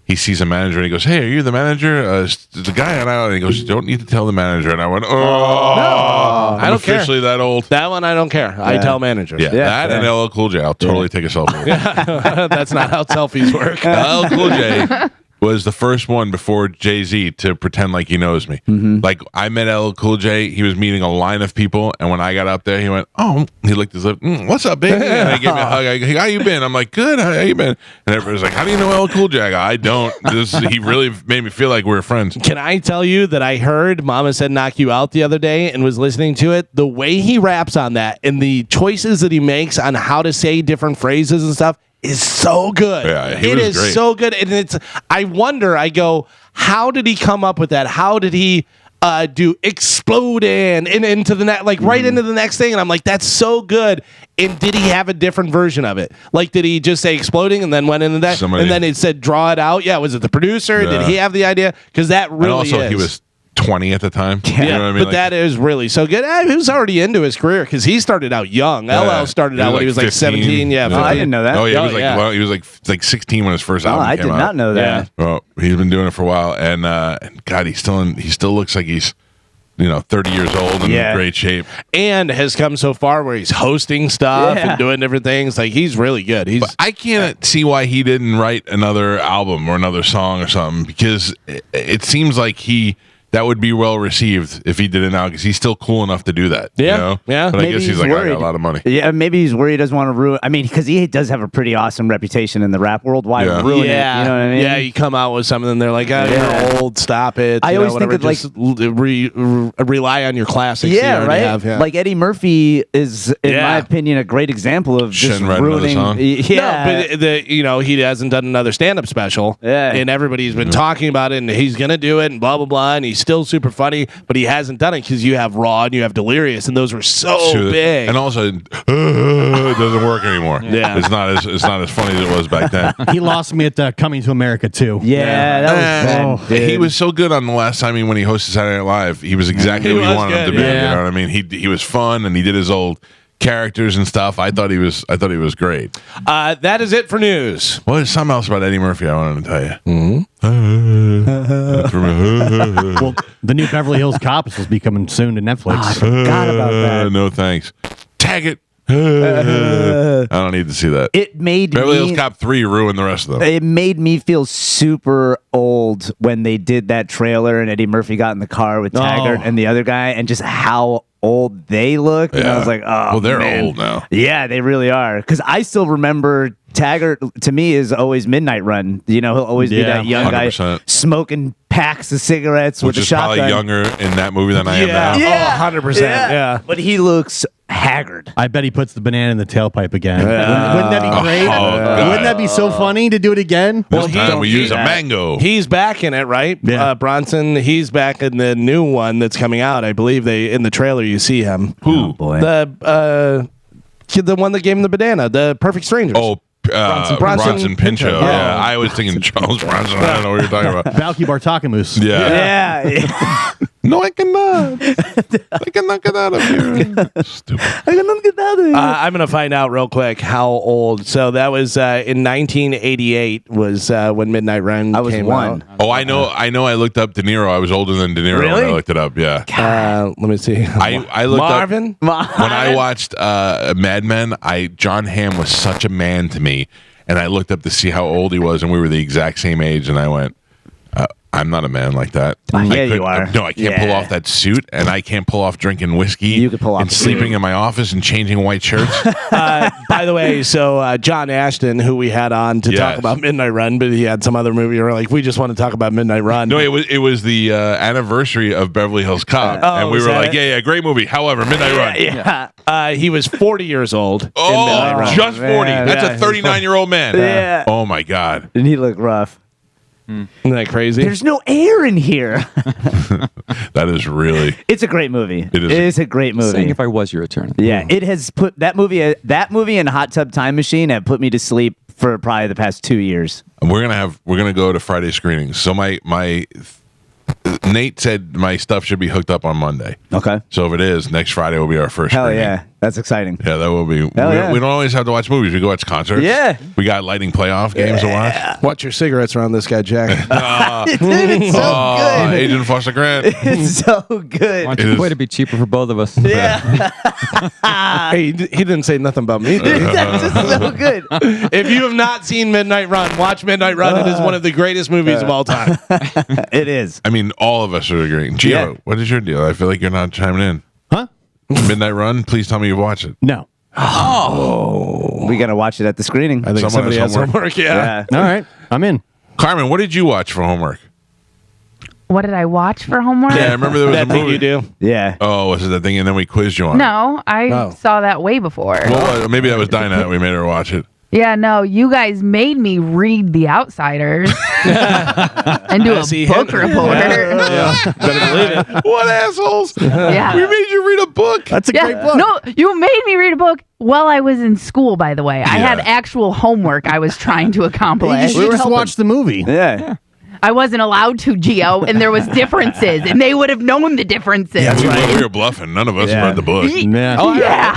he sees a manager and he goes, hey, are you the manager? The guy and I, and he goes, you don't need to tell the manager. And I went, I don't care. Officially that old. That one I don't care. I tell managers. Yeah, that and LL Cool J. I'll totally take a selfie. That's not how selfies work. LL Cool J was the first one before Jay-Z to pretend like he knows me. Like, I met LL Cool J. He was meeting a line of people, and when I got up there, he went, oh, he licked his lip. What's up, baby? And he gave me a hug. I go, how you been? I'm like, good. How you been? And everybody's like, how do you know LL Cool J? I go, I don't. He really made me feel like we were friends. Can I tell you that I heard Mama Said Knock You Out the other day and was listening to it? The way he raps on that and the choices that he makes on how to say different phrases and stuff is so good. Yeah, he it was is great. so good. And I wonder, I go, how did he come up with that? How did he do explode and into the next, like right into the next thing? And I'm like, that's so good. And did he have a different version of it? Like, did he just say exploding and then went into that? And then it said draw it out? Yeah, was it the producer? Yeah. Did he have the idea? Because that really and also, is. He was 20 at the time. Yeah, you know what I mean? but that is really so good. He was already into his career because he started out young. LL started out when he was like 15. 17. Yeah, 15. I didn't know that. Oh, yeah, he was like 16 when his first album I came did out. not know that. Well, he's been doing it for a while, and God, he still looks like he's 30 years old and in great shape, and has come so far where he's hosting stuff and doing different things. Like, he's really good. But I can't see why he didn't write another album or another song or something, because it seems like that would be well received if he did it now, because he's still cool enough to do that. Yeah. But I guess he's like, worried. I got a lot of money. Yeah, maybe he's worried he doesn't want to ruin. I mean, because he does have a pretty awesome reputation in the rap world. Why ruin it? You know what I mean? Yeah, you come out with something and they're like, you're old, stop it. I always think of just rely on your classics. Yeah, you right. have, Like Eddie Murphy is, in my opinion, a great example of just Shouldn't write another ruining. song. Yeah, no, but he hasn't done another stand-up special. Yeah. And everybody's been talking about it, and he's gonna do it, and blah blah blah, and he's still super funny, but he hasn't done it because you have Raw and you have Delirious, and those were so big. And also, it doesn't work anymore. Yeah. It's not as funny as it was back then. He lost me at Coming to America too. yeah, that was bad. He was so good on the last time when he hosted Saturday Night Live. He was exactly what you wanted him to be. Yeah. You know what I mean? He was fun, and he did his old characters and stuff. I thought he was great. That is it for news. Well, there's something else about Eddie Murphy I wanted to tell you. Well, the new Beverly Hills Cop is supposed to be coming soon to Netflix. I forgot about that. No thanks. Tag it. I don't need to see that. It made Beverly Hills me. Cop 3 ruined the rest of them. It made me feel super old when they did that trailer and Eddie Murphy got in the car with Taggart and the other guy, and just how old they look. And I was like, oh, well, they're man. old now. Yeah, they really are. Because I still remember Taggart, to me, is always Midnight Run. He'll always be that young 100%. guy smoking packs of cigarettes Which with a is shotgun. probably younger in that movie than I am now. Yeah. 100%. Yeah. But he looks haggard. I bet he puts the banana in the tailpipe again. Wouldn't that be great? God. Wouldn't that be so funny to do it again? This time we use a mango. He's back in it, right? Yeah. Bronson, he's back in the new one that's coming out. I believe in the trailer you see him. Who? Boy. The one that gave him the banana, the Perfect Strangers. Oh, Bronson Pinchot. Yeah, I was thinking Charles Bronson. I don't know what you're talking about. Valky Bartakamus. Yeah. Yeah. No, I cannot. I cannot get out of here. Stupid. I cannot get out of here. I'm going to find out real quick how old. So that was in 1988 was when Midnight Run I was came one. out. Oh, I know. I looked up De Niro. I was older than De Niro when Really? I looked it up. Yeah. Let me see. I looked Marvin? up when I watched Mad Men. John Hamm was such a man to me, and I looked up to see how old he was, and we were the exact same age, and I went, I'm not a man like that. Yeah, I you couldn't- are. No, I can't pull Yeah. off that suit, and I can't pull off drinking whiskey. You could pull off and the sleeping in my office and changing white shirts. By the way, so John Ashton, who we had on to talk Yes. about Midnight Run, but he had some other movie. We were like, we just want to talk about Midnight Run. No, it was the anniversary of Beverly Hills Cop, and we is were that like, it? yeah, great movie. However, Midnight Run. Yeah. He was 40 years old. in Oh, Midnight Run. just 40. man. That's Yeah, a 39-year-old man. Yeah. Oh my God. And he looked rough. Isn't that crazy? There's no air in here. That is really. It's a great movie. It is. It is a great Saying movie. if I was your attorney. Yeah, it has put that movie and Hot Tub Time Machine have put me to sleep for probably the past 2 years. We're gonna go to Friday screenings. So my Nate said my stuff should be hooked up on Monday. Okay. So if it is, next Friday will be our first Hell screening. yeah, that's exciting. Yeah, that will be. yeah. We don't always have to watch movies. We go watch concerts. Yeah. We got lighting playoff games to watch. Watch your cigarettes around this guy, Jack. Dude, it's so Oh, good. Agent Foster Grant. It's so good. Want It your is- way to be cheaper for both of us. Yeah, Hey, he didn't say nothing about me. did he? that's just so good. If you have not seen Midnight Run, watch Midnight Run. It is one of the greatest movies of all time. It is. I mean, all of us are agreeing. Gio, Yeah. what is your deal? I feel like you're not chiming in. Huh? Midnight Run. Please tell me you've watched it. No. We gotta watch it at the screening. I think Someone somebody has has homework. Yeah. Yeah. All right. I'm in. Carmen, what did you watch for homework? What did I watch for homework? Yeah, I remember there was That a thing movie. you do. Yeah. Oh, was it that thing? And then we quizzed you on it. No, I Oh. saw that way before. Well, maybe that was Dinah that we made her watch it. Yeah, no, you guys made me read The Outsiders and do a See, book Henry. report. Yeah. Better believe it. What assholes? Yeah. We made you read a book. That's a Yeah. great book. No, you made me read a book while I was in school, by the way. I had Yeah. actual homework I was trying to You accomplish. should just watch the movie. Yeah. I wasn't allowed to, Gio, and there was differences, and they would have known the differences. We were bluffing. None of us Yeah. read the book. Yeah.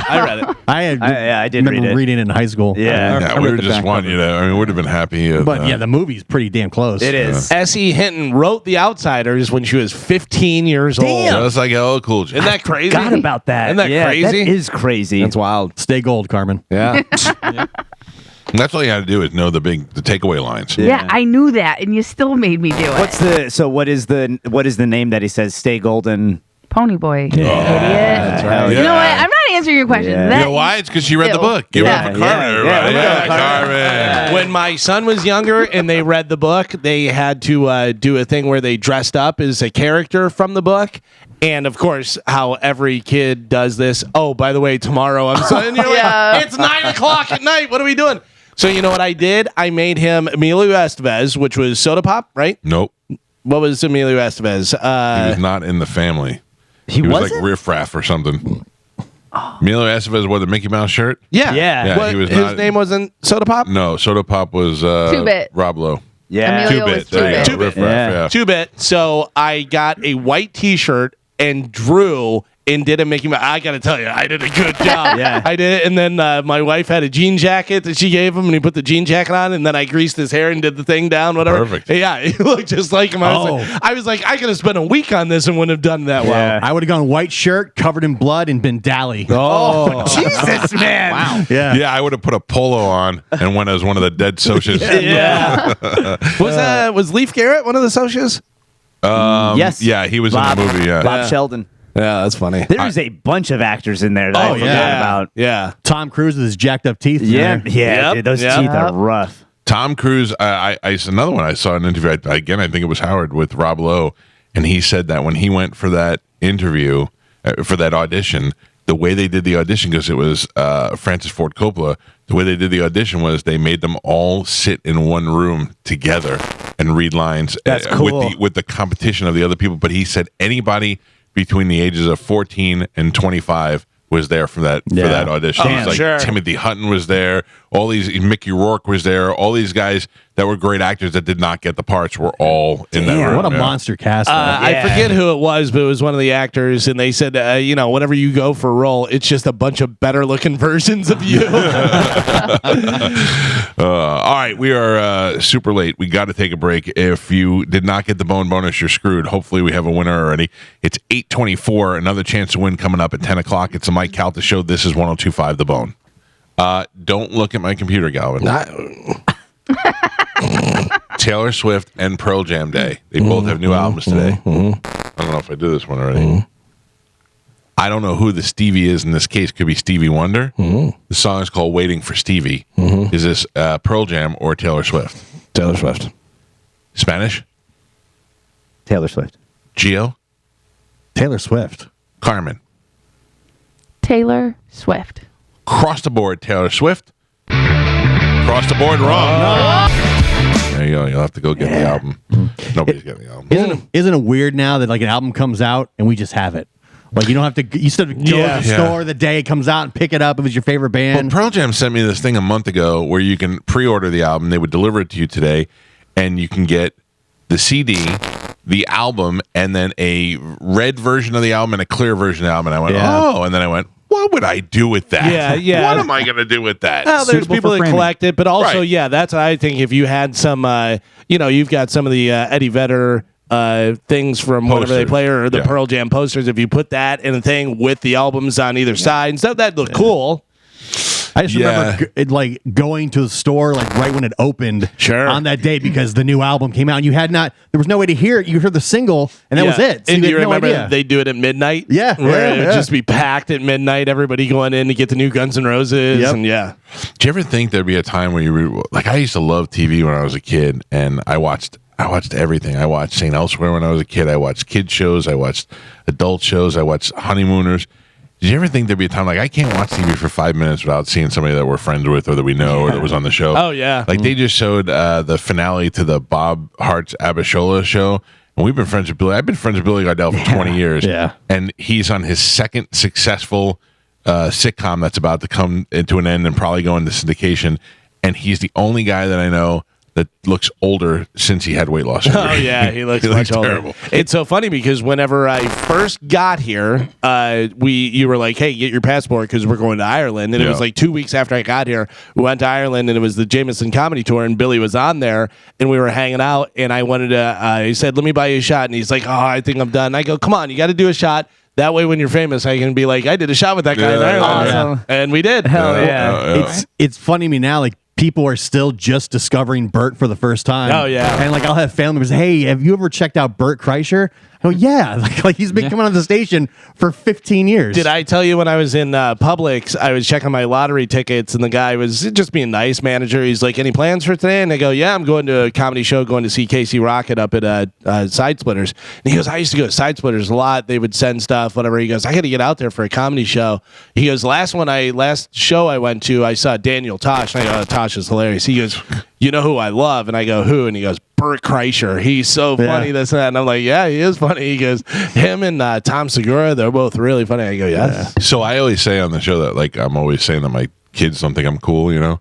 I read it. I did read it. reading it in high school. Yeah. Yeah, I we read were the just back one, cover. I mean, we'd have been happy. But yeah, the movie's pretty damn close. It is. S.E. Hinton wrote The Outsiders when she was 15 years old. just like LL Cool J. Isn't that crazy? Forgot about that. Isn't that Yeah, crazy? That is crazy. That's wild. Stay gold, Carmen. Yeah. That's all you had to do is know the takeaway lines. Yeah, I knew that, and you still made me do it. What is the name that he says? Stay golden. Pony Boy. Idiot. That's right. You know what? I'm not answering your question. Yeah. That, You know why? It's because she read the Ew. book. Give Yeah. it up for Carmen, Yeah, everybody. yeah, Yeah, Carmen. When my son was younger and they read the book, they had to do a thing where they dressed up as a character from the book. And of course, how every kid does this. Oh, by the way, tomorrow I'm so, and you're Yeah. like, it's 9:00 at night. What are we doing? So you know what I did? I made him Emilio Estevez, which was Soda Pop, right? Nope. What was Emilio Estevez? He was not in the family. He was like wasn't? riffraff or something. Emilio Estevez wore the Mickey Mouse shirt? Yeah. Yeah. What, he was his not- name wasn't Soda Pop? No, Soda Pop was Two-Bit. Rob Lowe. Yeah. Emilio 2-bit. was There you go. 2-bit. Riffraff, Yeah. yeah. 2-bit. So I got a white T-shirt and drew and did a Mickey Mouse. I got to tell you, I did a good job. Yeah. I did it. And then my wife had a jean jacket that she gave him, and he put the jean jacket on, and then I greased his hair and did the thing down, whatever. Perfect. Yeah, he looked just like him. I was like, I could have spent a week on this and wouldn't have done that well. Yeah. I would have gone white shirt, covered in blood, and been Dally. Oh, Jesus, man. Wow. Yeah. Yeah, I would have put a polo on and went as one of the dead socias. yeah. Was Leif Garrett one of the socias? Yes. Yeah, he was Bob, in the movie. Yeah. Bob Sheldon. Yeah, that's funny. There's a bunch of actors in there that I forgot yeah. about. Yeah. Tom Cruise with his jacked up teeth. Yeah. in there. Yeah. Yep, Dude, those yep. teeth are rough. Tom Cruise, I another one I saw an interview, again, I think it was Howard with Rob Lowe, and he said that when he went for that interview, for that audition, the way they did the audition, because it was Francis Ford Coppola, the way they did the audition was they made them all sit in one room together and read lines. That's cool. with the competition of the other people. But he said anybody between the ages of 14 and 25 was there for that audition. Oh, It was like sure. Timothy Hutton was there. All these Mickey Rourke was there. All these guys that were great actors that did not get the parts were all in that room. What a monster cast. I forget who it was, but it was one of the actors, and they said, whenever you go for a role, it's just a bunch of better looking versions of you. All right, we are super late. We got to take a break. If you did not get the bone bonus, you're screwed. Hopefully, we have a winner already. It's 8:24. Another chance to win coming up at 10 o'clock. It's the Mike Calta Show. This is 102.5 The Bone. Don't look at my computer, Galvin. Taylor Swift and Pearl Jam Day. They both have new albums today. I don't know if I did this one already. I don't know who the Stevie is in this case. Could be Stevie Wonder. The song is called Waiting for Stevie. Is this Pearl Jam or Taylor Swift? Taylor Swift. Spanish? Taylor Swift. Gio? Taylor Swift. Carmen? Taylor Swift. Cross the board, Taylor Swift. Cross the board, wrong. There you go. You'll have to go get the album. Nobody's getting the album. Isn't it weird now that like an album comes out and we just have it? Like you don't have to. You still go to the store the day it comes out and pick it up if it's your favorite band. Well, Pearl Jam sent me this thing a month ago where you can pre-order the album. They would deliver it to you today, and you can get the CD, the album, and then a red version of the album and a clear version of the album. And I went, and then I went, what would I do with that? Yeah. What am I going to do with that? Well, there's Suitable people for that framing. collect it, but also, Right. that's what I think. If you had some, you've got some of the Eddie Vedder things from whatever they Posters. play, or the Yeah. Pearl Jam posters. If you put that in a thing with the albums on either side and stuff, that'd look cool. I just remember like going to the store like right when it opened on that day because the new album came out and there was no way to hear it. You heard the single and that was it. So and you you had no remember idea. they do it at midnight? Yeah, Where it would yeah. just be packed at midnight, everybody going in to get the new Guns N' Roses. Yep. And Do you ever think there'd be a time where I used to love TV when I was a kid, and I watched everything. I watched St. Elsewhere when I was a kid. I watched kids shows. I watched adult shows. I watched Honeymooners. Did you ever think there'd be a time like I can't watch TV for 5 minutes without seeing somebody that we're friends with or that we know or that was on the show? Oh, yeah. Like they just showed the finale to the Bob Hart's Abishola show. And we've been friends with Billy. I've been friends with Billy Gardell for 20 years. Yeah. And he's on his second successful sitcom that's about to come into an end and probably go into syndication. And he's the only guy that I know that looks older since he had weight loss surgery. Oh yeah, he looks much older. terrible. It's so funny because whenever I first got here, you were like, "Hey, get your passport because we're going to Ireland." And it was like 2 weeks after I got here, we went to Ireland, and it was the Jameson Comedy Tour, and Billy was on there, and we were hanging out, and I wanted to. He said, "Let me buy you a shot," and he's like, "Oh, I think I'm done." And I go, "Come on, you got to do a shot." That way, when you're famous, I can be like, "I did a shot with that guy in Ireland," Awesome. and we did. It's funny to me now, like people are still just discovering Bert for the first time. Oh, yeah. And like I'll have family members, hey, have you ever checked out Bert Kreischer? Oh yeah, like he's been coming on the station for 15 years. Did I tell you when I was in Publix, I was checking my lottery tickets, and the guy was just being nice, manager. He's like, "Any plans for today?" And I go, "Yeah, I'm going to a comedy show, going to see Casey Rocket up at Side Splitters." And he goes, "I used to go to Side Splitters a lot. They would send stuff, whatever." He goes, "I got to get out there for a comedy show." He goes, last show I went to, I saw Daniel Tosh. And I go, "Oh, Tosh is hilarious." He goes, "You know who I love?" And I go, "Who?" And he goes, "Bert Kreischer. He's so funny, this and that." And I'm like, "Yeah, he is funny." He goes, "Him and Tom Segura, they're both really funny." I go, "Yes." So I always say on the show that like I'm always saying that my kids don't think I'm cool, you know.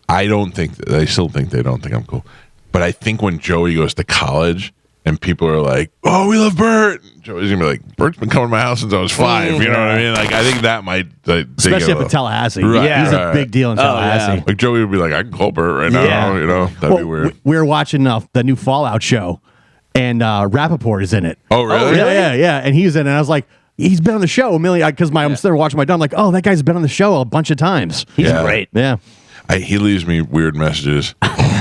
I don't think they still think they don't think I'm cool. But I think when Joey goes to college and people are like, "Oh, we love Bert," Joey's gonna be like, "Bert's been coming to my house since I was 5." You know what I mean? Like I think that might Especially up in Tallahassee. Right, He's right, a big deal in Tallahassee. Like Joey would be like, "I can call Bert right now," you know. That'd be weird. We were watching the new Fallout show, and Rappaport is in it. Oh, really? Yeah. And he's in it. And I was like, he's been on the show a million, because I'm sitting there watching my dad. I'm like, oh, that guy's been on the show a bunch of times. He's great. Yeah. He leaves me weird messages.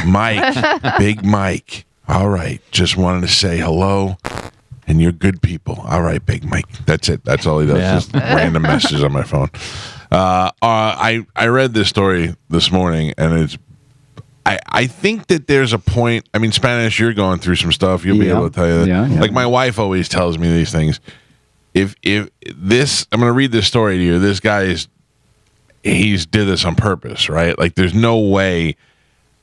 Mike, Big Mike. All right, just wanted to say hello, and you're good people. All right, Big Mike. That's it. That's all he does. Just random messages on my phone. I read this story this morning, and it's. I think that there's a point. I mean, Spanish, you're going through some stuff. You'll be able to tell you that. Yeah. Like my wife always tells me these things. If this, I'm going to read this story to you. This guy he's did this on purpose, right? Like there's no way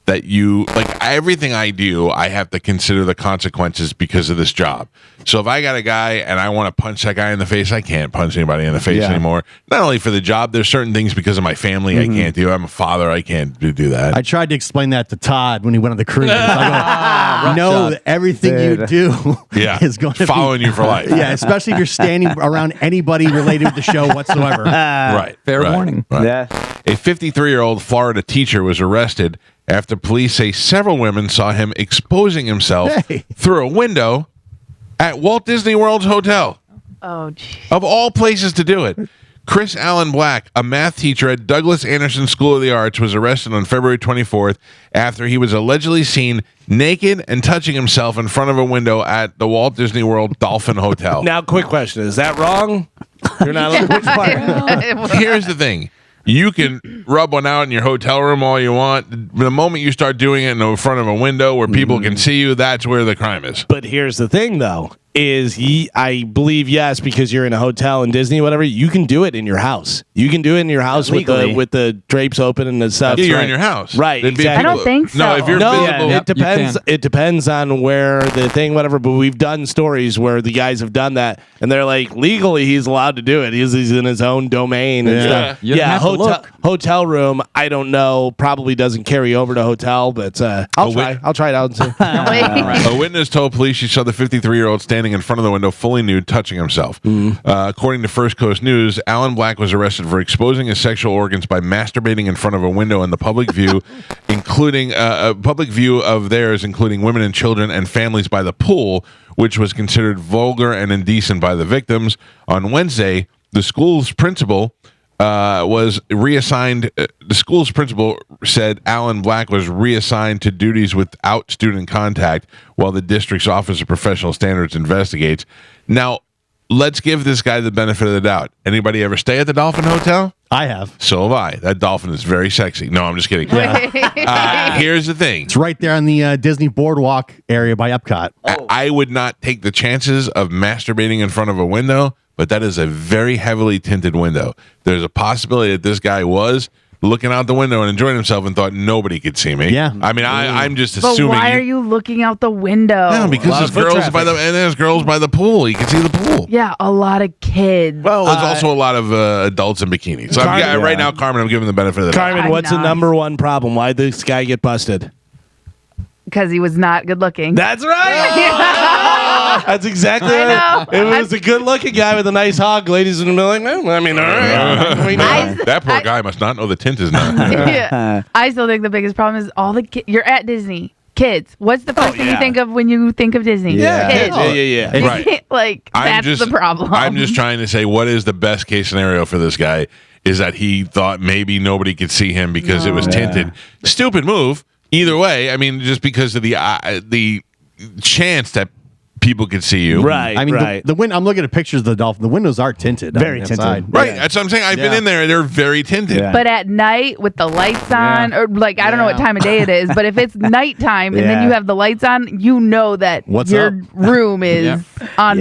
that you like everything I do, I have to consider the consequences because of this job. So if I got a guy and I want to punch that guy in the face, I can't punch anybody in the face anymore. Not only for the job, there's certain things because of my family I can't do. I'm a father, I can't do that. I tried to explain that to Todd when he went on the cruise. I go, know that everything you do is going to following you for life. Yeah, especially if you're standing around anybody related to the show whatsoever. Right. Fair warning. Right. Yeah. A 53-year-old Florida teacher was arrested after police say several women saw him exposing himself through a window at Walt Disney World's hotel. Oh, geez. Of all places to do it. Chris Allen Black, a math teacher at Douglas Anderson School of the Arts, was arrested on February 24th after he was allegedly seen naked and touching himself in front of a window at the Walt Disney World Dolphin Hotel. Now, quick question. Is that wrong? You're not on which part? Here's the thing. You can rub one out in your hotel room all you want. The moment you start doing it in front of a window where people can see you, that's where the crime is. But here's the thing, though, is I believe, yes, because you're in a hotel in Disney, whatever, you can do it in your house. You can do it in your house with the drapes open and the stuff. Yeah, you're in your house. Right. Exactly. I don't think so. No, if you're visible. It depends. It depends on where the thing, whatever. But we've done stories where the guys have done that, and they're like, legally, he's allowed to do it. He's in his own domain and stuff. You don't have to look. Hotel room, I don't know. Probably doesn't carry over to hotel, but I'll try. I'll try it out and see. A witness told police she saw the 53-year-old standing in front of the window, fully nude, touching himself. According to First Coast News, Allen Black was arrested for exposing his sexual organs by masturbating in front of a window in the public view, including a public view of theirs, including women and children and families by the pool, which was considered vulgar and indecent by the victims. On Wednesday, the school's principal was reassigned. The school's principal said Allen Black was reassigned to duties without student contact while the district's Office of Professional Standards investigates. Now, let's give this guy the benefit of the doubt. Anybody ever stay at the Dolphin Hotel? I have. So have I. That dolphin is very sexy. No, I'm just kidding. Here's the thing. It's right there on the Disney Boardwalk area by Epcot. I would not take the chances of masturbating in front of a window, but that is a very heavily tinted window. There's a possibility that this guy was looking out the window and enjoying himself and thought nobody could see me. Yeah. I mean, I'm just But assuming. why are you looking out the window? No, because there's girls by the pool. You can see the pool. Yeah, a lot of kids. Well, there's also a lot of adults in bikinis. So right now, Carmen, I'm giving the benefit of the doubt. Carmen, what's the number one problem? Why did this guy get busted? Because he was not good looking. That's right. That's exactly I it. know. It was a good-looking guy with a nice hog. Ladies and like, well, I mean, all right. That poor guy must not know the tint is not. Yeah. I still think the biggest problem is all the kids. You're at Disney. Kids. What's the first thing you think of when you think of Disney? Yeah. Kids. Yeah. Right. Like, that's the problem. I'm just trying to say, what is the best case scenario for this guy? Is that he thought maybe nobody could see him because it was tinted. Stupid move. Either way, I mean, just because of the chance that people could see you. Right. I mean, I'm looking at pictures of the dolphin. The windows are tinted. Very tinted. Inside. Right. That's what I'm saying. I've been in there. They're very tinted. Yeah. But at night with the lights on, or like, I don't know what time of day it is, but if it's nighttime and then you have the lights on, you know that your room is on,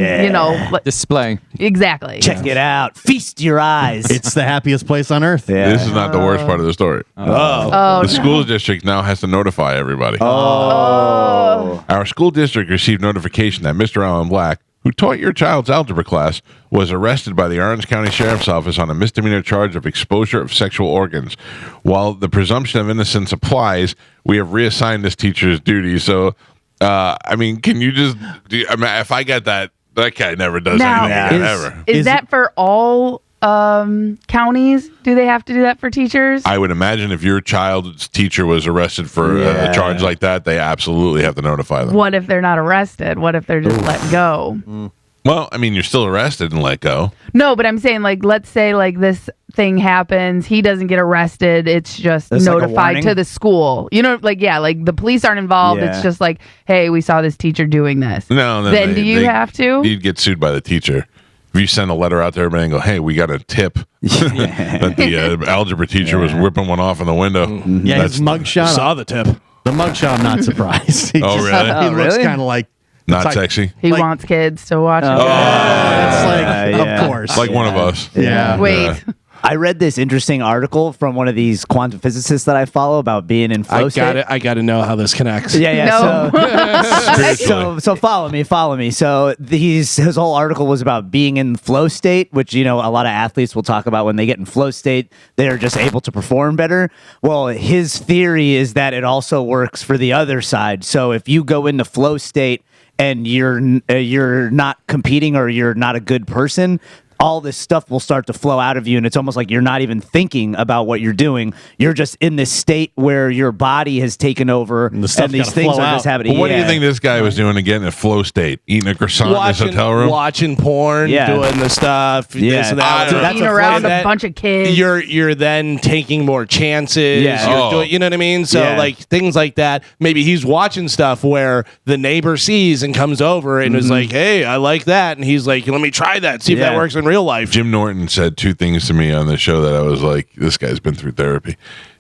display. Exactly. Check it out. Feast your eyes. It's the happiest place on earth. Yeah. This is not the worst part of the story. The school district now has to notify everybody. Our school district received notification that Mr. Allen Black, who taught your child's algebra class, was arrested by the Orange County Sheriff's Office on a misdemeanor charge of exposure of sexual organs. While the presumption of innocence applies, we have reassigned this teacher's duties. So, I mean, can you just... if I get that guy never does anything again, ever. Is that for all counties? Do they have to do that for teachers? I would imagine if your child's teacher was arrested for a charge like that, they absolutely have to notify them. What if they're not arrested? What if they're just let go? Well, I mean, you're still arrested and let go. No, but I'm saying, like, let's say, like, this thing happens. He doesn't get arrested. It's just notified to the school. You know, like, like the police aren't involved. Yeah. It's just like, hey, we saw this teacher doing this. No, then do you have to? You'd get sued by the teacher. If you send a letter out to everybody and go, hey, we got a tip that the algebra teacher was whipping one off in the window. Yeah, his mugshot. Saw the tip. The mugshot, I'm not surprised. Oh, really? He looks kind of like... Not sexy? He wants kids to watch him. It's like, of course. Like one of us. Yeah. Wait. I read this interesting article from one of these quantum physicists that I follow about being in flow state. I got to know how this connects. Yeah. No. So follow me. So his whole article was about being in flow state, which, a lot of athletes will talk about when they get in flow state, they're just able to perform better. Well, his theory is that it also works for the other side. So if you go into flow state and you're not competing or you're not a good person, all this stuff will start to flow out of you, and it's almost like you're not even thinking about what you're doing. You're just in this state where your body has taken over, and these things are just happening. But what do you think this guy was doing to get in a flow state? Eating a croissant in his hotel room? Watching porn, doing the stuff, this and that. Being around a bunch of kids. You're then taking more chances. Yeah. You're doing, you know what I mean? So like things like that. Maybe he's watching stuff where the neighbor sees and comes over and is like, hey, I like that. And he's like, let me try that. See if that works in real life. Jim Norton said two things to me on the show that I was like, this guy's been through therapy.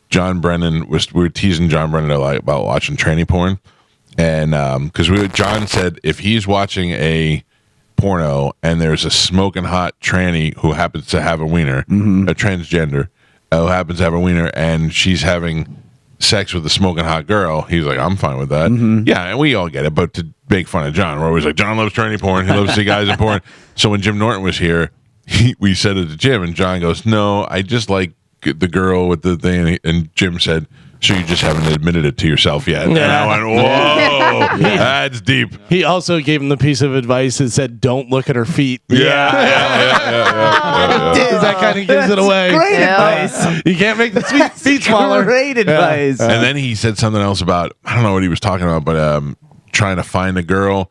John Brennan we were teasing John Brennan about watching tranny porn, and because John said if he's watching a porno and there's a smoking hot tranny who happens to have a wiener, a transgender who happens to have a wiener, and she's having sex with a smoking hot girl, he's like, I'm fine with that. Yeah, and we all get it, but to make fun of John, we're always like, John loves tranny porn, he loves to see guys in porn. So when Jim Norton was here, we said it to Jim, and John goes, no, I just like the girl with the thing. And Jim said, so you just haven't admitted it to yourself yet. And I went, whoa, that's deep. He also gave him the piece of advice that said, don't look at her feet. Yeah. That kind of gives it away. Great advice. You can't make the feet smaller. Great advice. And then he said something else about, I don't know what he was talking about, but trying to find a girl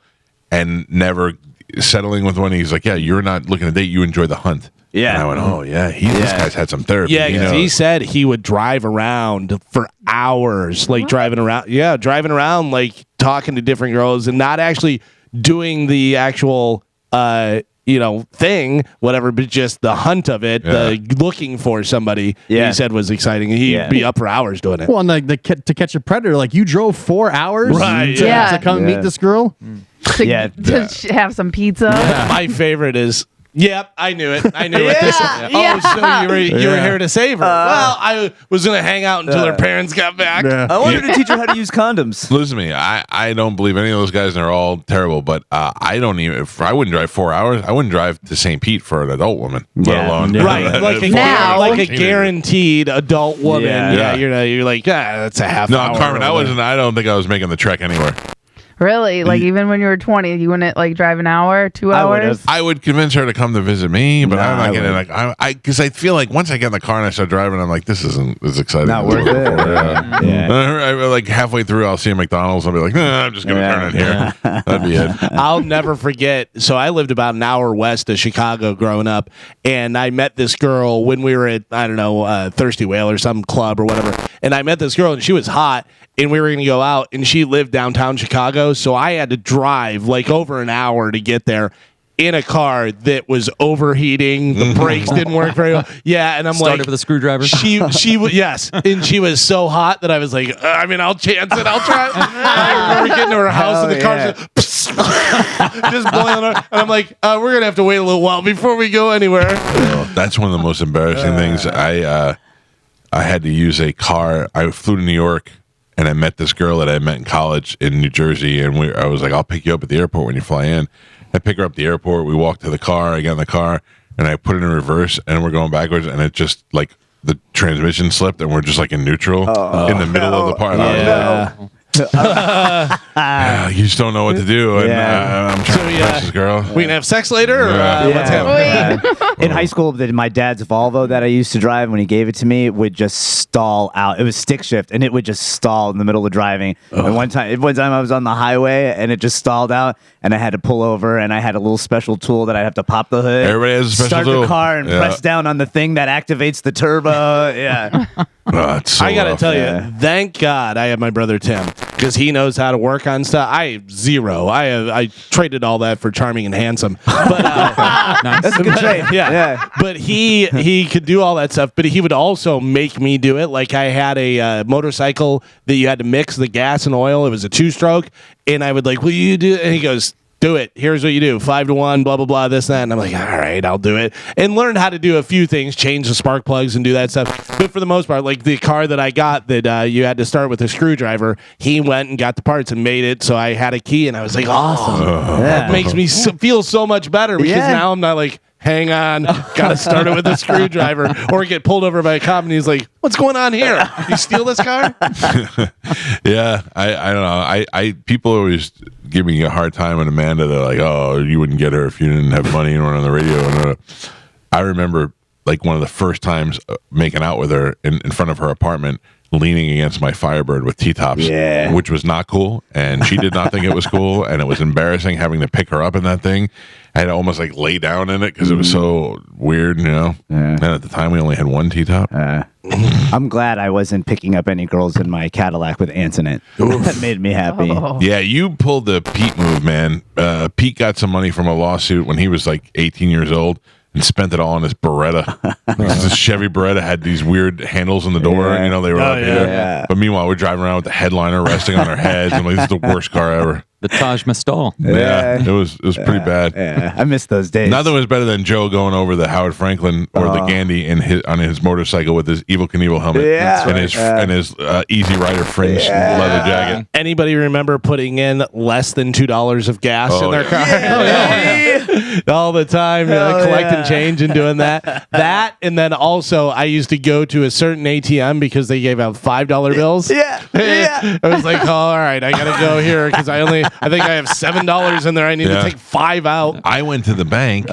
and never settling with one. He's like, yeah, you're not looking to date, you enjoy the hunt. Yeah. And I went, oh yeah, this guy's had some therapy. Yeah, because he said he would drive around for hours, like driving around, like talking to different girls and not actually doing the actual thing, whatever, but just the hunt of it, the looking for somebody. He said was exciting. He'd be up for hours doing it. Well, and like to catch a predator, like you drove 4 hours to come meet this girl. To have some pizza. My favorite is, yep, I knew it. I knew it. Oh, so you were here to save her. Well, I was going to hang out until her parents got back. I wanted to teach her how to use condoms. Listen to me. I don't believe any of those guys, and they're all terrible, but I don't even, if I wouldn't drive 4 hours, I wouldn't drive to St. Pete for an adult woman, let alone. Right. Like a guaranteed adult woman. Yeah. You're like, that's a half hour. No, Carmen, I don't think I was making the trek anywhere. Really? Like even when you were 20, you wouldn't like drive an hour, 2 hours? I would convince her to come to visit me, but I'm not getting because I feel like once I get in the car and I start driving, I'm like, this isn't as exciting. Not worth it. Like halfway through, I'll see a McDonald's. I'll be like, I'm just gonna turn in here. That'd be it. I'll never forget. So I lived about an hour west of Chicago growing up, and I met this girl when we were at Thirsty Whale or some club or whatever. And I met this girl, and she was hot. And we were going to go out, and she lived downtown Chicago, so I had to drive like over an hour to get there in a car that was overheating. The brakes didn't work very well. Yeah, and I'm Started with a screwdriver. She yes, and she was so hot that I was like, I'll chance it. I'll try. I remember getting to her house, and the car just boiling her, and I'm like, we're gonna have to wait a little while before we go anywhere. That's one of the most embarrassing things. I had to use a car. I flew to New York. And I met this girl that I met in college in New Jersey, and I was like, I'll pick you up at the airport when you fly in. I pick her up at the airport. We walk to the car. I get in the car, and I put it in reverse, and we're going backwards, and it just, like, the transmission slipped, and we're just, like, in neutral in the middle of the park. You just don't know what to do, and I'm trying to impress this girl. We can have sex later, or what's happening? In high school, my dad's Volvo that I used to drive, when he gave it to me, would just stall out. It was stick shift, and it would just stall in the middle of driving. And one time I was on the highway, and it just stalled out, and I had to pull over, and I had a little special tool that I'd have to pop the hood. Everybody has a special start tool. The car and press down on the thing that activates the turbo. Yeah. I gotta tell you, thank God I have my brother Tim, because he knows how to work on stuff. I have zero. I traded all that for charming and handsome. But that's a good trade. Yeah. But he could do all that stuff. But he would also make me do it. Like I had a motorcycle that you had to mix the gas and oil. It was a 2-stroke, and I would like, will you do it? And he goes, do it. Here's what you do: 5 to 1, blah blah blah, this and that. And I'm like, all right, I'll do it, and learn how to do a few things, change the spark plugs and do that stuff. But for the most part, like the car that I got that you had to start with a screwdriver, he went and got the parts and made it, so I had a key, and I was like, awesome. That makes me feel so much better because now I'm not like, hang on, gotta start it with a screwdriver, or get pulled over by a cop and he's like, what's going on here? You steal this car? Yeah, I don't know. I people always give me a hard time on Amanda. They're like, oh, you wouldn't get her if you didn't have money and run on the radio. And I remember like one of the first times making out with her in front of her apartment, leaning against my Firebird with T-tops, which was not cool, and she did not think it was cool, and it was embarrassing having to pick her up in that thing. I had to almost like lay down in it because it was so weird, you know. And at the time, we only had one T-top. I'm glad I wasn't picking up any girls in my Cadillac with ants in it. That made me happy. Yeah, you pulled the Pete move, man. Pete got some money from a lawsuit when he was like 18 years old and spent it all on his Beretta. This Chevy Beretta had these weird handles in the door, and, you know, they were up here. But meanwhile, we're driving around with the headliner resting on our heads. I'm like, this is the worst car ever. The Taj Mahal. Yeah, it was pretty bad. Yeah, I miss those days. Nothing was better than Joe going over the Howard Franklin or the Gandy on his motorcycle with his Evil Knievel helmet and his Easy Rider fringe leather jacket. Anybody remember putting in less than $2 of gas in their car? All the time, collecting change and doing that. And then also I used to go to a certain ATM because they gave out $5 bills. I was like, oh, all right, I gotta go here because I think I have $7 in there. I need to take 5 out. I went to the bank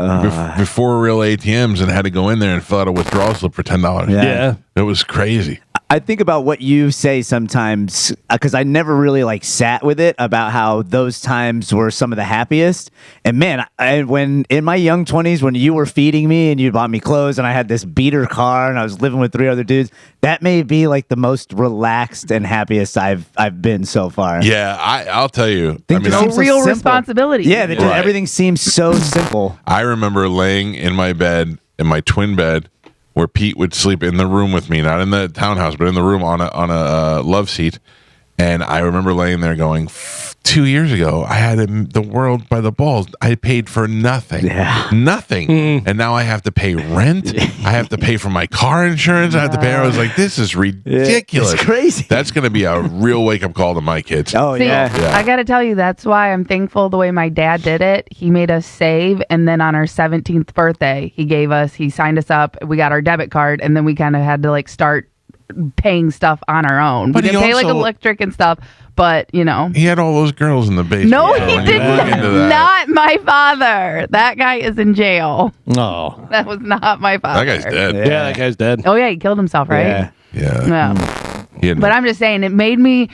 before real ATMs and had to go in there and fill out a withdrawal slip for $10. Yeah. It was crazy. I think about what you say sometimes because I never really like sat with it about how those times were some of the happiest. And man, when in my young 20s, when you were feeding me and you bought me clothes and I had this beater car and I was living with 3 other dudes, that may be like the most relaxed and happiest I've been so far. Yeah, I'll tell you. I mean, no real responsibility. Yeah, everything seems so simple. I remember laying in my bed, in my twin bed, where Pete would sleep in the room with me, not in the townhouse, but in the room on a love seat. And I remember laying there going, 2 years ago, I had the world by the balls. I paid for nothing. Nothing. And now I have to pay rent. I have to pay for my car insurance. I have to pay. I was like, this is ridiculous. It's crazy. That's going to be a real wake-up call to my kids. Oh, See, yeah. I got to tell you, that's why I'm thankful the way my dad did it. He made us save, and then on our 17th birthday, he signed us up. We got our debit card, and then we kind of had to like start paying stuff on our own. But we didn't pay like electric and stuff, but you know. He had all those girls in the basement. No, he did not. My father. That guy is in jail. Oh. That was not my father. That guy's dead. Yeah, that guy's dead. Oh yeah, he killed himself, right? Yeah. But I'm just saying, it made me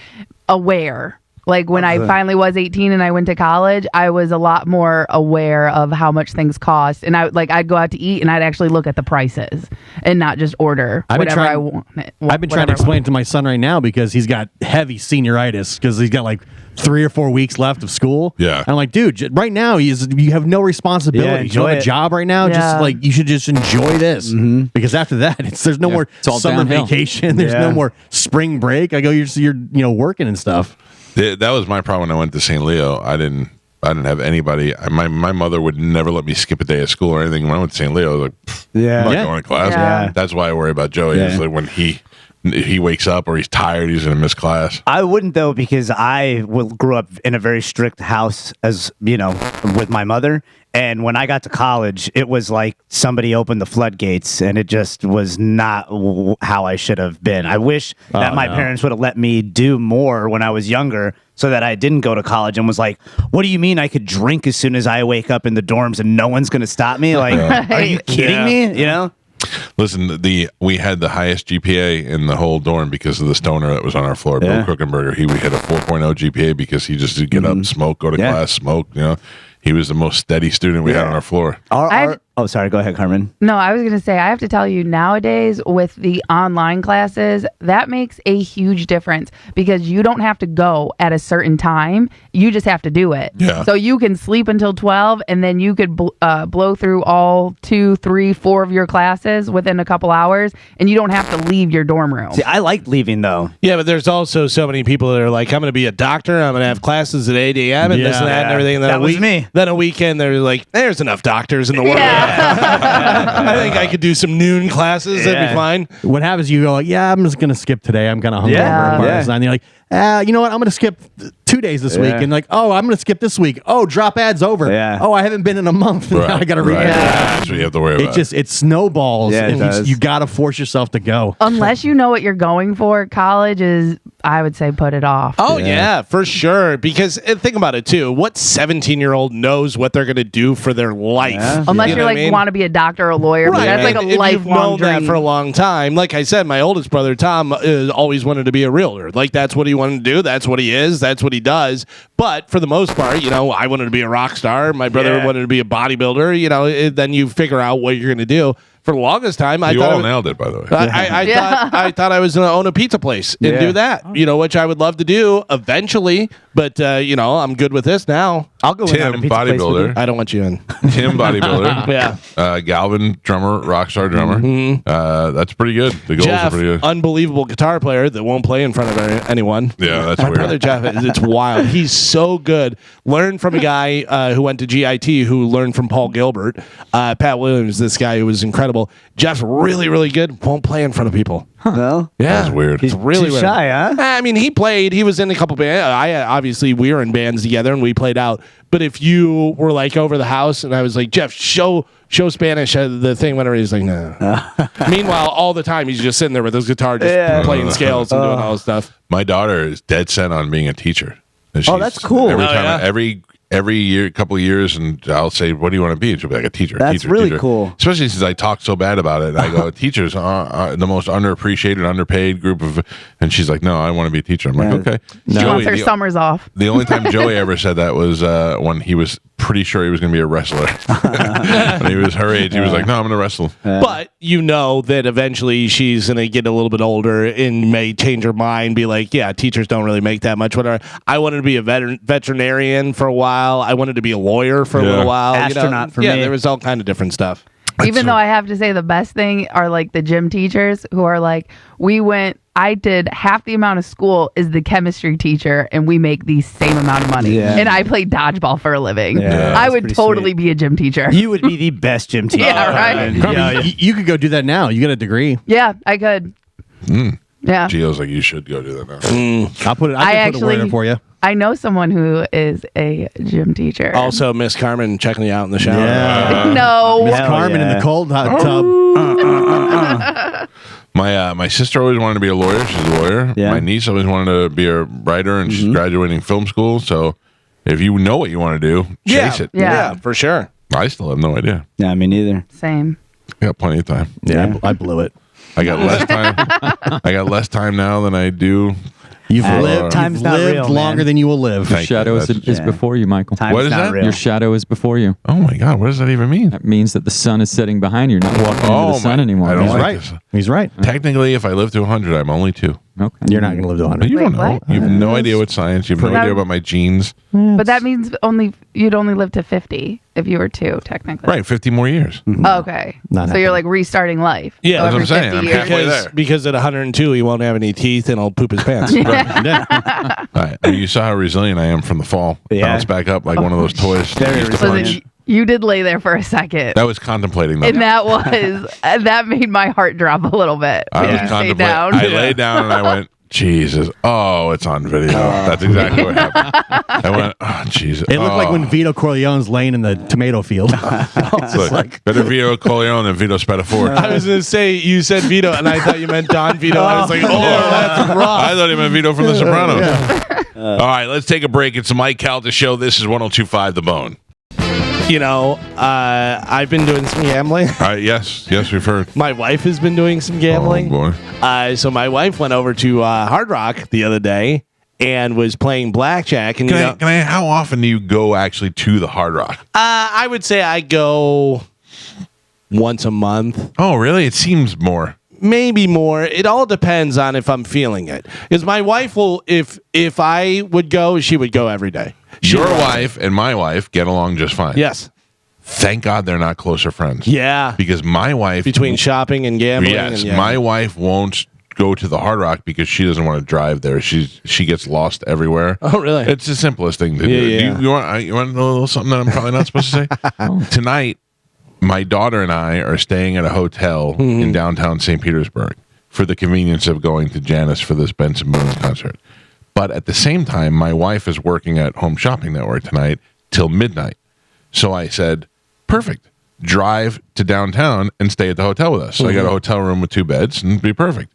aware. Like when I finally was 18 and I went to college, I was a lot more aware of how much things cost. And I'd go out to eat and I'd actually look at the prices and not just order whatever I want. I've been trying to explain it to my son right now because he's got heavy senioritis because he's got like 3 or 4 weeks left of school. Yeah. And I'm like, dude, right now you have no responsibility. You don't have a job right now. Just like you should just enjoy this because after that, there's no more summer vacation. There's no more spring break. I go, you're working and stuff. That was my problem when I went to St. Leo. I didn't have anybody. My mother would never let me skip a day of school or anything. When I went to St. Leo, I was like, I'm not going to class. Yeah. That's why I worry about Joey. Is like when he wakes up or he's tired, he's going to miss class. I wouldn't though, because I grew up in a very strict house, as you know, with my mother. And when I got to college, it was like somebody opened the floodgates, and it just was not how I should have been. I wish that my parents would have let me do more when I was younger, so that I didn't go to college and was like, what do you mean I could drink as soon as I wake up in the dorms and no one's going to stop me? Like, are you kidding me? You know? Listen, we had the highest GPA in the whole dorm because of the stoner that was on our floor, Bill Kruckenberger. He had a 4.0 GPA because he just did get up, smoke, go to class, smoke, you know. He was the most steady student we had on our floor. I Oh, sorry. Go ahead, Carmen. No, I was going to say, I have to tell you, nowadays with the online classes, that makes a huge difference because you don't have to go at a certain time. You just have to do it. Yeah. So you can sleep until 12 and then you could blow through all 2, 3, 4 of your classes within a couple hours and you don't have to leave your dorm room. See, I like leaving, though. Yeah, but there's also so many people that are like, I'm going to be a doctor. I'm going to have classes at 8 a.m. and this and that and everything. And then That was me. Then a weekend, they're like, there's enough doctors in the world. I think I could do some noon classes. That'd be fine. What happens? You go like, yeah, I'm just gonna skip today. I'm kind of hungover. Yeah. And you're like, you know what? I'm gonna skip 2 days this week. And like, oh, I'm gonna skip this week. Oh, drop ads over. Yeah. Oh, I haven't been in a month. Now I gotta read. Right. That's what you have to worry about. It snowballs. Yeah, it does. You gotta force yourself to go. Unless you know what you're going for, college is, I would say, put it off. Oh, yeah, for sure. Because think about it, too. What 17-year-old knows what they're going to do for their life? Yeah. Unless You you're know like, what I mean? want to be a doctor or a lawyer. But Right. that's like And a if you've known lifelong that dream. for a long time. Like I said, my oldest brother, Tom, always wanted to be a realtor. Like, that's what he wanted to do. That's what he is. That's what he does. But for the most part, I wanted to be a rock star. My brother wanted to be a bodybuilder. Then you figure out what you're going to do. For the longest time, you all nailed it, by the way. I thought I was going to own a pizza place and do that, which I would love to do eventually. But, I'm good with this now. I'll go in on a Tim, pizza place with you. bodybuilder. I don't want you in. Tim, bodybuilder. Yeah. Galvin, drummer, rock star drummer. That's pretty good. The goals Jeff, are pretty good. unbelievable guitar player that won't play in front of anyone. Yeah, that's My weird. brother Jeff, it's wild. He's so good. Learned from a guy who went to GIT, who learned from Paul Gilbert. Pat Williams, this guy who was incredible. Jeff's really, really good. Won't play in front of people. No? Yeah, That's weird. He's really too weird. shy, huh? I mean, he played. He was in a couple bands. Obviously, we were in bands together and we played out. But if you were like over the house and I was like, Jeff, show Spanish the thing, whenever he's like, no. Meanwhile, all the time he's just sitting there with his guitar, just playing scales and doing all this stuff. My daughter is dead set on being a teacher. And Oh, she's- that's cool. Every Oh, time, yeah. every year, couple of years, and I'll say, "What do you want to be?" And she'll be like, "A teacher." That's teacher, really teacher. cool. Especially since I talk so bad about it. And I go, "Teachers are the most underappreciated, underpaid group of," and she's like, "No, I want to be a teacher." I'm like, Yeah. "Okay." She wants her the, summers off. the only time Joey ever said that was when he was pretty sure he was going to be a wrestler. When he was her age, he was like, "No, I'm going to wrestle." But you know that eventually she's going to get a little bit older and may change her mind, be like, yeah, teachers don't really make that much. Whatever. I wanted to be a veterinarian for a while. I wanted to be a lawyer for a little while. Astronaut for yeah, me. there was all kind of different stuff. Even though I have to say the best thing are like the gym teachers who are like, I did half the amount of school as the chemistry teacher and we make the same amount of money. Yeah. And I play dodgeball for a living. Yeah, I that's would pretty totally sweet. be a gym teacher. You would be the best gym teacher. Yeah, right. Carmen, you could go do that now. You got a degree. Yeah, I could. Yeah. Gio's like, "You should go do that now." I'll put it. I can put a word in for you. I know someone who is a gym teacher. Also, Miss Carmen checking you out in the shower. Yeah. No. Miss Hell Carmen in yeah. the cold hot tub. My sister always wanted to be a lawyer. She's a lawyer. Yeah. My niece always wanted to be a writer, and she's graduating film school. So if you know what you want to do, chase it. Yeah. for sure. I still have no idea. Yeah, me neither. Same. I got plenty of time. Yeah, I blew it. I got less time. I got less time now than I do. You've Uh, lived, time's you've not lived real, longer man. than you will live. Thank you. Shadow is That's- before you, Michael. Time's What is not that? real. Your shadow is before you. Oh my God, what does that even mean? That means that the sun is setting behind you. You're not walking Oh, into the sun my- anymore. I don't He's like right. this. He's right. Technically, if I live to 100, I'm only 2. Okay. You're not going to live to 100. You don't Wait, know. what? You have no idea what science. You have no Pretty- idea about my genes. But that means you'd only live to 50 if you were 2, technically. Right, 50 more years. Oh, okay. Not So you're happening. like restarting life. Yeah, So that's what every I'm saying. 50 I'm years. halfway there. Because at 102, he won't have any teeth and he'll poop his pants. Right. I mean, you saw how resilient I am from the fall. Yeah. Bounce back up like one of those toys. Very Used to So resilient. punch. then you did lay there for a second. That was contemplating though. And that made my heart drop a little bit. I was You stayed contemplating. down. I laid down and I went, Jesus. Oh, it's on video. That's exactly what happened. I went, oh, Jesus. It looked like when Vito Corleone's laying in the tomato field. Look, better Vito Corleone than Vito Spadafore. I was going to say, you said Vito, and I thought you meant Don Vito. I was like, oh, that's rough. I thought he meant Vito from The Sopranos. All right, let's take a break. It's the Mike Calta Show. This is 102.5 The Bone. I've been doing some gambling. All right, yes, we've heard. My wife has been doing some gambling. Oh, boy. So my wife went over to Hard Rock the other day and was playing blackjack. And How often do you go actually to the Hard Rock? I would say I go once a month. Oh, really? It seems more. Maybe more. It all depends on if I'm feeling it. Because my wife will, if I would go, she would go every day. Your wife and my wife get along just fine. Yes. Thank God they're not closer friends. Yeah. Because my wife... Between shopping and gambling. Yes. And my wife won't go to the Hard Rock because she doesn't want to drive there. She gets lost everywhere. Oh, really? It's the simplest thing to do. Yeah. You want to know a little something that I'm probably not supposed to say? Tonight, my daughter and I are staying at a hotel in downtown St. Petersburg for the convenience of going to Janice for this Benson Boone concert. But at the same time, my wife is working at Home Shopping Network tonight till midnight. So I said, perfect. Drive to downtown and stay at the hotel with us. So I got a hotel room with 2 beds and it'd be perfect.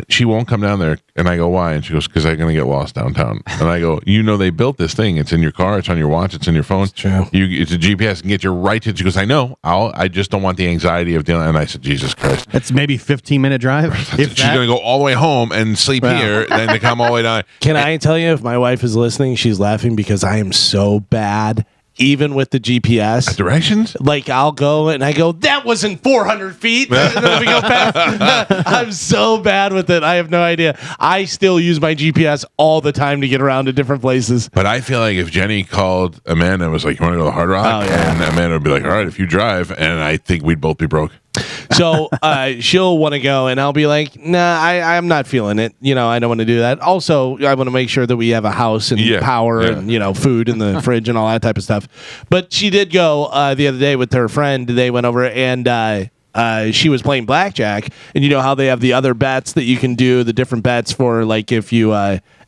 She won't come down there. And I go, why? And she goes, because I'm going to get lost downtown. And I go, they built this thing. It's in your car. It's on your watch. It's in your phone. It's true. It's a GPS and get you right to it. She goes, I know. I just don't want the anxiety of dealing. And I said, Jesus Christ. That's maybe 15-minute drive. She's going to go all the way home and sleep here, then to come all the way down. Can I tell you, if my wife is listening, she's laughing because I am so bad. Even with the GPS directions, like I'll go and I go, that wasn't 400 feet. And then we go past. I'm so bad with it. I have no idea. I still use my GPS all the time to get around to different places. But I feel like if Jenny called Amanda and was like, you want to go to the Hard Rock? And Amanda would be like, all right, if you drive. And I think we'd both be broke. So she'll want to go, and I'll be like, nah, I'm not feeling it. I don't want to do that. Also, I want to make sure that we have a house and power and, food in the fridge and all that type of stuff. But she did go the other day with her friend. They went over and she was playing blackjack. And you know how they have the other bets that you can do, the different bets for, like, if you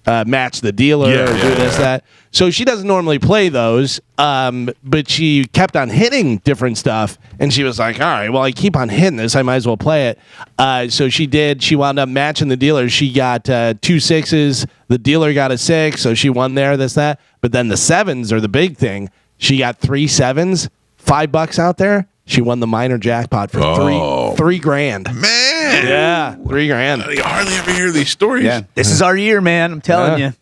match the dealer or do that. So she doesn't normally play those, but she kept on hitting different stuff, and she was like, all right, well, I keep on hitting this. I might as well play it. So she did. She wound up matching the dealer. She got 2 6s. The dealer got a 6, so she won there, that. But then the 7s are the big thing. She got 3 7s, $5 out there. She won the minor jackpot for $3 grand. Man. Yeah, $3 grand. You hardly ever hear these stories. Yeah. This is our year, man. I'm telling you.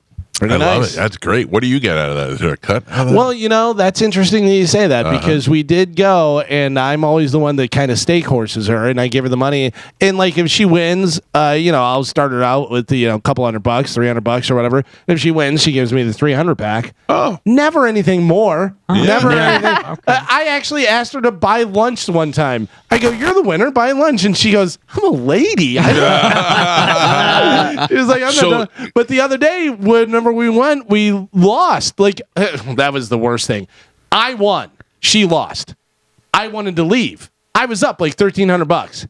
I love it. That's great. What do you get out of that? Is there a cut? Well, that's interesting that you say that because we did go, and I'm always the one that kind of stake horses her, and I give her the money. And like if she wins, I'll start her out with a couple $100, $300 or whatever. If she wins, she gives me the 300 back. Oh, never anything more. Never anything. Okay. I actually asked her to buy lunch one time. I go, "You're the winner. Buy lunch," and she goes, "I'm a lady." She was like, "I'm not." But the other day, whenever we went, we lost. Like that was the worst thing. I won. She lost. I wanted to leave. I was up like $1,300.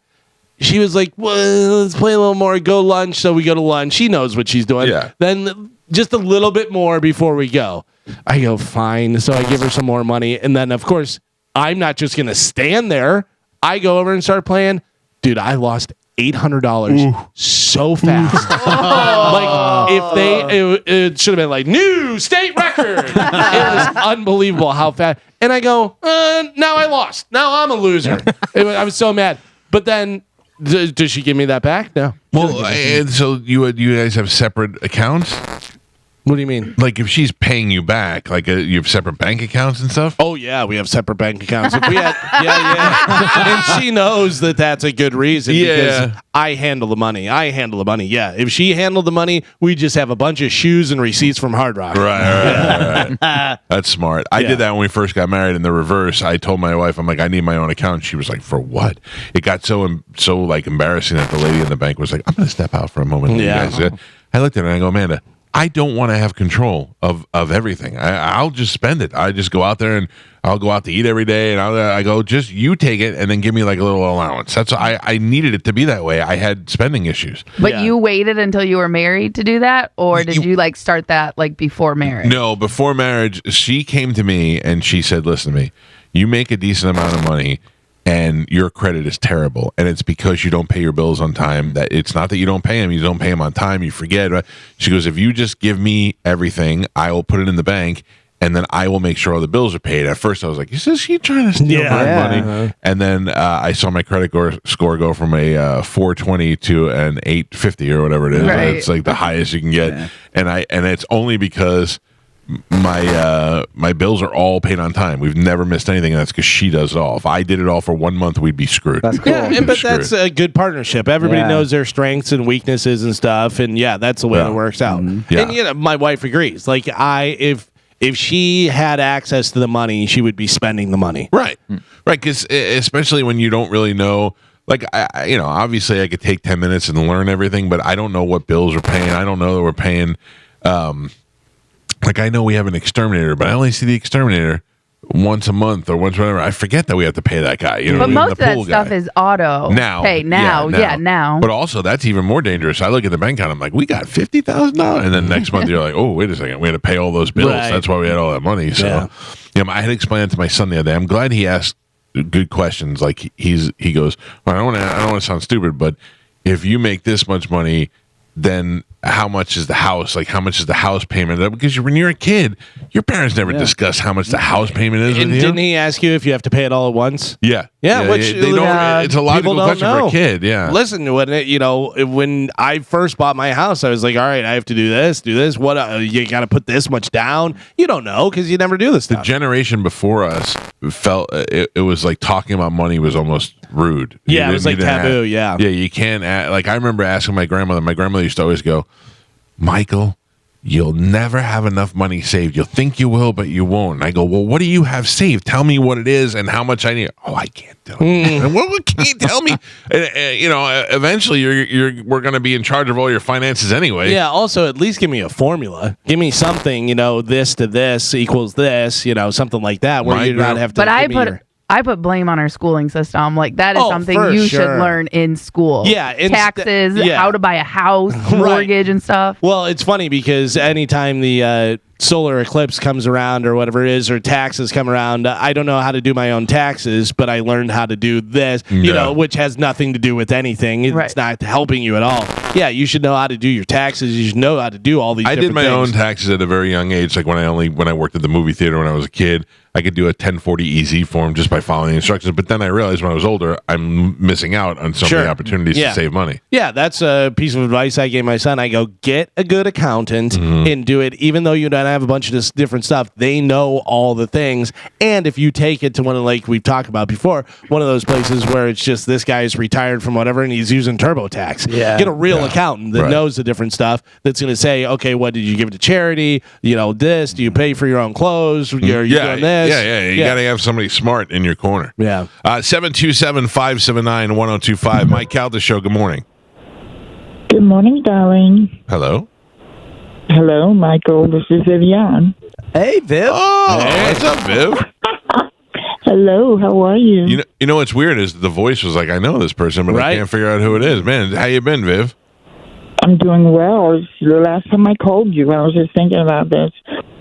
She was like, "Well, let's play a little more. Go lunch." So we go to lunch. She knows what she's doing. Yeah. Then just a little bit more before we go. I go, fine. So I give her some more money. And then, of course, I'm not just going to stand there. I go over and start playing. Dude, I lost $800 so fast. Like, if it should have been like, new state record. It was unbelievable how fast. And I go, now I lost. Now I'm a loser. I was so mad. But then, does she give me that back? No. Well, and so you guys have separate accounts? What do you mean? Like if she's paying you back, like you have separate bank accounts and stuff? Oh, yeah, we have separate bank accounts. If we had, and she knows that that's a good reason because I handle the money. Yeah. If she handled the money, we just have a bunch of shoes and receipts from Hard Rock. Right. That's smart. I did that when we first got married in the reverse. I told my wife, I'm like, I need my own account. She was like, for what? It got so like embarrassing that the lady in the bank was like, I'm going to step out for a moment. Yeah. I looked at her and I go, Amanda, I don't want to have control of everything. I'll just spend it. I just go out there and I'll go out to eat every day. And I go, just you take it and then give me like a little allowance. That's I needed it to be that way. I had spending issues. But you waited until you were married to do that? Or did you like start that like before marriage? No, before marriage, she came to me and she said, listen to me, you make a decent amount of money and your credit is terrible, and it's because you don't pay your bills on time. That it's not that you don't pay them on time, you forget. Right? She goes, if you just give me everything, I will put it in the bank, and then I will make sure all the bills are paid. At first, I was like, is she trying to steal my money? And then I saw my credit score go from a 420 to an 850 or whatever it is. Right. It's like the highest you can get, and it's only because my bills are all paid on time. We've never missed anything, and that's because she does it all. If I did it all for 1 month, we'd be screwed. That's cool. Yeah, but that's a good partnership. Everybody knows their strengths and weaknesses and stuff, and that's the way it works out. Yeah. And my wife agrees. Like if she had access to the money, she would be spending the money. Right. Because especially when you don't really know. Like, obviously I could take 10 minutes and learn everything, but I don't know what bills we're paying. I don't know that we're paying. Like, I know we have an exterminator, but I only see the exterminator once a month or once whatever. I forget that we have to pay that guy. But most of that stuff is auto. Now. Now. But also, that's even more dangerous. I look at the bank account, I'm like, we got $50,000. And then next month, you're like, oh, wait a second. We had to pay all those bills. Right. That's why we had all that money. So, I had to explain it to my son the other day. I'm glad he asked good questions. Like he goes, well, I don't want to sound stupid, but if you make this much money, then how much is the house? Like, how much is the house payment? Because when you're a kid, your parents never discuss how much the house payment is. And with didn't he ask you if you have to pay it all at once? Yeah. Which they don't. It's a logical question for a kid. Yeah. Listen, when I first bought my house, I was like, all right, I have to do this. What you got to put this much down? You don't know because you never do this stuff. The generation before us felt it was like talking about money was almost rude. Yeah, it was like taboo. Yeah, you can't. Like I remember asking my grandmother. My grandmother used to always go, Michael, you'll never have enough money saved. You'll think you will, but you won't. And I go, well, what do you have saved? Tell me what it is and how much I need. Oh, I can't tell you. And what can you tell me? Eventually we're going to be in charge of all your finances anyway. Yeah. Also, at least give me a formula. Give me something. This to this equals this. Something like that where you not have to. But I put blame on our schooling system. Like that is something you should learn in school. Yeah, taxes, how to buy a house, mortgage, and stuff. Well, it's funny because anytime the solar eclipse comes around or whatever it is, or taxes come around, I don't know how to do my own taxes, but I learned how to do this, which has nothing to do with anything. It's not helping you at all. Yeah, you should know how to do your taxes. You should know how to do all these. I did my things. own taxes at a very young age. Like when I worked at the movie theater when I was a kid, I could do a 1040 EZ form just by following the instructions. But then I realized when I was older, I'm missing out on so many opportunities to save money. Yeah, that's a piece of advice I gave my son. I go, get a good accountant and do it. Even though you don't have a bunch of this different stuff, they know all the things. And if you take it to one of, like we've talked about before, one of those places where it's just this guy is retired from whatever and he's using TurboTax. Yeah. Get a real accountant that knows the different stuff that's going to say, okay, what did you give to charity? This, do you pay for your own clothes? You're doing this. Yeah. You got to have somebody smart in your corner. Yeah. 727-579-1025. Mike Calta Show, good morning. Good morning, darling. Hello. Hello, Michael. This is Vivian. Hey, Viv. Oh, hey. What's up, Viv? Hello, how are you? You know what's weird is the voice was like, I know this person, but I can't figure out who it is. Man, how you been, Viv? I'm doing well. The last time I called you, I was just thinking about this,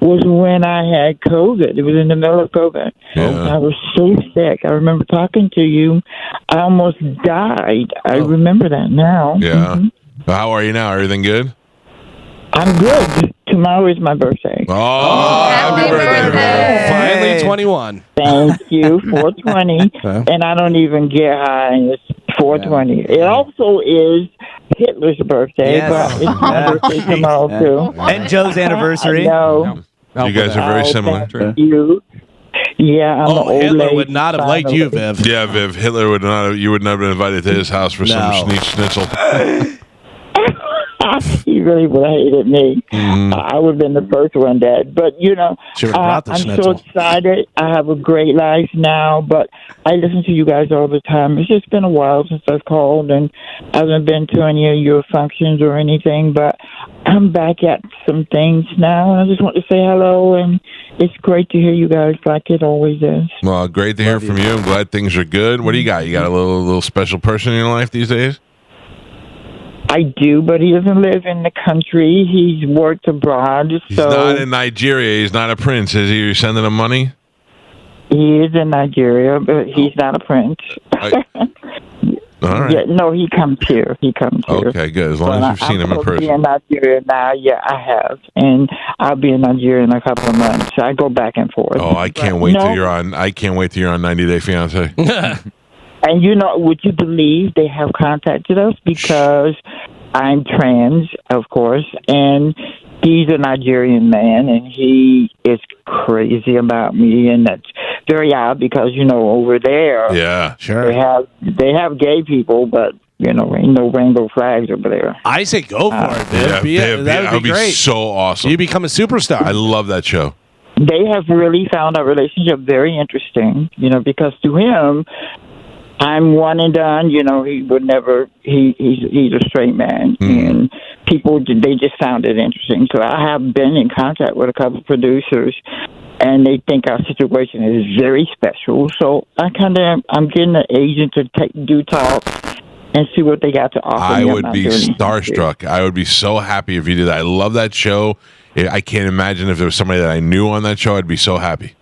was when I had COVID. It was in the middle of COVID. Yeah. I was so sick. I remember talking to you. I almost died. I remember that now. Yeah. Well, how are you now? Everything good? I'm good. Tomorrow is my birthday. Oh, happy birthday. Finally 21. Thank you. 420. And I don't even get high. It's 420. It also is Hitler's birthday, but it's my birthday tomorrow, too. And Joe's anniversary. No. You guys are very similar. Thank you. Yeah, I'm an old Hitler lady, would not have liked you, Viv. Yeah, Viv. Hitler would not have, you would not have been invited to his house for some schnitzel. He really would have hated me. I would have been the first one dead. But, I'm so excited. I have a great life now, but I listen to you guys all the time. It's just been a while since I've called, and I haven't been to any of your functions or anything, but I'm back at some things now, and I just want to say hello, and it's great to hear you guys like it always is. Well, great to hear from you. I'm glad things are good. What do you got? You got a little special person in your life these days? I do, but he doesn't live in the country. He's worked abroad. He's not in Nigeria. He's not a prince. Is he? You're sending him money? He is in Nigeria, but he's not a prince. All right. Yeah, no, he comes here. He comes here. Okay, good. As long as you've seen him in person. I'm in Nigeria now. Yeah, I have. And I'll be in Nigeria in a couple of months. I go back and forth. Oh, I can't wait till you're on 90 Day Fiance. And would you believe they have contacted us because I'm trans, of course, and he's a Nigerian man, and he is crazy about me, and that's very odd because over there, yeah, sure, they have gay people, but ain't no rainbow flags over there. I say go for it, Viv. That would be great. So awesome. You become a superstar. I love that show. They have really found our relationship very interesting, because to him, I'm one and done. He would never. He's a straight man, and people they just found it interesting. So I have been in contact with a couple of producers, and they think our situation is very special. So I'm getting an agent to do talks and see what they got to offer. I would be starstruck. I would be so happy if you did that. I love that show. I can't imagine if there was somebody that I knew on that show. I'd be so happy.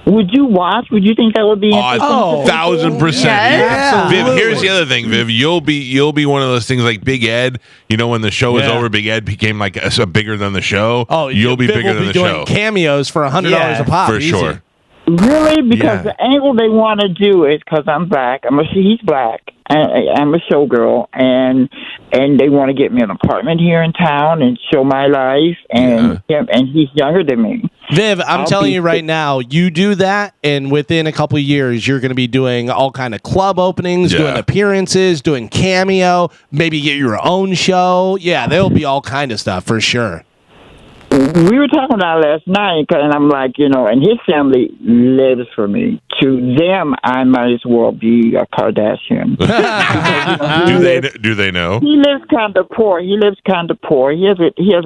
Would you watch? Would you think that would be interesting? 1,000%. Yeah. Viv, here's the other thing, Viv. You'll be one of those things like Big Ed. When the show was over, Big Ed became like a bigger than the show. Oh, you'll be Viv bigger will than be the doing show. Cameos for $100 a pop. For Easy. sure. Really? Because the angle they want to do is because I'm black. He's black. I'm a showgirl, and they want to get me an apartment here in town and show my life. And he's younger than me. Viv, I'm telling you right now, you do that, and within a couple of years, you're going to be doing all kind of club openings, doing appearances, doing cameo, maybe get your own show. Yeah, there'll be all kind of stuff for sure. We were talking about it last night, and I'm like, and his family lives for me. To them, I might as well be a Kardashian. Do they know? He lives kind of poor. He has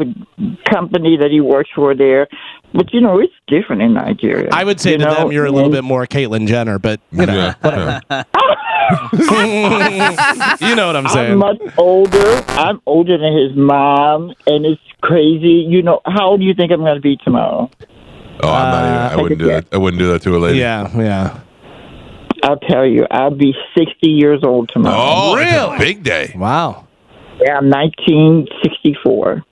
a company that he works for there, but it's different in Nigeria. I would say to them, you're a little bit more Caitlyn Jenner, but whatever. You know what I'm saying? I'm much older. I'm older than his mom, and it's crazy. How old do you think I'm going to be tomorrow? Oh, I'm not even. I wouldn't do that. I wouldn't do that to a lady. Yeah. I'll tell you, I'll be 60 years old tomorrow. Oh, really? It's a big day. Wow. Yeah, I'm 1964.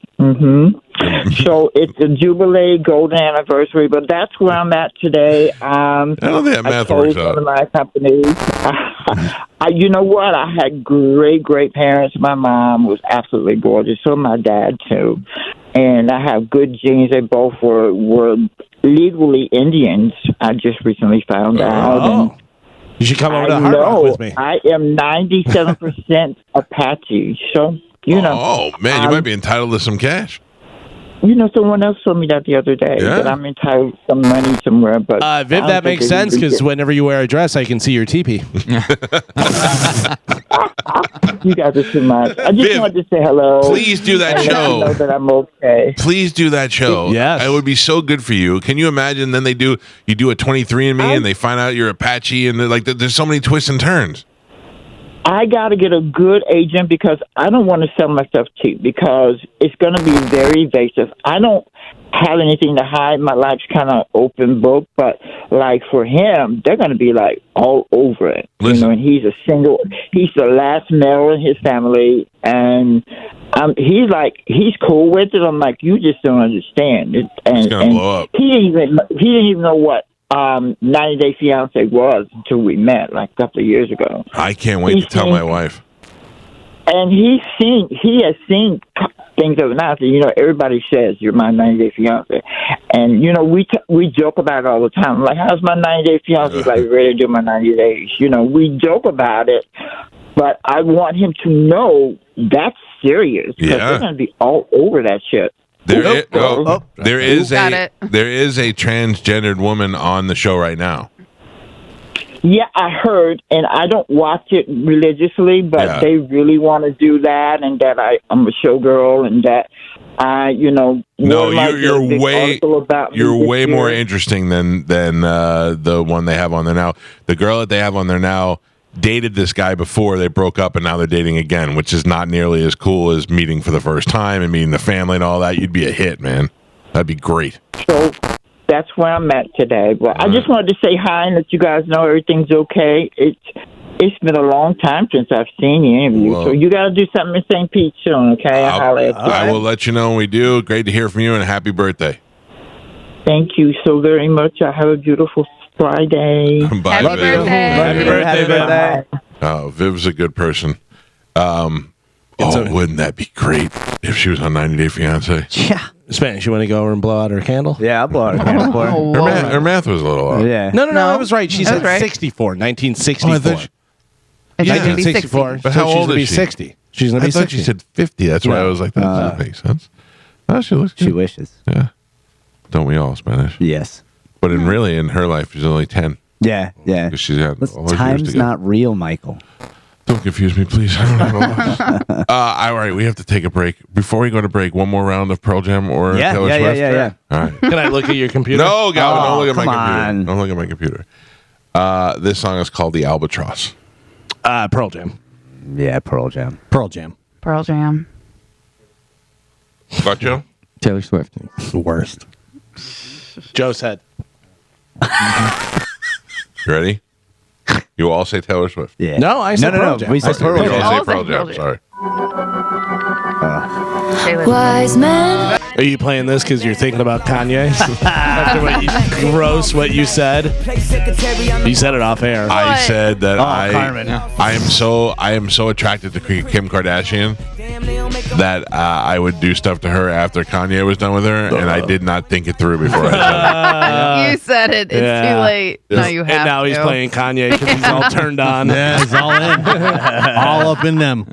So it's a Jubilee Golden Anniversary, but that's where I'm at today. I don't think that math works out. One of my companies. You know what? I had great parents. My mom was absolutely gorgeous. So my dad too, and I have good genes. They both were legally Indians. I just recently found out. And you should come over to Hard Rock with me. I am 97% Apache. So. Oh, man, you might be entitled to some cash. Someone else told me that the other day, that I'm entitled to some money somewhere. But Viv, that makes sense because whenever you wear a dress, I can see your teepee. You guys are too much. I just wanted to say hello. Please do that show. Know that I'm okay. Please do that show. Yes. It would be so good for you. Can you imagine? Then you do a 23andMe and they find out you're Apache, and there's so many twists and turns. I got to get a good agent because I don't want to sell my stuff cheap because it's going to be very invasive. I don't have anything to hide. My life's kind of open book, but like for him, they're going to be like all over it. Listen. And he's the last male in his family, and he's cool with it. I'm like, you just don't understand. It's going to blow up. He didn't even know what 90 Day Fiance was until we met like a couple of years ago. I can't wait to tell my wife. And he has seen things of now. Everybody says you're my 90 Day Fiance, and we joke about it all the time. Like, how's my 90 Day Fiance? Like, ready to do my 90 days? We joke about it, but I want him to know that's serious because they're going to be all over that shit. There is a transgendered woman on the show right now. Yeah, I heard, and I don't watch it religiously, but they really want to do that, and that I'm a showgirl, and that you're way more interesting than the one they have on there now. The girl that they have on there now dated this guy before they broke up, and now they're dating again, which is not nearly as cool as meeting for the first time and meeting the family and all that. You'd be a hit, man. That'd be great. So that's where I'm at today. But I just wanted to say hi and let you guys know everything's okay. It's been a long time since I've seen you interview, so you got to do something in St. Pete soon, okay? I will let you know when we do. Great to hear from you, and happy birthday. Thank you so very much. I have a beautiful Friday. Bye, Happy birthday. Happy birthday. Oh, Viv's a good person. Wouldn't that be great if she was on 90 Day Fiance? Yeah. Spanish, you want to go over and blow out her candle? Yeah, I'll blow out her candle for her. Her math was a little off. Yeah. No, I was right. She said right. 64, 1964. Oh, I thought It's gonna be 1964. 60. But how she's old gonna is be she? 60. She's going to I be thought 60. she said 50. That's why I was like, that doesn't make sense. Oh, she looks good. She wishes. Yeah. Don't we all, Spanish? Yes. But in her life, she's only 10. Yeah. Because she's had all those years Time's to go. not real, Michael. Don't confuse me, please. I don't have a lot. All right, we have to take a break. Before we go to break, one more round of Pearl Jam or Taylor Swift? Yeah. All right. Can I look at your computer? No, Galvin, don't look at my come computer. on. Don't look at my computer. This song is called The Albatross. Pearl Jam. Yeah, Pearl Jam. Pearl Jam. Pearl Jam. What, Joe? Taylor Swift. The worst. Joe said. You ready? You all say Taylor Swift. Yeah. No, I said Pearl Jam. We said Pearl You Jam. all say All Pearl say Jam. Pearl Sorry. Taylor. Wise men. Are you playing this because you're thinking about Kanye? After what you said? You said it off air. I said that Carmen. I am so attracted to Kim Kardashian that I would do stuff to her after Kanye was done with her, and I did not think it through before I You said it. It's too late. No, you have And now he's to. playing Kanye because he's all turned on. Yeah, it's all in. All up in them.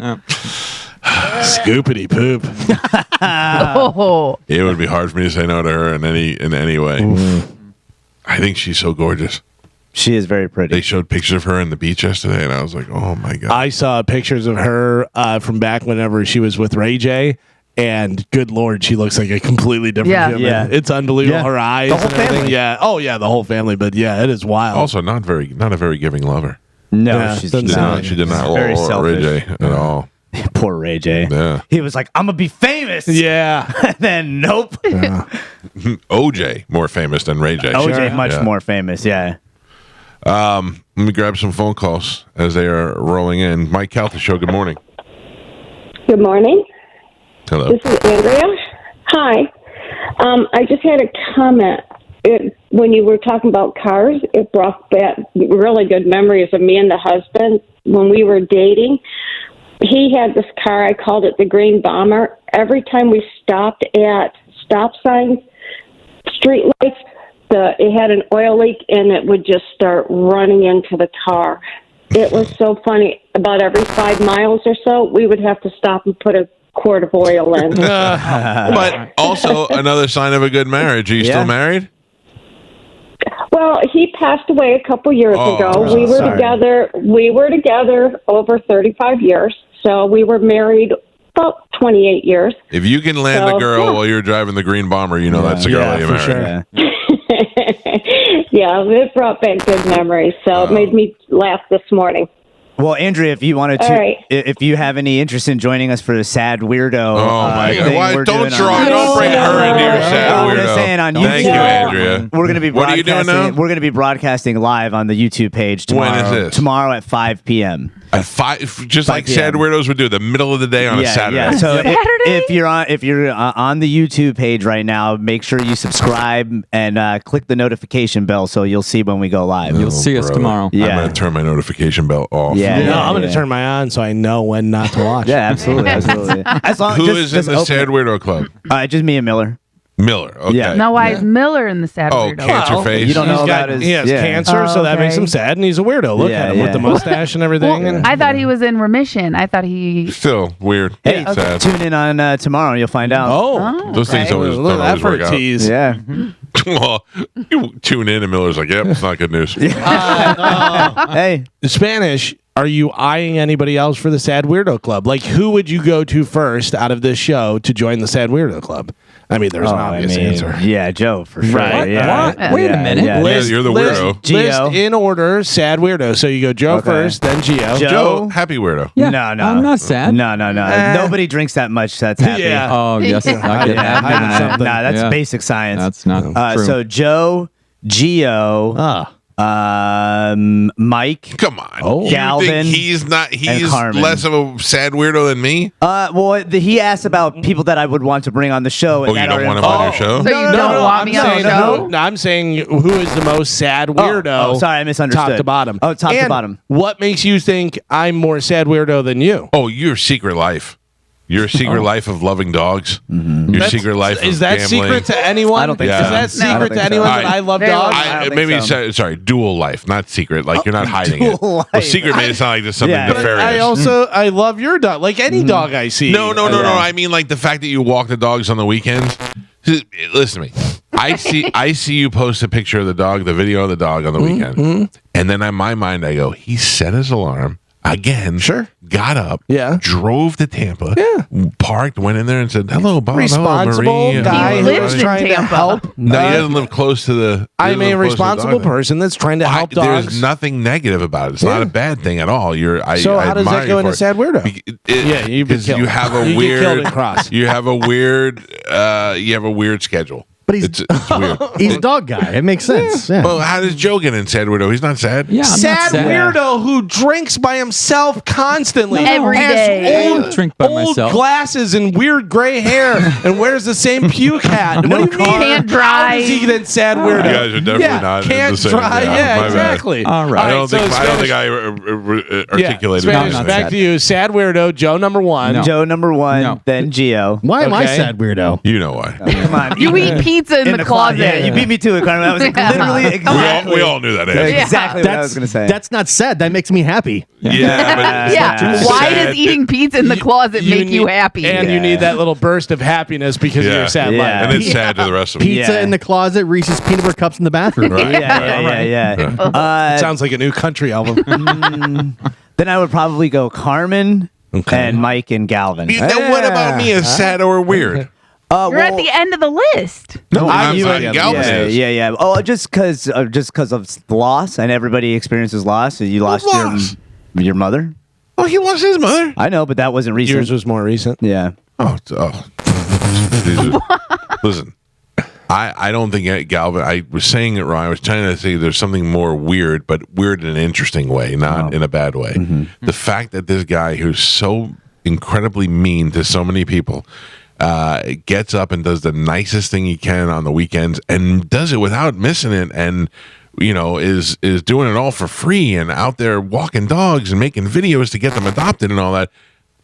Scoopity poop. Oh. did. It would be hard for me to say no to her in any way. I think she's so gorgeous. She is very pretty. They showed pictures of her on the beach yesterday, and I was like, oh my god. I saw pictures of her from back whenever she was with Ray J. And good Lord, she looks like a completely different Yeah. human. Yeah. It's unbelievable. Yeah. Her eyes, The whole and everything. family. Yeah. Oh yeah, the whole family. But yeah, it is wild. Also, not a very giving lover. No, Yeah, she's doesn't not. She did not Very Ray selfish. J at all. Poor Ray J. Yeah. He was like, I'm going to be famous. yeah. And then, nope. OJ more famous than Ray J. OJ much Yeah. more famous. Yeah. Let me grab some phone calls as they are rolling in. Mike Calta Show. Good morning. Good morning. Hello. This is Andrea. Hi. I just had a comment. When you were talking about cars, it brought back really good memories of me and the husband when we were dating. He had this car. I called it the Green Bomber. Every time we stopped at stop signs, street lights, it had an oil leak, and it would just start running into the car. It was so funny. About every 5 miles or so, we would have to stop and put a quart of oil in. But also another sign of a good marriage. Are you still married? Well, he passed away a couple years ago. We were together. We were together over 35 years. So we were married about 28 years. If you can land a girl while you're driving the Green Bomber, you know that's the girl you married. Sure. Yeah, it brought back good memories. So it made me laugh this morning. Well, Andrea, if you wanted to, All right. if you have any interest in joining us for the Sad Weirdo, Oh my God! thing Why we're don't doing on- don't bring her into your sad I'm weirdo? just saying on YouTube. Thank you, Andrea. We're going to be What are you doing broadcasting. now? We're going to be broadcasting live on the YouTube page tomorrow. When is this? Tomorrow at 5 p.m. At 5, just 5 like sad p.m. weirdos would do, the middle of the day on a Saturday. Yeah. So Saturday? if you're on the YouTube page right now, make sure you subscribe and click the notification bell so you'll see when we go live. You'll see us tomorrow. Yeah. I'm going to turn my notification bell off. Yeah. No, I'm going to yeah. turn mine on so I know when not to watch. Yeah, absolutely, absolutely. As long Who just, is in the open Sad it. Weirdo Club? Just me and Miller. Miller. Okay. Yeah. Now, why is Miller in the sad Oh, weirdo? cancer face. you don't know He's about got, his. he has yeah. cancer, so that makes him sad, and he's a weirdo. Look Yeah, at him with the yeah. mustache and everything. Well, and I thought he was in remission. I thought he. Still weird. Hey, Sad. tune in on tomorrow. You'll find out. oh, Those things okay. always look don't at that always for work a out. tease. Yeah. Well, you tune in and Miller's like, yep, it's not good news. Hey. Spanish, are you eyeing anybody else for the Sad Weirdo Club? Like, who would you go to first out of this show to join the Sad Weirdo Club? I mean, there's an obvious answer. Yeah, Joe, for sure. Right. Yeah. What? Wait a minute. Yeah. Yeah, you're the weirdo. Geo. List in order, Sad Weirdo. So you go Joe Okay. first, then Geo. Joe, happy weirdo. Yeah, No, no. I'm not sad. No. Nobody drinks that much. That's happy. Yeah. Oh, yes. I get Yeah, that. nah, that's Yeah. basic science. That's not true. So Joe, Geo, Mike. Come on. Oh. You Galvin think he's Carmen. less of a sad weirdo than me? He asked about people that I would want to bring on the show. Oh, you don't want him on your show? So you don't want me on the show? No, I'm saying who is the most sad weirdo? Oh, sorry, I misunderstood. Top to bottom. Oh, top to And bottom. What makes you think I'm more sad weirdo than you? Oh, your secret life. Your secret life of loving dogs. Your secret life of is that gambling. secret to anyone? I don't think Is so. that secret to anyone that I love dogs? Maybe sorry, dual life, not secret. Like you're not hiding it. Well, secret made it sound like there's something nefarious. I love your dog. Like any dog I see. No. I mean, like the fact that you walk the dogs on the weekends. Listen to me. I see you post a picture of the dog, the video of the dog on the weekend, and then in my mind I go, he set his alarm again. Sure. Got up. Yeah. Drove to Tampa. Yeah. Parked. Went in there and said, "Hello, Bob. Responsible Hello, Marie. guy He lives in trying to Tampa. help. No, he doesn't live close to the. I'm a responsible person that's trying to help dogs. There's nothing negative about it. It's not a bad thing at all. So how does that go into sad weirdo? Because you have a weird. You have a weird. You have a weird schedule. But it's weird. He's a dog guy. It makes sense. Yeah. Well, how does Joe get in sad weirdo? He's not sad. Yeah, I'm sad not sad. weirdo who drinks by himself constantly. Every has day. Old, Drink by old myself. glasses and weird gray hair and wears the same puke hat. What do you mean? Can't drive. How does he get in sad weirdo? You guys are definitely not can't the same. drive. Yeah, my bad. exactly. All right. I don't think Spanish- I articulated Spanish, that. back to you. Sad weirdo, Joe number one. No. Joe number one, No. then Gio. Why am I Okay. sad weirdo? You know why. Come on. You eat pizza in the closet. Yeah, you beat me to it, Carmen. That was literally exactly. We all knew that answer. Exactly what I was going to say. That's not sad. That makes me happy. Yeah, but Yeah. Why sad. does eating pizza in the closet make you happy? And you need that little burst of happiness because of your sad life. And it's sad to the rest of them. Pizza in the closet, Reese's peanut butter cups in the bathroom. Right. Yeah. Sounds like a new country album. Then I would probably go Carmen and Mike and Galvin. Then what about me is sad or weird? You're at the end of the list. No, I'm you not. at the Galvin end. is. Yeah. Oh, just because of loss, and everybody experiences loss. So you lost your mother. Oh, he lost his mother. I know, but that wasn't recent. Yours was more recent. Yeah. Listen, I don't think Galvin. I was saying it wrong. I was trying to say there's something more weird, but weird in an interesting way, not in a bad way. The fact that this guy who's so incredibly mean to so many people gets up and does the nicest thing he can on the weekends and does it without missing it, and is doing it all for free and out there walking dogs and making videos to get them adopted and all that.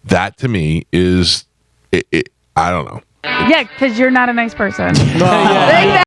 That to me is I don't know. Yeah, because you're not a nice person. Yeah.